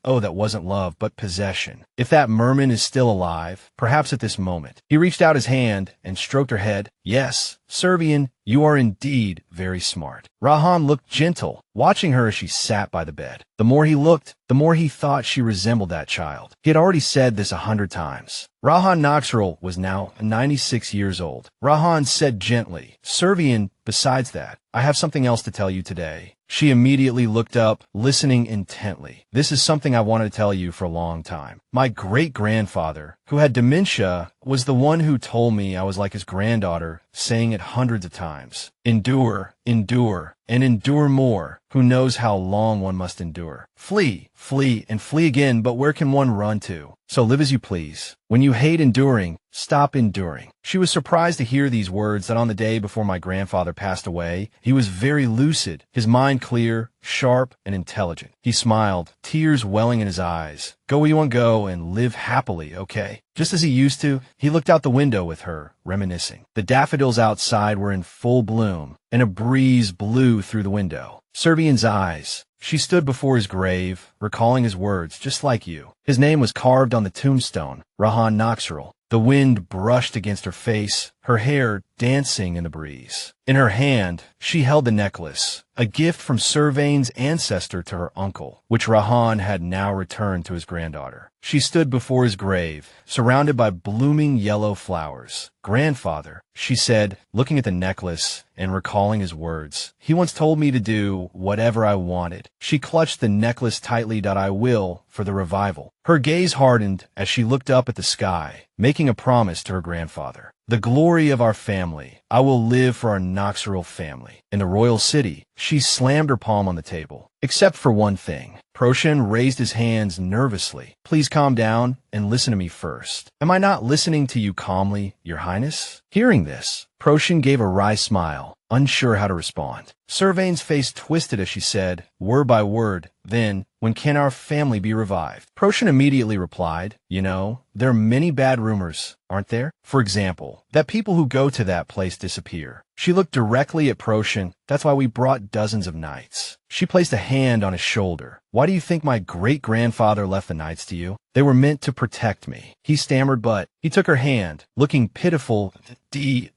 Oh, that wasn't love, but possession. If that merman is still alive, perhaps at this moment. He reached out his hand and stroked her head. "Yes, Servaine, you are indeed very smart." Rahan looked gentle, watching her as she sat by the bed. The more he looked, the more he thought she resembled that child. He had already said this 100 times. Servaine Noxirel was now 96 years old. Rahan said gently, "Servaine, besides that, I have something else to tell you today." She immediately looked up, listening intently. "This is something I wanted to tell you for a long time. My great-grandfather, who had dementia, was the one who told me I was like his granddaughter, saying it hundreds of times. Endure, endure, and endure more. Who knows how long one must endure? Flee, flee, and flee again, but where can one run to? So live as you please. When you hate enduring, stop enduring." She was surprised to hear these words that on the day before my grandfather passed away, he was very lucid, his mind clear, sharp, and intelligent. He smiled, tears welling in his eyes. "Go where you want to go and live happily, okay?" Just as he used to, he looked out the window with her, reminiscing. The daffodils outside were in full bloom, and a breeze blew through the window. Servaine's eyes. She stood before his grave, recalling his words, "Just like you." His name was carved on the tombstone, Servaine Noxirel. The wind brushed against her face, her hair dancing in the breeze. In her hand, she held the necklace, a gift from Servaine's ancestor to her uncle, which Rahan had now returned to his granddaughter. She stood before his grave, surrounded by blooming yellow flowers. "Grandfather," she said, looking at the necklace and recalling his words, "he once told me to do whatever I wanted." She clutched the necklace tightly. "I will for the revival." Her gaze hardened as she looked up at the sky, making a promise to her grandfather. "The glory of our family. I will live for our Noxirel family." In the royal city, she slammed her palm on the table. "Except for one thing." Proshin raised his hands nervously. "Please calm down and listen to me first." "Am I not listening to you calmly, Your Highness?" Hearing this, Proshin gave a wry smile. unsure how to respond. Servaine's face twisted as she said, word by word, then, when can our family be revived? Procyon immediately replied, there are many bad rumors, aren't there? For example, that people who go to that place disappear. She looked directly at Procyon. That's why we brought dozens of knights. She placed a hand on his shoulder. Why do you think my great-grandfather left the knights to you? They were meant to protect me. He stammered, but he took her hand, looking pitiful.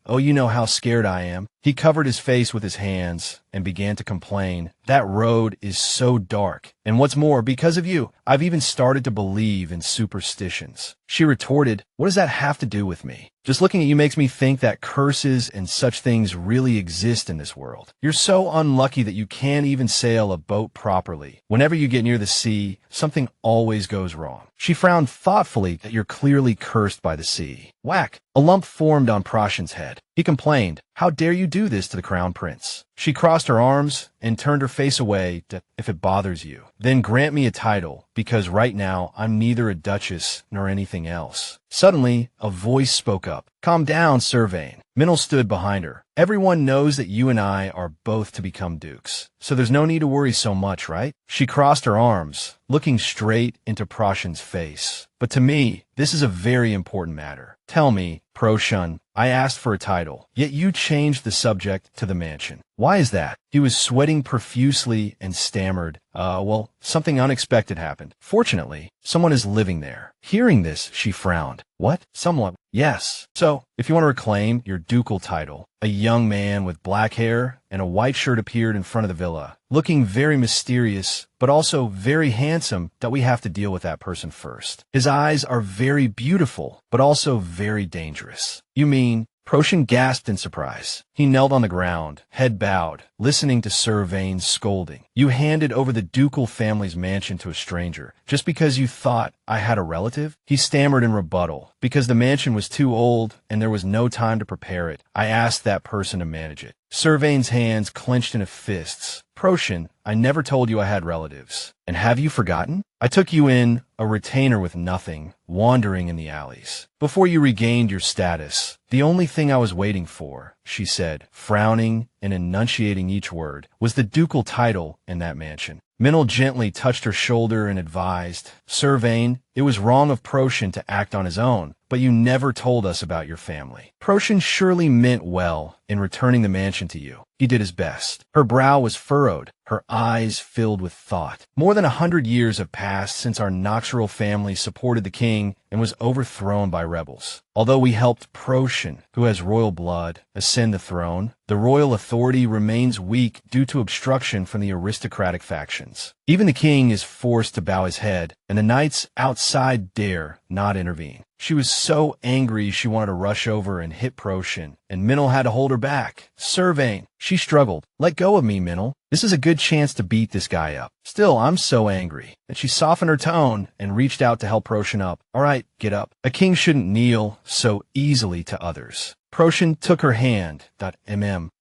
Oh, you know how scared I am. He covered his face with his hands and began to complain. That road is so dark. And what's more, because of you, I've even started to believe in superstitions. She retorted, what does that have to do with me? Just looking at you makes me think that curses and such things really exist in this world. You're so unlucky that you can't even sail a boat properly. Whenever you get near the sea, something always goes wrong. She frowned thoughtfully that you're clearly cursed by the sea. Whack! A lump formed on Procyon's head. He complained, how dare you do this to the crown prince? She crossed her arms and turned her face away. If it bothers you, then grant me a title, because right now I'm neither a duchess nor anything else. Suddenly, a voice spoke up. Calm down, Servaine. Minel stood behind her. Everyone knows that you and I are both to become dukes, so there's no need to worry so much, right? She crossed her arms, looking straight into Procyon's face. But to me, this is a very important matter. Tell me, Procyon, I asked for a title, yet you changed the subject to the mansion. Why is that? He was sweating profusely and stammered, well, something unexpected happened. Fortunately, someone is living there. Hearing this, she frowned. What? Someone? Yes. So, if you want to reclaim your ducal title, a young man with black hair and a white shirt appeared in front of the villa, looking very mysterious, but also very handsome. That we have to deal with that person first. His eyes are very beautiful, but also very dangerous. You mean? Procyon gasped in surprise. He knelt on the ground, head bowed, listening to Servaine's scolding. You handed over the ducal family's mansion to a stranger, just because you thought I had a relative? He stammered in rebuttal. Because the mansion was too old and there was no time to prepare it, I asked that person to manage it. Servaine's hands clenched into fists. Procyon, I never told you I had relatives. And have you forgotten? I took you in, a retainer with nothing, wandering in the alleys. Before you regained your status, the only thing I was waiting for, she said, frowning and enunciating each word, was the ducal title in that mansion. Minel gently touched her shoulder and advised, Servaine, it was wrong of Procyon to act on his own, but you never told us about your family. Procyon surely meant well in returning the mansion to you. He did his best. Her brow was furrowed, her eyes filled with thought. More than 100 years have passed since our Noxirel family supported the king and was overthrown by rebels. Although we helped Procyon, who has royal blood, ascend the throne, the royal authority remains weak due to obstruction from the aristocratic factions. Even the king is forced to bow his head, and the knights outside dare not intervene. She was so angry she wanted to rush over and hit Procyon, and Minel had to hold her back. Servaine, she struggled. Let go of me, Minel. This is a good chance to beat this guy up. Still, I'm so angry. And she softened her tone and reached out to help Procyon up. All right, get up. A king shouldn't kneel so easily to others. Procyon took her hand.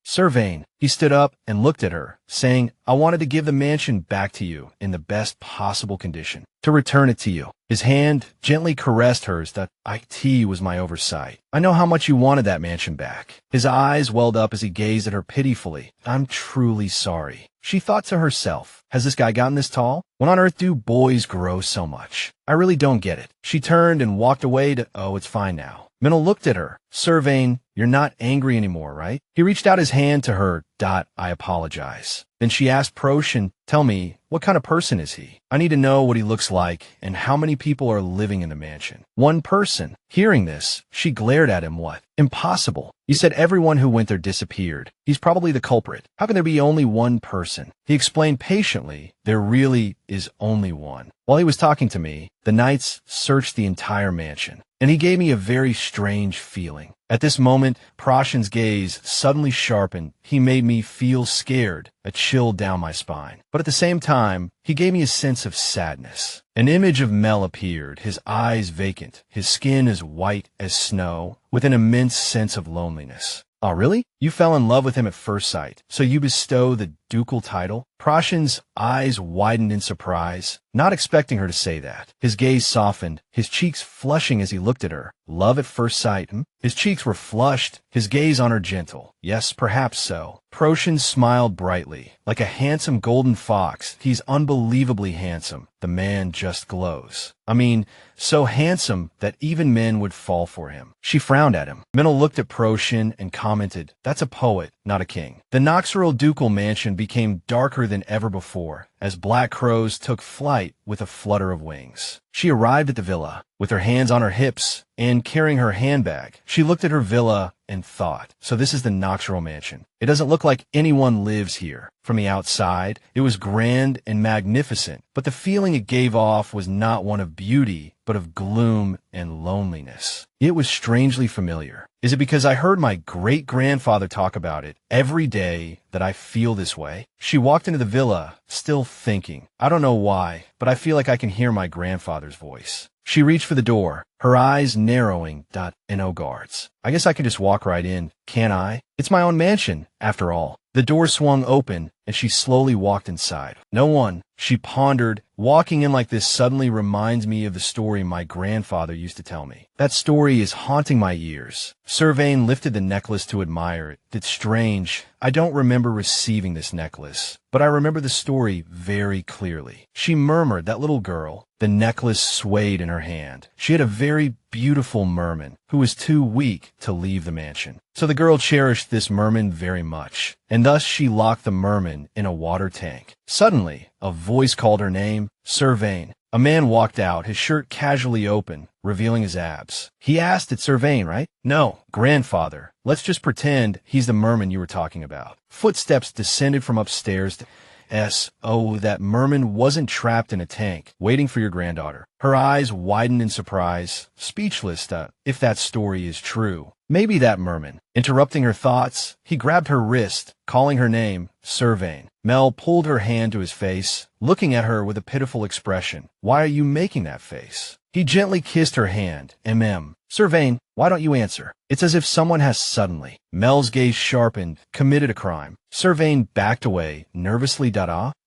Servaine. He stood up and looked at her, saying, I wanted to give the mansion back to you in the best possible condition, to return it to you. His hand gently caressed hers. It was my oversight. I know how much you wanted that mansion back. His eyes welled up as he gazed at her pitifully. I'm truly sorry. She thought to herself, has this guy gotten this tall? When on earth do boys grow so much? I really don't get it. She turned and walked away it's fine now. Minel looked at her. Servaine, you're not angry anymore, right? He reached out his hand to her. I apologize. Then she asked Procyon, tell me, what kind of person is he? I need to know what he looks like and how many people are living in the mansion. One person. Hearing this, she glared at him. What? Impossible. You said everyone who went there disappeared. He's probably the culprit. How can there be only one person? He explained patiently, there really is only one. While he was talking to me, the knights searched the entire mansion, and he gave me a very strange feeling. At this moment, Procyon's gaze suddenly sharpened. He made me feel scared, a chill down my spine. But at the same time, he gave me a sense of sadness. An image of Mel appeared, his eyes vacant, his skin as white as snow, with an immense sense of loneliness. Oh, really? You fell in love with him at first sight, so you bestow the ducal title? Proshin's eyes widened in surprise, not expecting her to say that. His gaze softened, his cheeks flushing as he looked at her. Love at first sight, His cheeks were flushed, his gaze on her gentle. Yes, perhaps so. Proshin smiled brightly. Like a handsome golden fox, he's unbelievably handsome. The man just glows. I mean, so handsome that even men would fall for him. She frowned at him. Minna looked at Proshin and commented, "That's a poet, not a king." The Noxirel ducal mansion became darker than ever before, as black crows took flight with a flutter of wings. She arrived at the villa, with her hands on her hips and carrying her handbag. She looked at her villa and thought, so this is the Noxirel mansion. It doesn't look like anyone lives here. From the outside, it was grand and magnificent, but the feeling it gave off was not one of beauty, but of gloom and loneliness. It was strangely familiar. Is it because I heard my great-grandfather talk about it every day that I feel this way? She walked into the villa, still thinking. I don't know why, but I feel like I can hear my grandfather's voice. She reached for the door, her eyes narrowing. No guards. I guess I can just walk right in, can't I? It's my own mansion, after all. The door swung open, and she slowly walked inside. No one, she pondered. Walking in like this suddenly reminds me of the story my grandfather used to tell me. That story is haunting my ears. Servaine lifted the necklace to admire it. It's strange. I don't remember receiving this necklace, but I remember the story very clearly. She murmured, that little girl. The necklace swayed in her hand. She had a very beautiful merman who was too weak to leave the mansion. So the girl cherished this merman very much, and thus she locked the merman in a water tank. Suddenly, a voice called her name, Servaine. A man walked out, his shirt casually open, revealing his abs. He asked, "It's Servaine, right?" "No, grandfather. Let's just pretend he's the merman you were talking about." Footsteps descended from upstairs. Oh, that merman wasn't trapped in a tank, waiting for your granddaughter. Her eyes widened in surprise, speechless if that story is true. Maybe that merman. Interrupting her thoughts, he grabbed her wrist, calling her name, Servaine. Mel pulled her hand to his face, looking at her with a pitiful expression. "Why are you making that face?" He gently kissed her hand. Servaine, why don't you answer? It's as if someone has suddenly. Mel's gaze sharpened, committed a crime. Servaine backed away, nervously.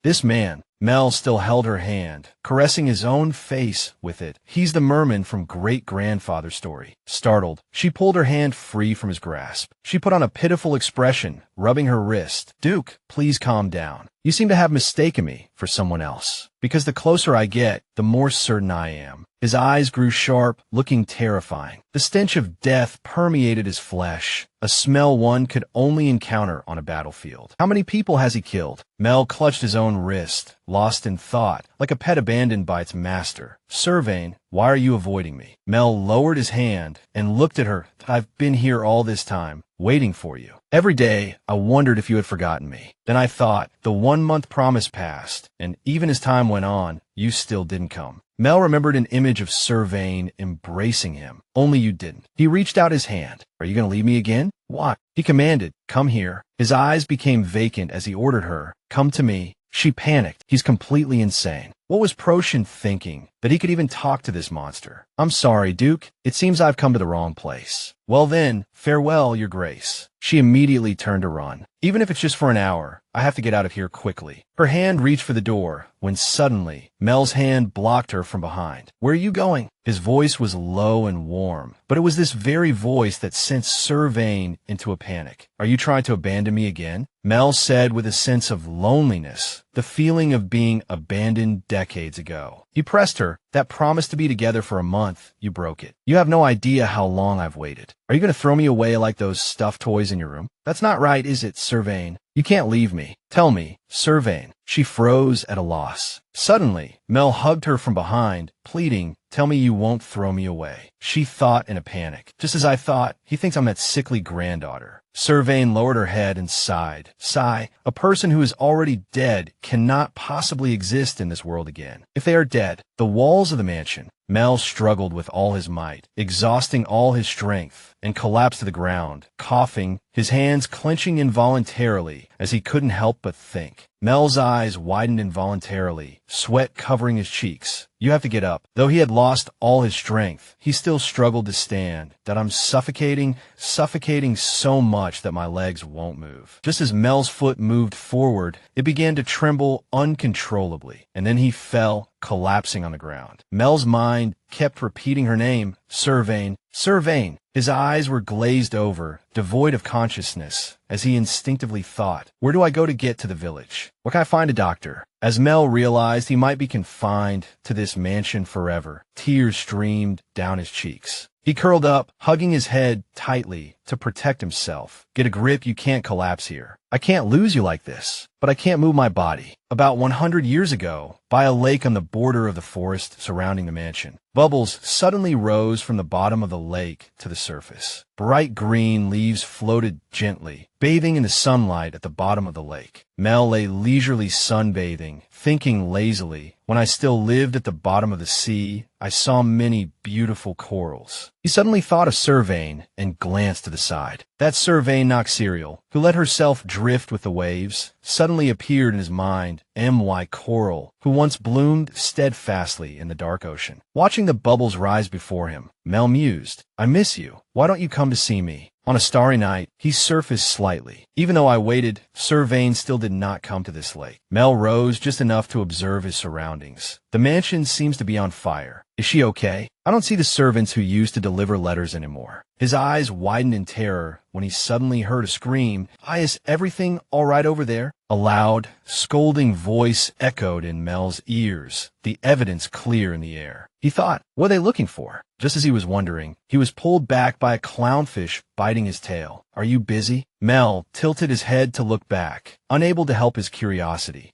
This man. Mel still held her hand, caressing his own face with it. He's the merman from great-grandfather's story. Startled, she pulled her hand free from his grasp. She put on a pitiful expression, rubbing her wrist. "Duke, please calm down. You seem to have mistaken me for someone else. Because the closer I get, the more certain I am." His eyes grew sharp, looking terrifying. The stench of death permeated his flesh, a smell one could only encounter on a battlefield. How many people has he killed? Mel clutched his own wrist, lost in thought, like a pet abandoned by its master. "Servaine, why are you avoiding me?" Mel lowered his hand and looked at her. "I've been here all this time, waiting for you. Every day, I wondered if you had forgotten me. Then I thought, the 1-month promise passed, and even as time went on, you still didn't come." Mel remembered an image of Servaine embracing him. "Only you didn't." He reached out his hand. "Are you going to leave me again?" "Why?" He commanded, "Come here." His eyes became vacant as he ordered her, "Come to me." She panicked. He's completely insane. What was Proshin thinking, that he could even talk to this monster? "I'm sorry, Duke. It seems I've come to the wrong place." "Well then, farewell, your grace." She immediately turned to run. "Even if it's just for an hour, I have to get out of here quickly." Her hand reached for the door, when suddenly, Mel's hand blocked her from behind. "Where are you going?" His voice was low and warm, but it was this very voice that sent Servaine into a panic. "Are you trying to abandon me again?" Mel said with a sense of loneliness, the feeling of being abandoned decades ago. He pressed her. "That promise to be together for a month, you broke it. You have no idea how long I've waited. Are you going to throw me away like those stuffed toys in your room? That's not right, is it, Servaine? You can't leave me. Tell me, Servaine." She froze at a loss. Suddenly, Mel hugged her from behind, pleading, "Tell me you won't throw me away." She thought in a panic. "Just as I thought, he thinks I'm that sickly granddaughter." Servaine lowered her head and sighed. Sigh, a person who is already dead cannot possibly exist in this world again. If they are dead, the walls of the mansion. Mel struggled with all his might, exhausting all his strength, and collapsed to the ground, coughing, his hands clenching involuntarily as he couldn't help but think. Mel's eyes widened involuntarily, sweat covering his cheeks. You have to get up. Though he had lost all his strength, he still struggled to stand. That I'm suffocating so much that my legs won't move. Just as Mel's foot moved forward, it began to tremble uncontrollably, and then he fell, collapsing on the ground. Mel's mind kept repeating her name, Servaine, Servaine. His eyes were glazed over, devoid of consciousness, as he instinctively thought, where do I go to get to the village? Where can I find a doctor? As Mel realized he might be confined to this mansion forever, tears streamed down his cheeks. He curled up, hugging his head tightly to protect himself. Get a grip, you can't collapse here. I can't lose you like this, but I can't move my body. About 100 years ago, by a lake on the border of the forest surrounding the mansion, bubbles suddenly rose from the bottom of the lake to the surface. Bright green leaves floated gently, bathing in the sunlight at the bottom of the lake. Mel lay leisurely sunbathing, thinking lazily. When I still lived at the bottom of the sea, I saw many beautiful corals. He suddenly thought of Servaine and glanced to the side. That Servaine Noxirel, who let herself drift with the waves, suddenly appeared in his mind. M.Y. Coral, who once bloomed steadfastly in the dark ocean. Watching the bubbles rise before him, Mel mused, I miss you. Why don't you come to see me? On a starry night, he surfaced slightly. Even though I waited, Servaine still did not come to this lake. Mel rose just enough to observe his surroundings. The mansion seems to be on fire. Is she okay? I don't see the servants who used to deliver letters anymore. His eyes widened in terror when he suddenly heard a scream. Is everything all right over there? A loud, scolding voice echoed in Mel's ears, the evidence clear in the air. He thought, what are they looking for? Just as he was wondering, he was pulled back by a clownfish biting his tail. Are you busy? Mel tilted his head to look back, unable to help his curiosity.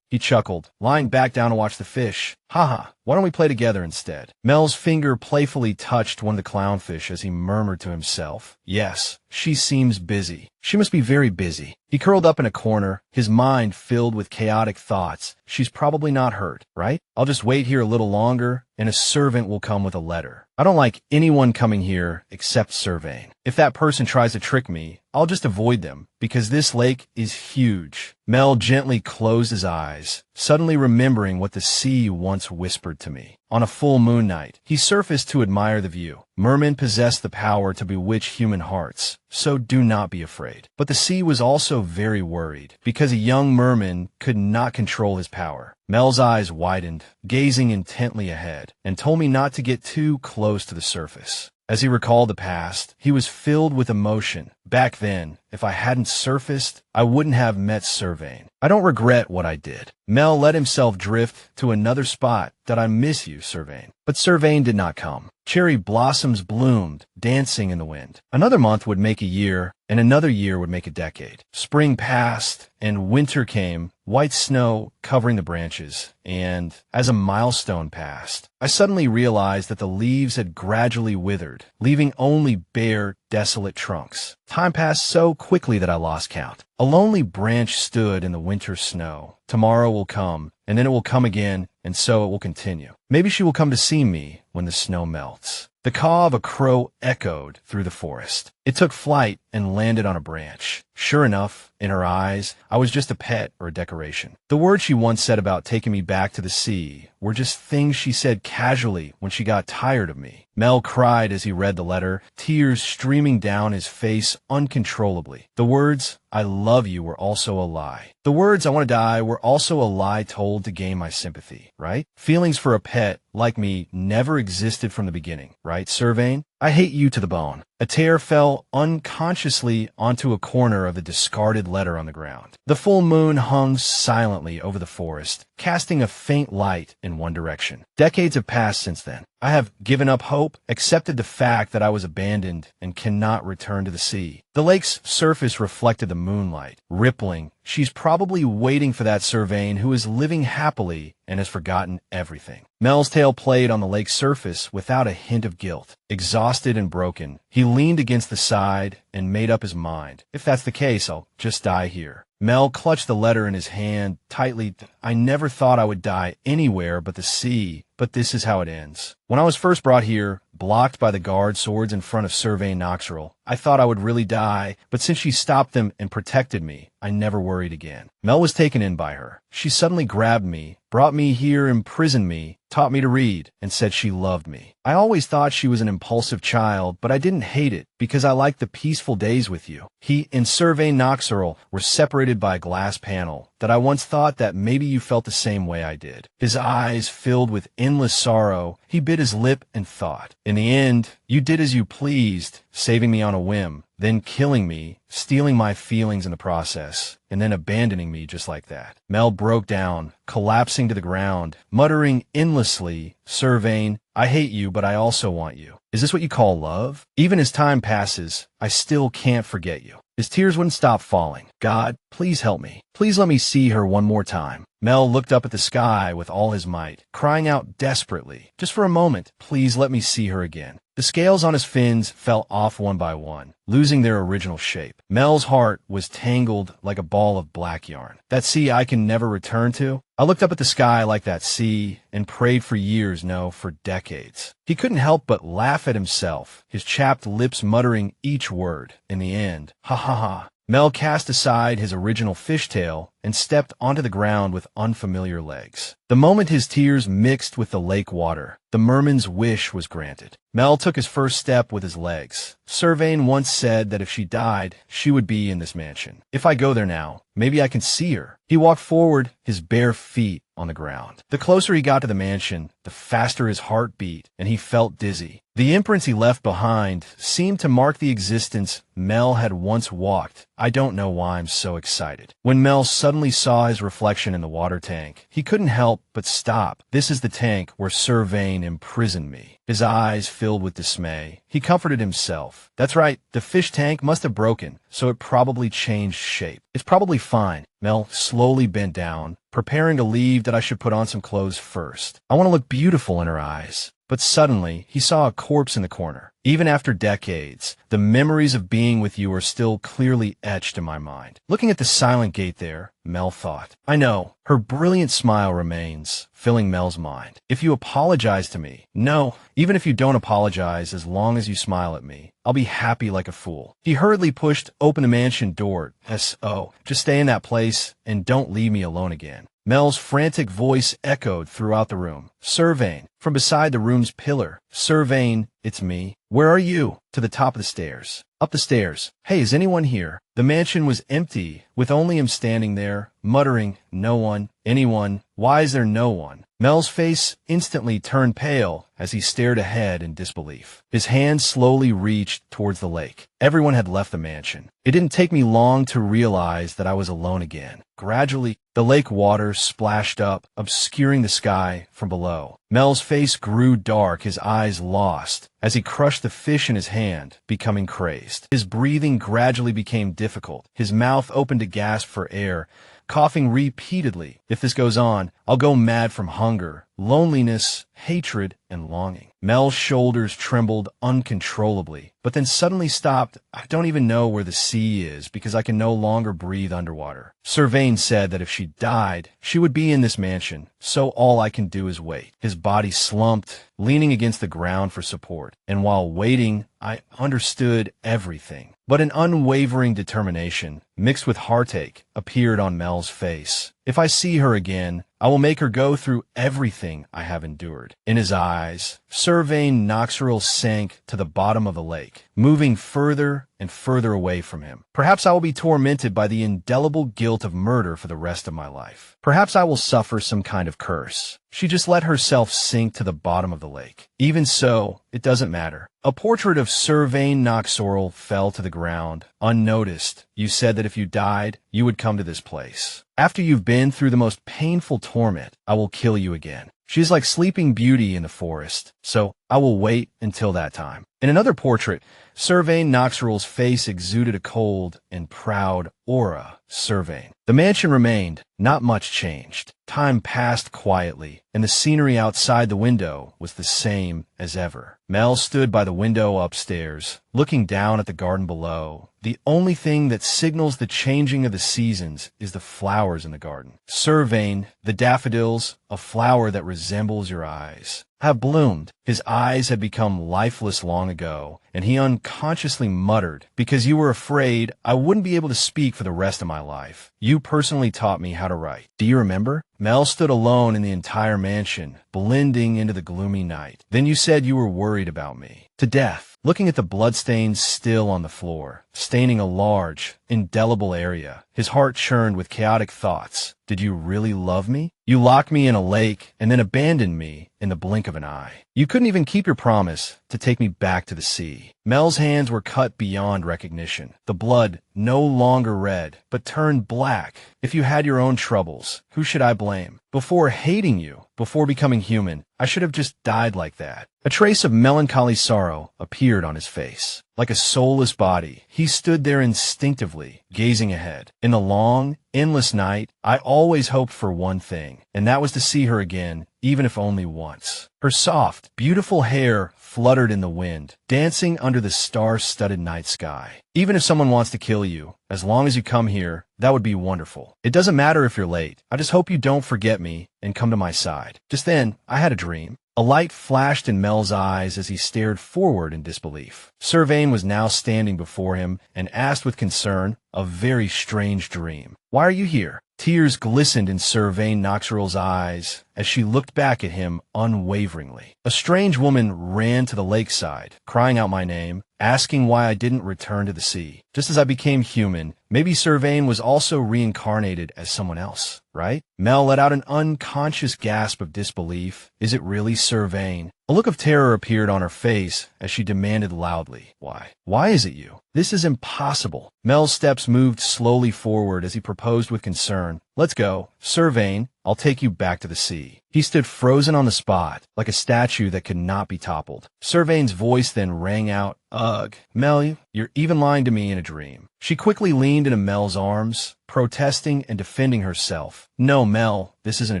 He chuckled, lying back down to watch the fish. Haha, why don't we play together instead? Mel's finger playfully touched one of the clownfish as he murmured to himself, yes, she seems busy. She must be very busy. He curled up in a corner, his mind filled with chaotic thoughts. She's probably not hurt, right? I'll just wait here a little longer, and a servant will come with a letter. I don't like anyone coming here except Servaine. If that person tries to trick me, I'll just avoid them, because this lake is huge. Mel gently closed his eyes, suddenly remembering what the sea once whispered to me. On a full moon night, he surfaced to admire the view. Merman possessed the power to bewitch human hearts, so do not be afraid. But the sea was also very worried, because a young merman could not control his power. Mel's eyes widened, gazing intently ahead, and told me not to get too close to the surface. As he recalled the past, he was filled with emotion. Back then, if I hadn't surfaced, I wouldn't have met Servaine. I don't regret what I did. Mel let himself drift to another spot. That I miss you, Servaine. But Servaine did not come. Cherry blossoms bloomed, dancing in the wind. Another month would make a year, and another year would make a decade. Spring passed, and winter came, white snow covering the branches, and as a milestone passed, I suddenly realized that the leaves had gradually withered, leaving only bare, desolate trunks. Time passed so quickly that I lost count. A lonely branch stood in the winter snow. Tomorrow will come, and then it will come again, and so it will continue. Maybe she will come to see me when the snow melts. The caw of a crow echoed through the forest. It took flight and landed on a branch. Sure enough, in her eyes, I was just a pet or a decoration. The words she once said about taking me back to the sea were just things she said casually when she got tired of me. Mel cried as he read the letter, tears streaming down his face uncontrollably. The words, I love you, were also a lie. The words, I want to die, were also a lie told to gain my sympathy, right? Feelings for a pet like me never existed from the beginning, right, Servaine? I hate you to the bone. A tear fell unconsciously onto a corner of the discarded letter on the ground. The full moon hung silently over the forest, casting a faint light in one direction. Decades have passed since then. I have given up hope, accepted the fact that I was abandoned, and cannot return to the sea. The lake's surface reflected the moonlight, rippling. She's probably waiting for that Servaine who is living happily and has forgotten everything. Mel's tail played on the lake's surface without a hint of guilt. Exhausted and broken, he leaned against the side and made up his mind. If that's the case, I'll just die here. Mel clutched the letter in his hand tightly. I never thought I would die anywhere but the sea, but this is how it ends. When I was first brought here, blocked by the guard swords in front of Servaine Noxirel, I thought I would really die, but since she stopped them and protected me, I never worried again. Mel was taken in by her. she suddenly grabbed me, brought me here, imprisoned me, taught me to read, and said she loved me. I always thought she was an impulsive child, but I didn't hate it because I liked the peaceful days with you. He and Servaine Noxirel were separated by a glass panel that I once thought that maybe you felt the same way I did. His eyes filled with endless sorrow, he bit his lip and thought. In the end, you did as you pleased, saving me on a whim, then killing me, stealing my feelings in the process, and then abandoning me just like that. Mel broke down, collapsing to the ground, muttering endlessly, Servaine, I hate you, but I also want you. Is this what you call love? Even as time passes, I still can't forget you. His tears wouldn't stop falling. God, please help me. Please let me see her one more time. Mel looked up at the sky with all his might, crying out desperately, just for a moment, please let me see her again. The scales on his fins fell off one by one, losing their original shape. Mel's heart was tangled like a ball of black yarn. That sea I can never return to? I looked up at the sky like that sea and prayed for years, no, for decades. He couldn't help but laugh at himself, his chapped lips muttering each word. In the end, ha ha ha. Mel cast aside his original fishtail and stepped onto the ground with unfamiliar legs. The moment his tears mixed with the lake water, the merman's wish was granted. Mel took his first step with his legs. Servaine once said that if she died, she would be in this mansion. If I go there now, maybe I can see her. He walked forward, his bare feet on the ground. The closer he got to the mansion, the faster his heart beat, and he felt dizzy. The imprints he left behind seemed to mark the existence Mel had once walked. I don't know why I'm so excited. When Mel suddenly saw his reflection in the water tank, he couldn't help but stop. This is the tank where Servaine imprisoned me. His eyes filled with dismay. He comforted himself. That's right, the fish tank must have broken, so it probably changed shape. It's probably fine. Mel slowly bent down, preparing to leave that I should put on some clothes first. I want to look beautiful in her eyes. But suddenly, he saw a corpse in the corner. Even after decades, the memories of being with you are still clearly etched in my mind. Looking at the silent gate there, Mel thought. I know, her brilliant smile remains, filling Mel's mind. If you apologize to me, no, even if you don't apologize, as long as you smile at me, I'll be happy like a fool. He hurriedly pushed open the mansion door. S.O. Just stay in that place and don't leave me alone again. Mel's frantic voice echoed throughout the room. Servaine, from beside the room's pillar. Servaine, it's me. Where are you? To the top of the stairs. Up the stairs. Hey, is anyone here? The mansion was empty, with only him standing there, muttering, no one, anyone, why is there no one? Mel's face instantly turned pale as he stared ahead in disbelief. His hand slowly reached towards the lake. Everyone had left the mansion. It didn't take me long to realize that I was alone again. Gradually, the lake water splashed up, obscuring the sky from below. Mel's face grew dark, his eyes lost, as he crushed the fish in his hand, becoming crazed. His breathing gradually became difficult. His mouth opened to gasp for air, coughing repeatedly. If this goes on, I'll go mad from hunger, loneliness, hatred, and longing. Mel's shoulders trembled uncontrollably, but then suddenly stopped. I don't even know where the sea is because I can no longer breathe underwater. Servaine said that if she died, she would be in this mansion, so all I can do is wait. His body slumped, leaning against the ground for support, and while waiting, I understood everything. But an unwavering determination, mixed with heartache, appeared on Mel's face. If I see her again, I will make her go through everything I have endured. In his eyes, Servaine Noxirel sank to the bottom of the lake, moving further and further away from him. Perhaps I will be tormented by the indelible guilt of murder for the rest of my life. Perhaps I will suffer some kind of curse. She just let herself sink to the bottom of the lake. Even so, it doesn't matter. A portrait of Servaine Noxirel fell to the ground, unnoticed. You said that if you died, you would come to this place. After you've been through the most painful torment, I will kill you again. She is like Sleeping Beauty in the forest, so I will wait until that time. In another portrait, Servaine Noxirel's face exuded a cold and proud aura. Servaine. The mansion remained. Not much changed. Time passed quietly, and the scenery outside the window was the same as ever. Mel stood by the window upstairs, looking down at the garden below. The only thing that signals the changing of the seasons is the flowers in the garden. Servaine, the daffodils, a flower that resembles your eyes. have bloomed. His eyes had become lifeless long ago, and he unconsciously muttered, "Because you were afraid I wouldn't be able to speak for the rest of my life. You personally taught me how to write. Do you remember?" Mel stood alone in the entire mansion, blending into the gloomy night. "Then you said you were worried about me. To death." Looking at the bloodstains still on the floor, staining a large, indelible area, his heart churned with chaotic thoughts. Did you really love me? You locked me in a lake and then abandoned me in the blink of an eye. You couldn't even keep your promise to take me back to the sea. Mel's hands were cut beyond recognition. The blood no longer red, but turned black. If you had your own troubles, who should I blame? Before hating you, before becoming human, I should have just died like that. A trace of melancholy sorrow appeared on his face. Like a soulless body, he stood there instinctively, gazing ahead. In the long, endless night, I always hoped for one thing, and that was to see her again, even if only once. Her soft, beautiful hair fluttered in the wind, dancing under the star-studded night sky. Even if someone wants to kill you, as long as you come here, that would be wonderful. It doesn't matter if you're late. I just hope you don't forget me and come to my side. Just then, I had a dream. A light flashed in Mel's eyes as he stared forward in disbelief. Servaine was now standing before him and asked with concern, "A very strange dream. Why are you here?" Tears glistened in Servaine Noxirel's eyes as she looked back at him unwaveringly. "A strange woman ran to the lakeside, crying out my name, asking why I didn't return to the sea. Just as I became human, maybe Servaine was also reincarnated as someone else, right?" Mel let out an unconscious gasp of disbelief. Is it really Servaine? A look of terror appeared on her face as she demanded loudly, "Why? Why is it you? This is impossible." Mel's steps moved slowly forward as he proposed with concern, "Let's go. Servaine, I'll take you back to the sea." He stood frozen on the spot, like a statue that could not be toppled. Servaine's voice then rang out, "Ugh, Mel, you're even lying to me in a dream." She quickly leaned into Mel's arms, protesting and defending herself. "No, Mel, this isn't a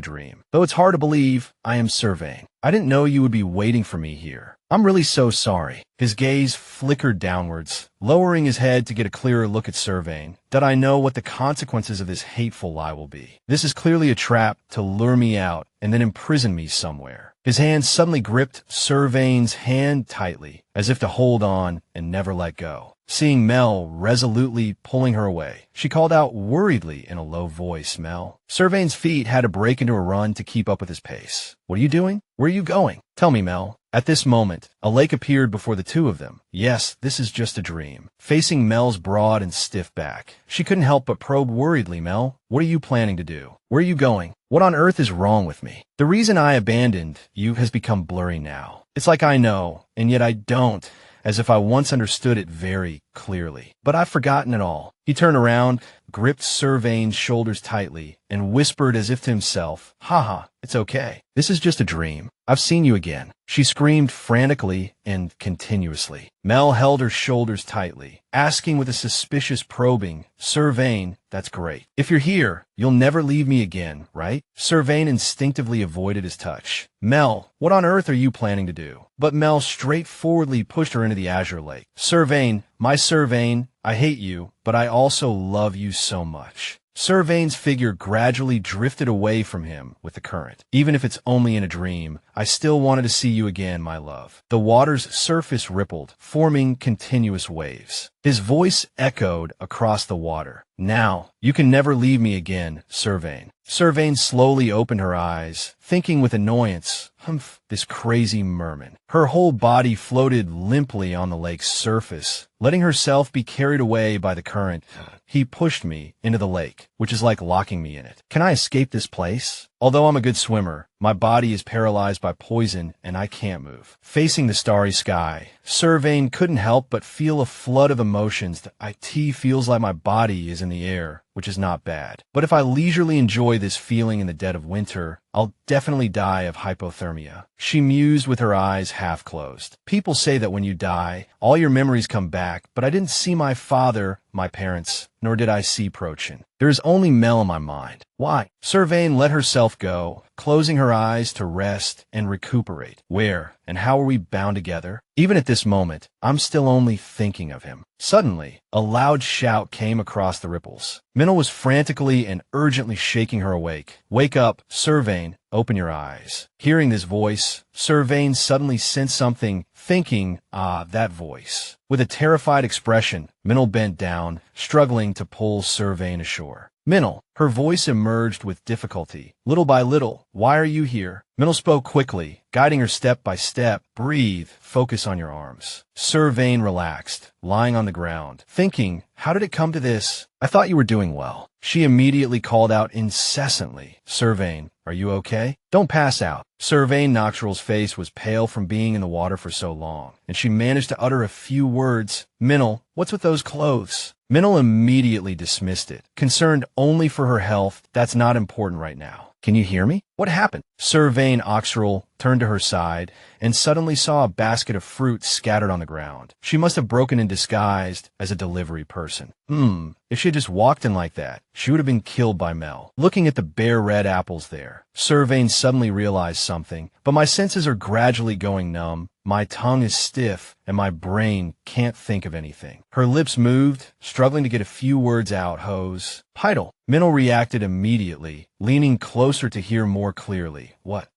dream. Though it's hard to believe, I am Servaine. I didn't know you would be waiting for me here. I'm really so sorry." His gaze flickered downwards, lowering his head to get a clearer look at Servaine. "Did I know what the consequences of this hateful lie will be? This is clearly a trap to lure me out and then imprison me somewhere." His hand suddenly gripped Servaine's hand tightly, as if to hold on and never let go. Seeing Mel resolutely pulling her away, she called out worriedly in a low voice, "Mel." Servaine's feet had to break into a run to keep up with his pace. "What are you doing? Where are you going? Tell me, Mel." At this moment, a lake appeared before the two of them. Yes, this is just a dream. Facing Mel's broad and stiff back, she couldn't help but probe worriedly, "Mel, what are you planning to do? Where are you going? What on earth is wrong with me? The reason I abandoned you has become blurry now. It's like I know, and yet I don't, as if I once understood it very clearly. But I've forgotten it all." He turned around, gripped Servaine's shoulders tightly, and whispered as if to himself, "Haha, it's okay. This is just a dream. I've seen you again." She screamed frantically and continuously. Mel held her shoulders tightly, asking with a suspicious probing, "Servaine, that's great. If you're here, you'll never leave me again, right?" Servaine instinctively avoided his touch. "Mel, what on earth are you planning to do?" But Mel straightforwardly pushed her into the azure lake. "Servaine, my Servaine, I hate you, but I also love you so much." Servaine's figure gradually drifted away from him with the current. "Even if it's only in a dream, I still wanted to see you again, my love." The water's surface rippled, forming continuous waves. His voice echoed across the water. "Now, you can never leave me again, Servaine." Servaine slowly opened her eyes, thinking with annoyance, "Humph, this crazy merman." Her whole body floated limply on the lake's surface, letting herself be carried away by the current. "He pushed me into the lake, which is like locking me in it. Can I escape this place? Although I'm a good swimmer, my body is paralyzed by poison and I can't move." Facing the starry sky, Servaine couldn't help but feel a flood of emotions. It feels like my body is in the air, which is not bad. But if I leisurely enjoy this feeling in the dead of winter, I'll definitely die of hypothermia. She mused with her eyes half closed. "People say that when you die, all your memories come back, but I didn't see my father, my parents, nor did I see Prochin. There is only Mel in my mind. Why? Servaine let herself go, closing her eyes to rest and recuperate. Where and how are we bound together? Even at this moment, I'm still only thinking of him. Suddenly, a loud shout came across the ripples. Minnow was frantically and urgently shaking her awake. Wake up, Servaine, open your eyes. Hearing this voice, Servaine suddenly sensed something, thinking, that voice. With a terrified expression, Minnow bent down, struggling to pull Servaine ashore. Minnow, her voice emerged with difficulty. Little by little, why are you here? Minnow spoke quickly, guiding her step by step. Breathe, focus on your arms. Servaine relaxed, lying on the ground, thinking, how did it come to this? I thought you were doing well. She immediately called out incessantly, Servaine, are you okay? Don't pass out. Servaine Noxirel's face was pale from being in the water for so long, and she managed to utter a few words. Minnow, what's with those clothes? Minnow immediately dismissed it, concerned only for her health. That's not important right now. Can you hear me? What happened? Servaine Noxirel turned to her side and suddenly saw a basket of fruit scattered on the ground. She must have broken in disguised as a delivery person. If she had just walked in like that, she would have been killed by Mel. Looking at the bare red apples there, Servaine suddenly realized something, but my senses are gradually going numb. My tongue is stiff, and my brain can't think of anything. Her lips moved, struggling to get a few words out. Hose. Pidal. Minnow reacted immediately, leaning closer to hear more clearly. What?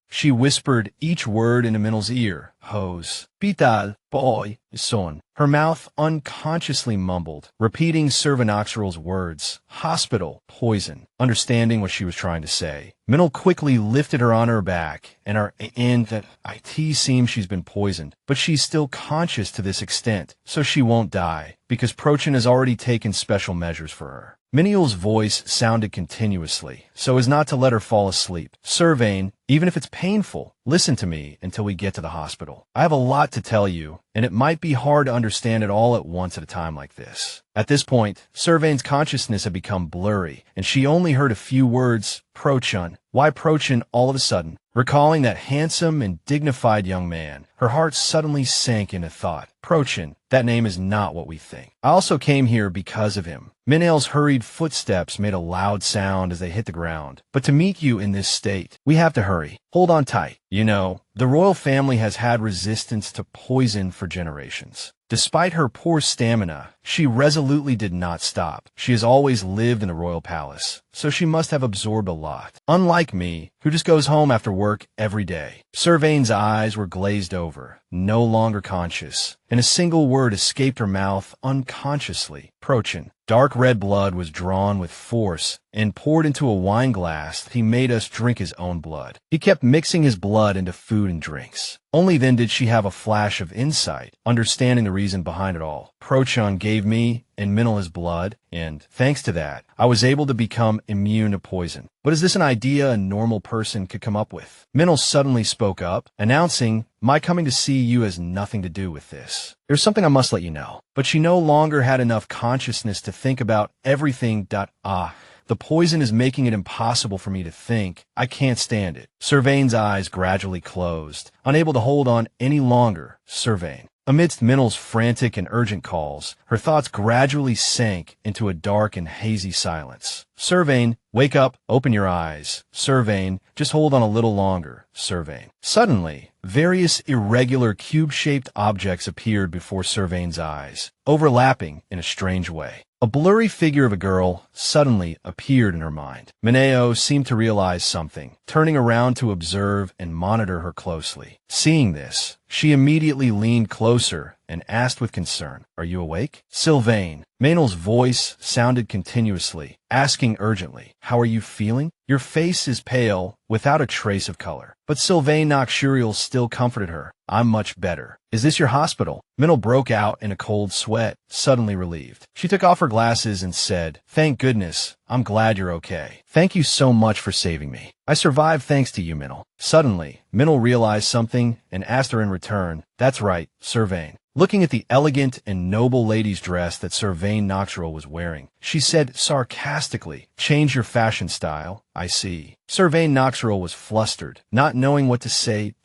She whispered each word into Minnow's ear. Hose. Pital. Boy. Son. Her mouth unconsciously mumbled, repeating Servaine Noxirel's words. Hospital. Poison. Understanding what she was trying to say, Minnow quickly lifted her on her back, and it seems she's been poisoned, but she's still conscious to this extent, so she won't die, because Prochin has already taken special measures for her. Miniel's voice sounded continuously, so as not to let her fall asleep. Servaine, even if it's painful, listen to me until we get to the hospital. I have a lot to tell you, and it might be hard to understand it all at once at a time like this. At this point, Servaine's consciousness had become blurry, and she only heard a few words. Prochin. Why Prochin all of a sudden? Recalling that handsome and dignified young man, her heart suddenly sank into thought. Prochin, that name is not what we think. I also came here because of him. Minel's hurried footsteps made a loud sound as they hit the ground. But to meet you in this state, we have to hurry. Hold on tight. You know, the royal family has had resistance to poison for generations. Despite her poor stamina, she resolutely did not stop. She has always lived in the royal palace, so she must have absorbed a lot. Unlike me, who just goes home after work every day. Servaine's eyes were glazed over, no longer conscious, and a single word escaped her mouth unconsciously. Prochin. Dark red blood was drawn with force and poured into a wine glass. He made us drink his own blood. He kept mixing his blood into food and drinks. Only then did she have a flash of insight, understanding the reason behind it all. Prochin gave me and Minel his blood, and thanks to that, I was able to become immune to poison. But is this an idea a normal person could come up with? Minel suddenly spoke up, announcing, my coming to see you has nothing to do with this. There's something I must let you know. But she no longer had enough consciousness to think about everything. The poison is making it impossible for me to think. I can't stand it. Servaine's eyes gradually closed, unable to hold on any longer. Servaine. Amidst Minel's frantic and urgent calls, her thoughts gradually sank into a dark and hazy silence. Servaine, wake up, open your eyes. Servaine, just hold on a little longer. Servaine. Suddenly, various irregular cube-shaped objects appeared before Servaine's eyes, overlapping in a strange way. A blurry figure of a girl suddenly appeared in her mind. Mineo seemed to realize something, turning around to observe and monitor her closely. Seeing this, she immediately leaned closer and asked with concern, are you awake? Sylvain. Maynel's voice sounded continuously, asking urgently, how are you feeling? Your face is pale, without a trace of color. But Servaine Noxirel still comforted her. I'm much better. Is this your hospital? Minel broke out in a cold sweat, suddenly relieved. She took off her glasses and said, thank goodness, I'm glad you're okay. Thank you so much for saving me. I survived thanks to you, Minel. Suddenly, Minel realized something and asked her in return, that's right, Servaine. Looking at the elegant and noble lady's dress that Servaine Noxirel was wearing, she said sarcastically. Change your fashion style, I see. Servaine Noxirel was flustered, not knowing what to say.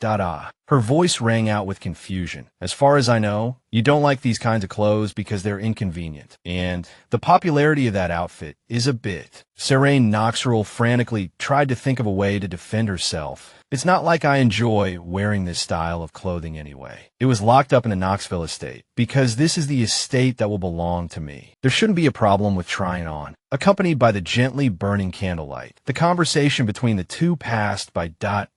Her voice rang out with confusion. As far as I know, you don't like these kinds of clothes because they're inconvenient. And the popularity of that outfit is a bit. Servaine Noxirel frantically tried to think of a way to defend herself. It's not like I enjoy wearing this style of clothing anyway. It was locked up in the Knoxville estate, because this is the estate that will belong to me. There shouldn't be a problem with trying on. Accompanied by the gently burning candlelight, the conversation between the two passed by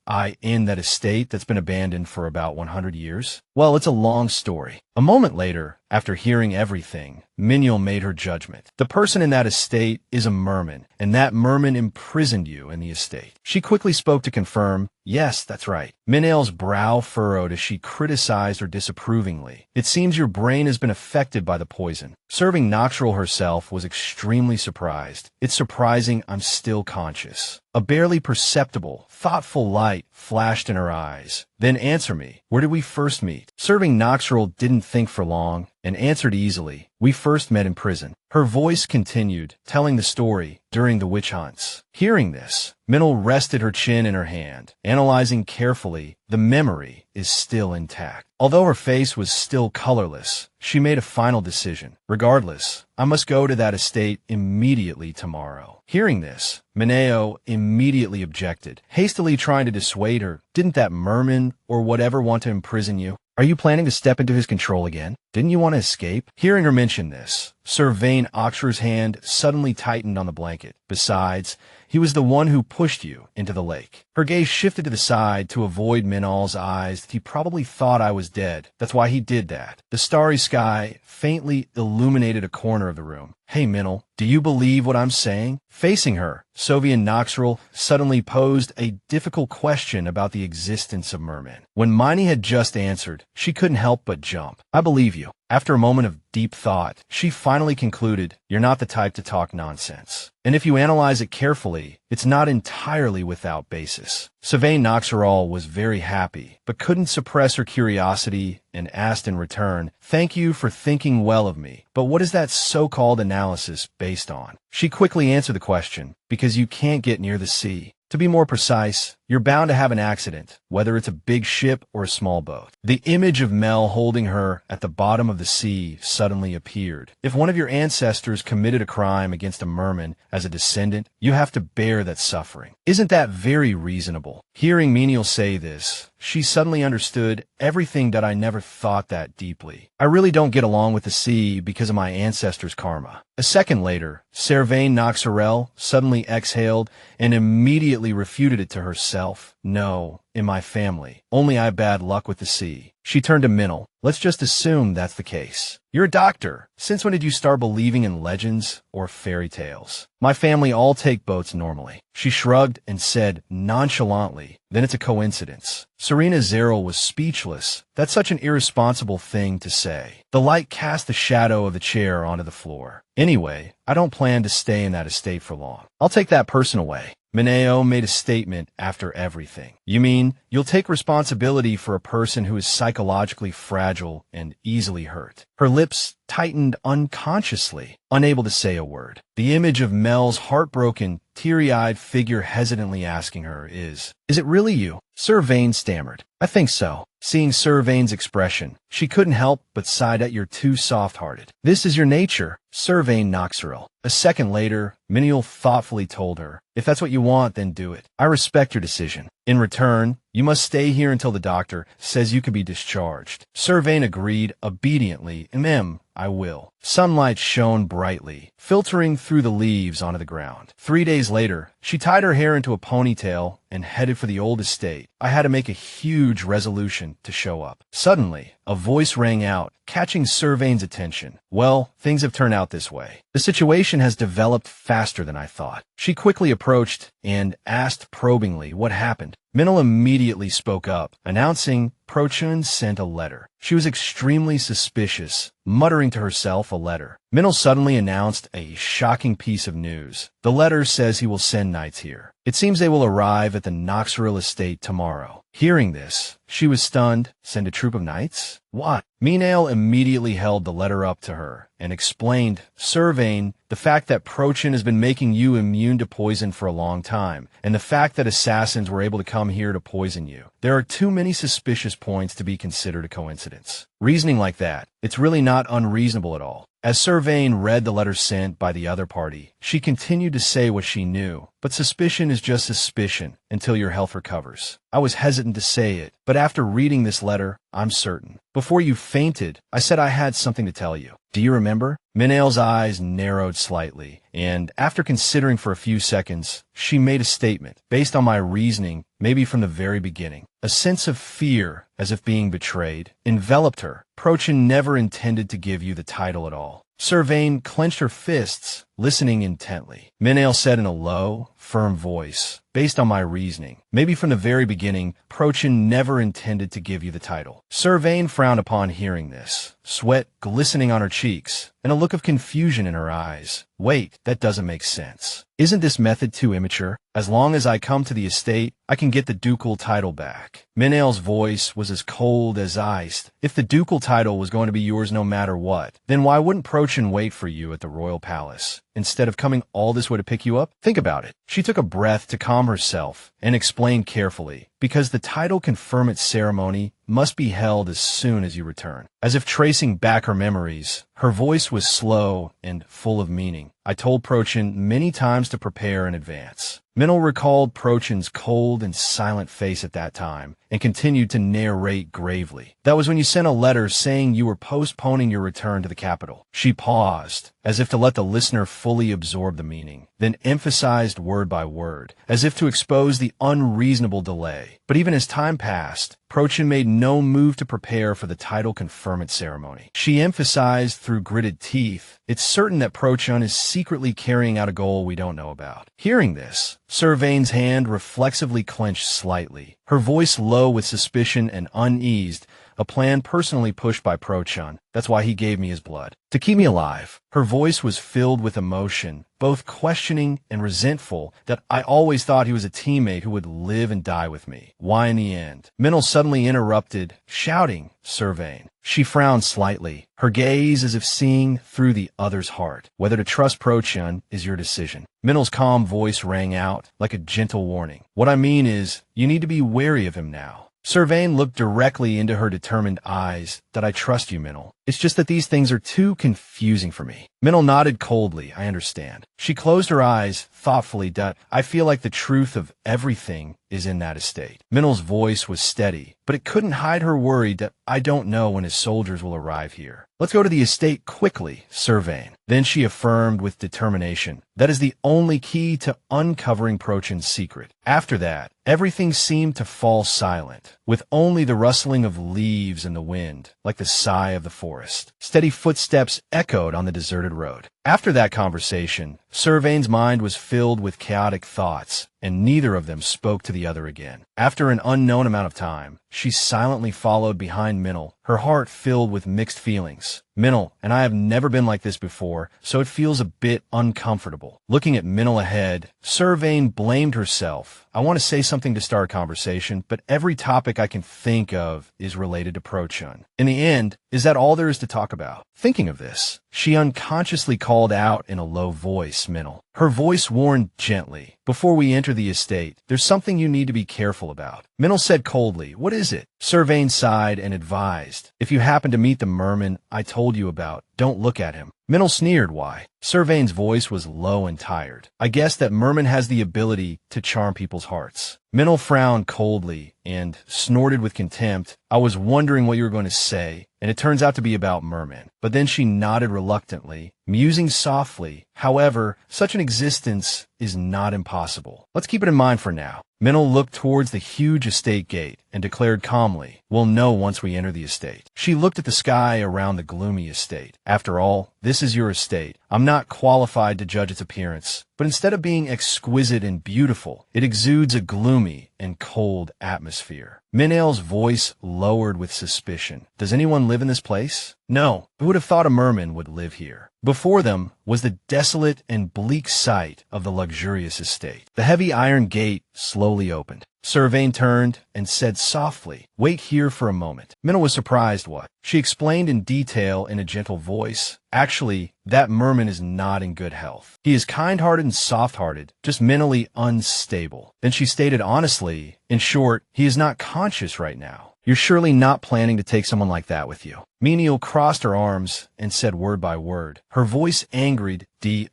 I in that estate that's been abandoned for about 100 years. Well, it's a long story. A moment later, after hearing everything, Mignon made her judgment. The person in that estate is a Merman, and that Merman imprisoned you in the estate. She quickly spoke to confirm, yes, that's right. Mignon's brow furrowed as she criticized her disapprovingly. It seems your brain has been affected by the poison. Servaine Noxirel herself was extremely surprised. It's surprising I'm still conscious. A barely perceptible, thoughtful light flashed in her eyes. Then answer me. Where did we first meet? Servaine Noxirel didn't think for long and answered easily. We first met in prison. Her voice continued, telling the story during the witch hunts. Hearing this, Mignon rested her chin in her hand, analyzing carefully. The memory is still intact. Although her face was still colorless, she made a final decision. Regardless, I must go to that estate immediately tomorrow. Hearing this, Mignon immediately objected, hastily trying to dissuade her. Didn't that Merman or whatever want to imprison you? Are you planning to step into his control again? Didn't you want to escape? Hearing her mention this, Servaine Noxirel's hand suddenly tightened on the blanket. Besides, he was the one who pushed you into the lake. Her gaze shifted to the side to avoid Mignon's eyes. He probably thought I was dead. That's why he did that. The starry sky faintly illuminated a corner of the room. Hey, Mignon, do you believe what I'm saying? Facing her, Servaine Noxirel suddenly posed a difficult question about the existence of Merman. When Miney had just answered, she couldn't help but jump. I believe you. After a moment of deep thought, she finally concluded, you're not the type to talk nonsense. And if you analyze it carefully, it's not entirely without basis. Servaine Noxirel was very happy, but couldn't suppress her curiosity and asked in return, thank you for thinking well of me, but what is that so-called analysis based on? She quickly answered the question, because you can't get near the sea. To be more precise, you're bound to have an accident, whether it's a big ship or a small boat. The image of Mel holding her at the bottom of the sea suddenly appeared. If one of your ancestors committed a crime against a Merman as a descendant, you have to bear that suffering. Isn't that very reasonable? Hearing Menial say this, she suddenly understood everything that I never thought that deeply. I really don't get along with the sea because of my ancestors' karma. A second later, Servaine Noxirel suddenly exhaled and immediately refuted it to herself. No, in my family, only I have bad luck with the sea. She turned to Mignon. Let's just assume that's the case. You're a doctor. Since when did you start believing in legends or fairy tales? My family all take boats normally. She shrugged and said nonchalantly, then it's a coincidence. Serena Zeril was speechless. That's such an irresponsible thing to say. The light cast the shadow of the chair onto the floor. Anyway, I don't plan to stay in that estate for long. I'll take that person away. Mignon made a statement after everything. You mean you'll take responsibility for a person who is psychologically fragile and easily hurt? Her lips tightened unconsciously, unable to say a word. The image of Mel's heartbroken, teary-eyed figure hesitantly asking her is it really you? Servaine stammered. I think so. Seeing Servaine's expression, she couldn't help but sighed at you're too soft-hearted. This is your nature, Servaine Noxirel. A second later, Menial thoughtfully told her, if that's what you want, then do it. I respect your decision. In return, you must stay here until the doctor says you can be discharged. Servaine agreed obediently, and I will. Sunlight shone brightly, filtering through the leaves onto the ground. 3 days later, she tied her hair into a ponytail and headed for the old estate. I had to make a huge resolution to show up. Suddenly, a voice rang out, catching Servaine's attention. Well, things have turned out this way. The situation has developed faster than I thought. She quickly approached and asked probingly what happened. Mignon immediately spoke up, announcing Prochun sent a letter. She was extremely suspicious, muttering to herself a letter. Minel suddenly announced a shocking piece of news. The letter says he will send knights here. It seems they will arrive at the Noxirel estate tomorrow. Hearing this, she was stunned. Send a troop of knights? What? Minel immediately held the letter up to her and explained, Servaine, the fact that Prochin has been making you immune to poison for a long time, and the fact that assassins were able to come here to poison you. There are too many suspicious points to be considered a coincidence. Reasoning like that, it's really not unreasonable at all. As Servaine read the letter sent by the other party, she continued to say what she knew. But suspicion is just suspicion until your health recovers. I was hesitant to say it, but after reading this letter, I'm certain. Before you fainted, I said I had something to tell you. Do you remember? Minel's eyes narrowed slightly, and after considering for a few seconds, she made a statement, based on my reasoning, maybe from the very beginning. A sense of fear, as if being betrayed, enveloped her. Prochin never intended to give you the title at all. Servaine clenched her fists, listening intently. Minel said in a low, firm voice, based on my reasoning, maybe from the very beginning, Prochin never intended to give you the title. Servaine frowned upon hearing this, sweat glistening on her cheeks, and a look of confusion in her eyes. Wait, that doesn't make sense. Isn't this method too immature? As long as I come to the estate, I can get the ducal title back. Minel's voice was as cold as ice. If the ducal title was going to be yours no matter what, then why wouldn't Prochin wait for you at the royal palace, instead of coming all this way to pick you up? Think about it. She took a breath to calm herself and explained carefully, because the title conferment ceremony must be held as soon as you return. As if tracing back her memories, her voice was slow and full of meaning. I told Prochin many times to prepare in advance. Minel recalled Prochin's cold and silent face at that time and continued to narrate gravely. That was when you sent a letter saying you were postponing your return to the capital. She paused, as if to let the listener fully absorb the meaning, then emphasized word by word, as if to expose the unreasonable delay. But even as time passed, Prochin made no move to prepare for the title conferment ceremony. She emphasized through gritted teeth, it's certain that Prochin is secretly carrying out a goal we don't know about. Hearing this, Servaine's hand reflexively clenched slightly, her voice low with suspicion and uneased, a plan personally pushed by Prochin. That's why he gave me his blood. To keep me alive. Her voice was filled with emotion, both questioning and resentful, that I always thought he was a teammate who would live and die with me. Why in the end? Minel suddenly interrupted, shouting, Servaine. She frowned slightly, her gaze as if seeing through the other's heart. Whether to trust Prochin is your decision. Minel's calm voice rang out like a gentle warning. What I mean is, you need to be wary of him now. Servaine looked directly into her determined eyes. That I trust you, Minel. It's just that these things are too confusing for me. Minel nodded coldly. I understand. She closed her eyes thoughtfully. I feel like the truth of everything is in that estate. Minel's voice was steady, but it couldn't hide her worry that I don't know when his soldiers will arrive here. Let's go to the estate quickly, Servaine. Then she affirmed with determination. That is the only key to uncovering Prochin's secret. After that, everything seemed to fall silent, with only the rustling of leaves in the wind, like the sigh of the forest. Steady footsteps echoed on the deserted road. After that conversation, Servaine's mind was filled with chaotic thoughts, and neither of them spoke to the other again. After an unknown amount of time, she silently followed behind Minel, her heart filled with mixed feelings. Minel and I have never been like this before, so it feels a bit uncomfortable. Looking at Minel ahead, Servaine blamed herself. I want to say something to start a conversation, but every topic I can think of is related to Prochin. In the end, is that all there is to talk about? Thinking of this, she unconsciously called out in a low voice, Minel. Her voice warned gently. Before we enter the estate, there's something you need to be careful about. Minel said coldly, what is it? Servaine sighed and advised, if you happen to meet the Merman I told you about, don't look at him. Minel sneered, why? Servaine's voice was low and tired. I guess that Merman has the ability to charm people's hearts. Minel frowned coldly and snorted with contempt. I was wondering what you were going to say, and it turns out to be about Merman. But then she nodded reluctantly, musing softly. However, such an existence is not impossible. Let's keep it in mind for now. Minel looked towards the huge estate gate and declared calmly, we'll know once we enter the estate. She looked at the sky around the gloomy estate. After all, this is your estate. I'm not qualified to judge its appearance, but instead of being exquisite and beautiful, it exudes a gloomy and cold atmosphere. Minel's voice lowered with suspicion. Does anyone live in this place? No, who would have thought a merman would live here? Before them was the desolate and bleak sight of the luxurious estate. The heavy iron gate slowly opened. Servaine turned and said softly, "Wait here for a moment." Minna was surprised. What? She explained in detail in a gentle voice. Actually, that merman is not in good health. He is kind-hearted and soft-hearted, just mentally unstable. Then she stated honestly, in short, he is not conscious right now. You're surely not planning to take someone like that with you. Menial crossed her arms and said word by word. Her voice angered.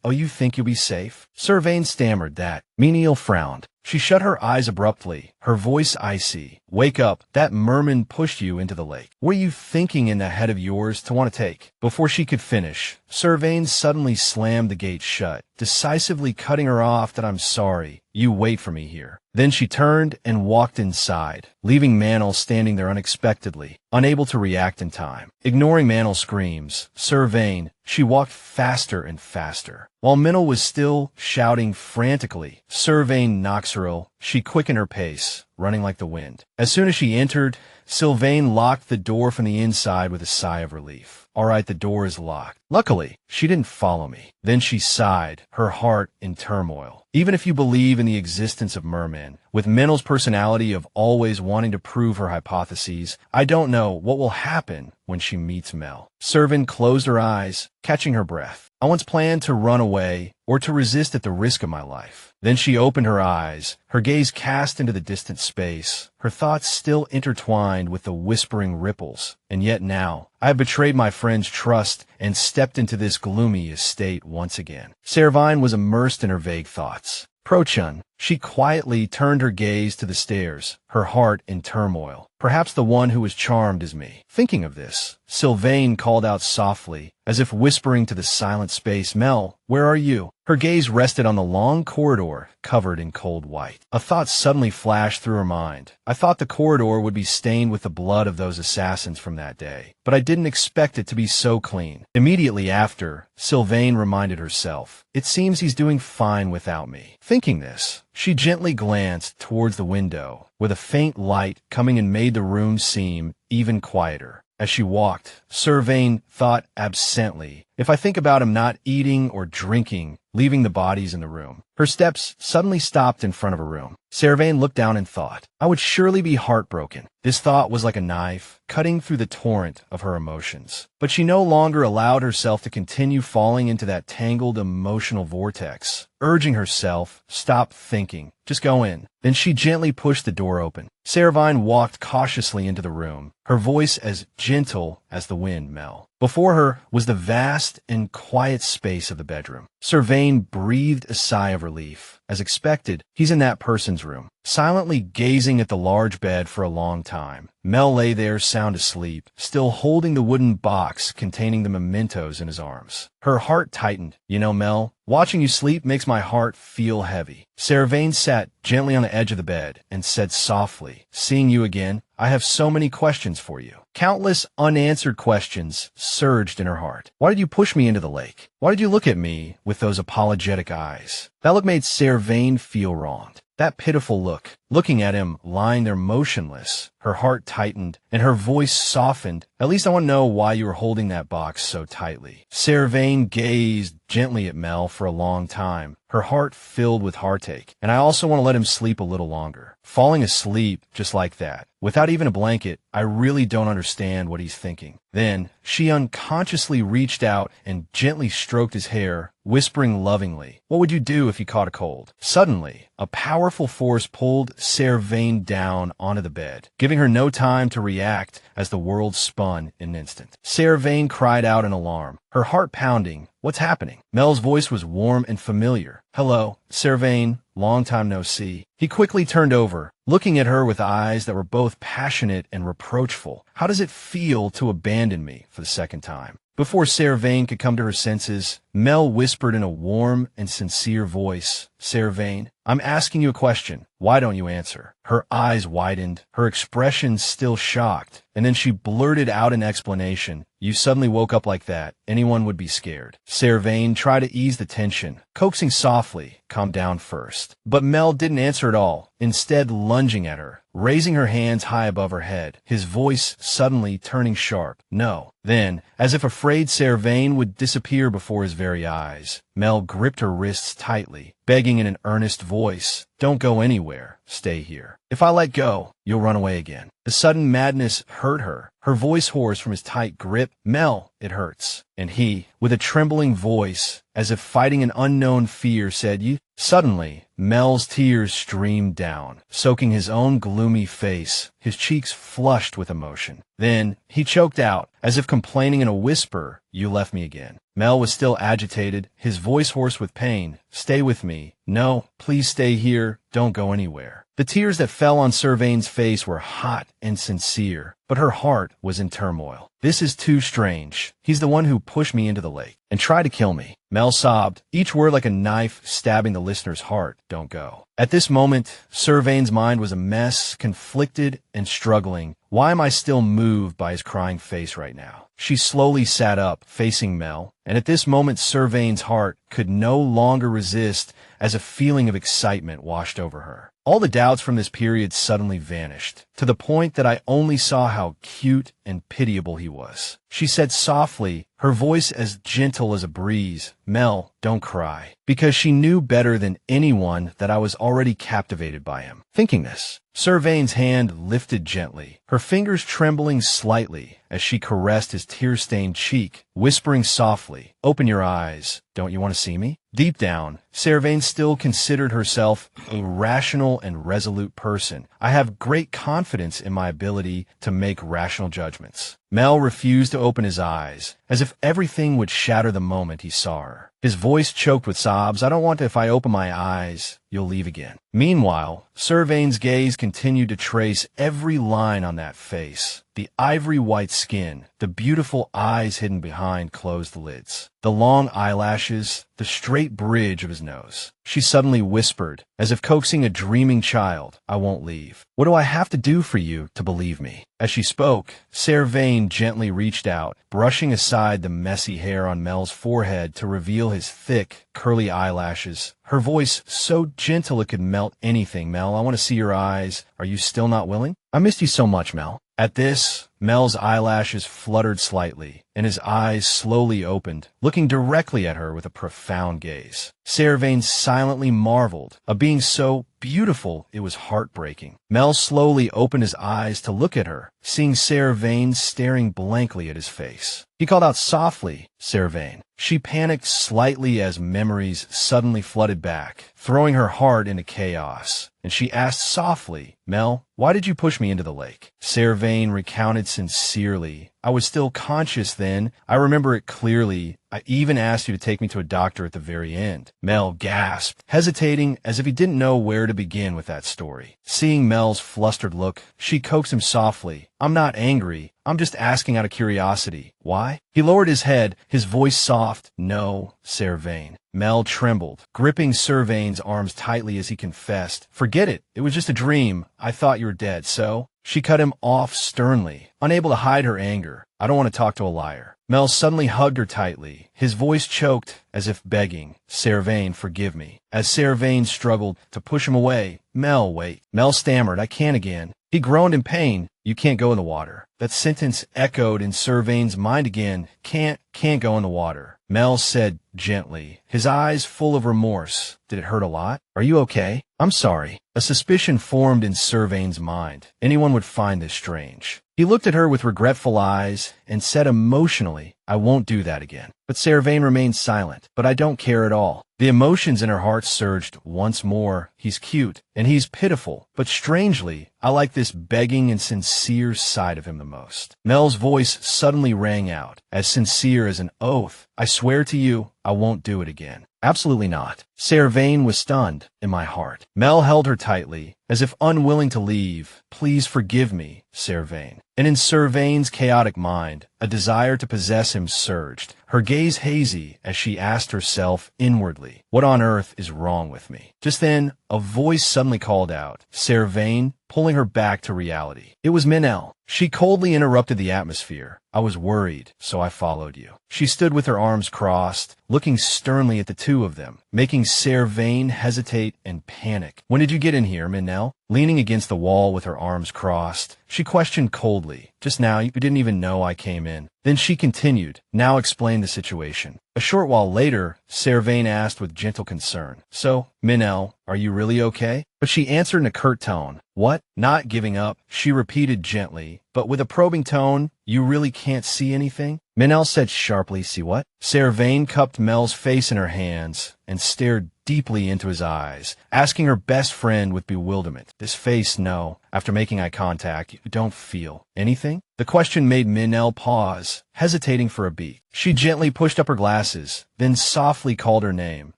Oh, you think you'll be safe? Servaine stammered that. Menial frowned. She shut her eyes abruptly, her voice icy. Wake up. That merman pushed you into the lake. What are you thinking in that head of yours to want to take? Before she could finish, Servaine suddenly slammed the gate shut, decisively cutting her off. That I'm sorry. You wait for me here. Then she turned and walked inside, leaving Manel standing there unexpectedly, unable to react in time. Ignoring Manel's screams, Servaine, she walked faster and faster. While Minel was still shouting frantically, Servaine Noxirel, she quickened her pace, running like the wind. As soon as she entered, Servaine locked the door from the inside with a sigh of relief. All right, the door is locked. Luckily, she didn't follow me. Then she sighed, her heart in turmoil. Even if you believe in the existence of mermen, with Minel's personality of always wanting to prove her hypotheses, I don't know what will happen when she meets Mel. Servaine closed her eyes, catching her breath. I once planned to run away or to resist at the risk of my life. Then she opened her eyes, her gaze cast into the distant space, her thoughts still intertwined with the whispering ripples. And yet now, I have betrayed my friend's trust and stepped into this gloomy estate once again. Servaine was immersed in her vague thoughts. Prochun, she quietly turned her gaze to the stairs, her heart in turmoil. Perhaps the one who was charmed is me. Thinking of this, Servaine called out softly, as if whispering to the silent space, Mel, where are you? Her gaze rested on the long corridor covered in cold white. A thought suddenly flashed through her mind. I thought the corridor would be stained with the blood of those assassins from that day, but I didn't expect it to be so clean. Immediately after, Servaine reminded herself, it seems he's doing fine without me. Thinking this, she gently glanced towards the window, where the faint light coming in made the room seem even quieter. As she walked, Servaine thought absently, if I think about him not eating or drinking, leaving the bodies in the room. Her steps suddenly stopped in front of a room. Servaine looked down and thought, I would surely be heartbroken. This thought was like a knife, cutting through the torrent of her emotions. But she no longer allowed herself to continue falling into that tangled emotional vortex, urging herself, stop thinking, just go in. Then she gently pushed the door open. Servaine walked cautiously into the room, her voice as gentle as the wind, Mel. Before her was the vast and quiet space of the bedroom. Servaine breathed a sigh of relief. As expected, he's in that person's room, silently gazing at the large bed for a long time. Mel lay there sound asleep, still holding the wooden box containing the mementos in his arms. Her heart tightened. You know, Mel, watching you sleep makes my heart feel heavy. Servaine sat gently on the edge of the bed and said softly, seeing you again, I have so many questions for you. Countless unanswered questions surged in her heart. Why did you push me into the lake? Why did you look at me with those apologetic eyes? That look made Servaine feel wronged. That pitiful look, looking at him lying there motionless. Her heart tightened, and her voice softened. At least I want to know why you were holding that box so tightly. Servaine gazed gently at Mel for a long time, her heart filled with heartache. And I also want to let him sleep a little longer. Falling asleep just like that, without even a blanket, I really don't understand what he's thinking. Then, she unconsciously reached out and gently stroked his hair, whispering lovingly, what would you do if you caught a cold? Suddenly, a powerful force pulled Servaine down onto the bed, giving her no time to react as the world spun in an instant. Servaine cried out in alarm, her heart pounding. What's happening? Mel's voice was warm and familiar. Hello, Servaine, long time no see. He quickly turned over, looking at her with eyes that were both passionate and reproachful. How does it feel to abandon me for the second time? Before Servaine could come to her senses, Mel whispered in a warm and sincere voice. Servaine, I'm asking you a question. Why don't you answer? Her eyes widened, her expression still shocked, and then she blurted out an explanation. You suddenly woke up like that. Anyone would be scared. Servaine tried to ease the tension, coaxing softly, calm down first. But Mel didn't answer at all, instead lunging at her, raising her hands high above her head, his voice suddenly turning sharp. No. Then, as if afraid Servaine would disappear before his very eyes, Mel gripped her wrists tightly, begging in an earnest voice, don't go anywhere. Stay here. If I let go, you'll run away again. The sudden madness hurt her, her voice hoarse from his tight grip. Mel, it hurts. And he, with a trembling voice, as if fighting an unknown fear, said, You. Suddenly, Mel's tears streamed down, soaking his own gloomy face, his cheeks flushed with emotion. Then, he choked out, as if complaining in a whisper, You left me again. Mel was still agitated, his voice hoarse with pain. Stay with me. No, please stay here. Don't go anywhere. The tears that fell on Servaine's face were hot and sincere, but her heart was in turmoil. This is too strange. He's the one who pushed me into the lake and tried to kill me. Mel sobbed, each word like a knife stabbing the listener's heart. Don't go. At this moment, Servaine's mind was a mess, conflicted and struggling. Why am I still moved by his crying face right now? She slowly sat up, facing Mel, and at this moment Servaine's heart could no longer resist as a feeling of excitement washed over her. All the doubts from this period suddenly vanished, to the point that I only saw how cute and pitiable he was. She said softly, her voice as gentle as a breeze, Mel, don't cry, because she knew better than anyone that I was already captivated by him. Thinking this, Servaine's hand lifted gently, her fingers trembling slightly as she caressed his tear-stained cheek, whispering softly, Open your eyes. Don't you want to see me? Deep down, Servaine still considered herself a rational and resolute person. I have great confidence in my ability to make rational judgments. Mel refused to open his eyes, as if everything would shatter the moment he saw her. His voice choked with sobs. I don't want to. If I open my eyes, you'll leave again. Meanwhile, Servaine's gaze continued to trace every line on that face. The ivory white skin, the beautiful eyes hidden behind closed lids, the long eyelashes, the straight bridge of his nose. She suddenly whispered, as if coaxing a dreaming child, I won't leave. What do I have to do for you to believe me? As she spoke, Servaine gently reached out, brushing aside the messy hair on Mel's forehead to reveal his thick, curly eyelashes. Her voice so gentle it could melt anything. Mel, I want to see your eyes. Are you still not willing? I missed you so much, Mel. At this, Mel's eyelashes fluttered slightly, and his eyes slowly opened, looking directly at her with a profound gaze. Servaine silently marveled, a being so beautiful it was heartbreaking. Mel slowly opened his eyes to look at her, seeing Servaine staring blankly at his face. He called out softly, Servaine. She panicked slightly as memories suddenly flooded back, throwing her heart into chaos, and she asked softly, Mel, why did you push me into the lake? Servaine recounted sincerely. I was still conscious then. I remember it clearly. I even asked you to take me to a doctor at the very end. Mel gasped, hesitating as if he didn't know where to begin with that story. Seeing Mel's flustered look, she coaxed him softly. I'm not angry. I'm just asking out of curiosity. Why? He lowered his head, his voice soft. No, Servaine. Mel trembled, gripping Servaine's arms tightly as he confessed. Forget it. It was just a dream. I thought you were dead, so? She cut him off sternly, unable to hide her anger. I don't want to talk to a liar. Mel suddenly hugged her tightly, his voice choked as if begging, Servaine, forgive me. As Servaine struggled to push him away, Mel, wait. Mel stammered, I can't again. He groaned in pain. You can't go in the water. That sentence echoed in Servaine's mind again. Can't go in the water. Mel said gently, his eyes full of remorse. Did it hurt a lot? Are you okay? I'm sorry. A suspicion formed in Servaine's mind. Anyone would find this strange. He looked at her with regretful eyes and said emotionally, I won't do that again. But Servaine remained silent. But I don't care at all. The emotions in her heart surged once more. He's cute, and he's pitiful, but strangely, I like this begging and sincere side of him the most. Mel's voice suddenly rang out, as sincere as an oath. I swear to you, I won't do it again. Absolutely not. Servaine was stunned in my heart. Mel held her tightly, as if unwilling to leave. Please forgive me, Servaine. And in Servaine's chaotic mind, a desire to possess him surged, her gaze hazy as she asked herself inwardly, what on earth is wrong with me? Just then, a voice suddenly called out, Servaine, pulling her back to reality. It was Minel. She coldly interrupted the atmosphere. I was worried, so I followed you. She stood with her arms crossed, looking sternly at the two of them, making Servaine hesitate and panic. When did you get in here, Minel? Leaning against the wall with her arms crossed, she questioned coldly. Just now, you didn't even know I came in. Then she continued, now explain the situation. A short while later, Servaine asked with gentle concern, so, Minel, are you really okay? But she answered in a curt tone. What? Not giving up, she repeated gently, but with a probing tone, you really can't see anything? Minel said sharply, see what? Servaine cupped Mel's face in her hands and stared deeply into his eyes, asking her best friend with bewilderment. This face, no. After making eye contact, you don't feel anything? The question made Minel pause, hesitating for a beat. She gently pushed up her glasses, then softly called her name,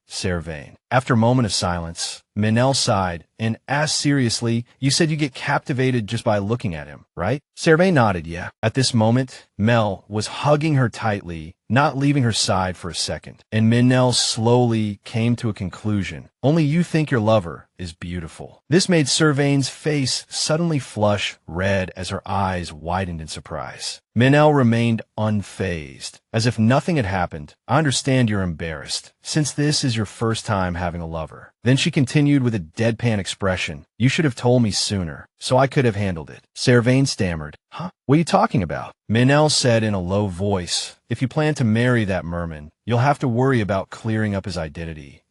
Servaine. After a moment of silence, Minel sighed and asked seriously, you said you get captivated just by looking at him, right? Servaine nodded, yeah. At this moment, Mel was hugging her tightly, not leaving her side for a second, and Minel slowly came to a conclusion. Only you think your lover is beautiful. This made Servaine's face suddenly flush red as her eyes widened in surprise. Minel remained unfazed, as if nothing had happened. I understand you're embarrassed, since this is your first time having a lover. Then she continued with a deadpan expression. You should have told me sooner, so I could have handled it. Servaine stammered. Huh? What are you talking about? Minel said in a low voice, if you plan to marry that Merman, you'll have to worry about clearing up his identity.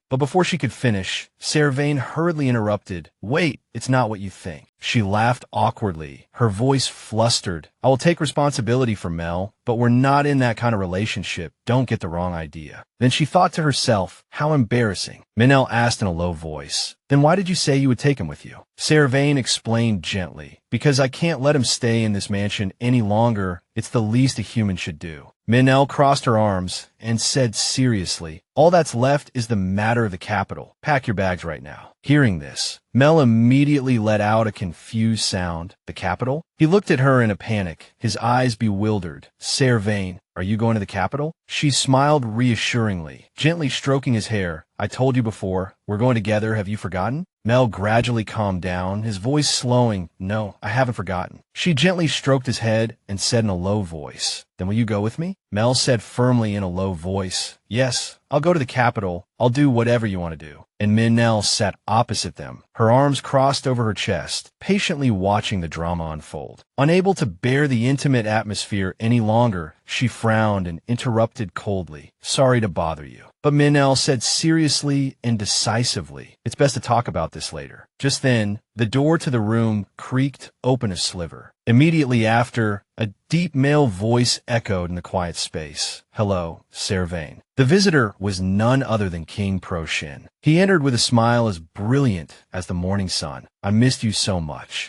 But before she could finish, Servaine hurriedly interrupted. Wait, it's not what you think. She laughed awkwardly, her voice flustered. I will take responsibility for Mel, but we're not in that kind of relationship. Don't get the wrong idea. Then she thought to herself, how embarrassing. Minel asked in a low voice, then why did you say you would take him with you? Servaine explained gently, because I can't let him stay in this mansion any longer. It's the least a human should do. Minel crossed her arms and said seriously, all that's left is the matter of the capital. Pack your bags right now. Hearing this, Mel immediately let out a confused sound. The capital? He looked at her in a panic, his eyes bewildered. Servaine, are you going to the capital? She smiled reassuringly, gently stroking his hair. I told you before, we're going together, have you forgotten? Mel gradually calmed down, his voice slowing. No, I haven't forgotten. She gently stroked his head and said in a low voice, then will you go with me? Mel said firmly in a low voice, yes, I'll go to the capital. I'll do whatever you want to do. And Minel sat opposite them, her arms crossed over her chest, patiently watching the drama unfold. Unable to bear the intimate atmosphere any longer, she frowned and interrupted coldly. Sorry to bother you. But Minel said seriously and decisively, it's best to talk about this later. Just then, the door to the room creaked open a sliver. Immediately after, a deep male voice echoed in the quiet space. Hello, Servaine. The visitor was none other than King Proshin. He entered with a smile as brilliant as the morning sun. I missed you so much.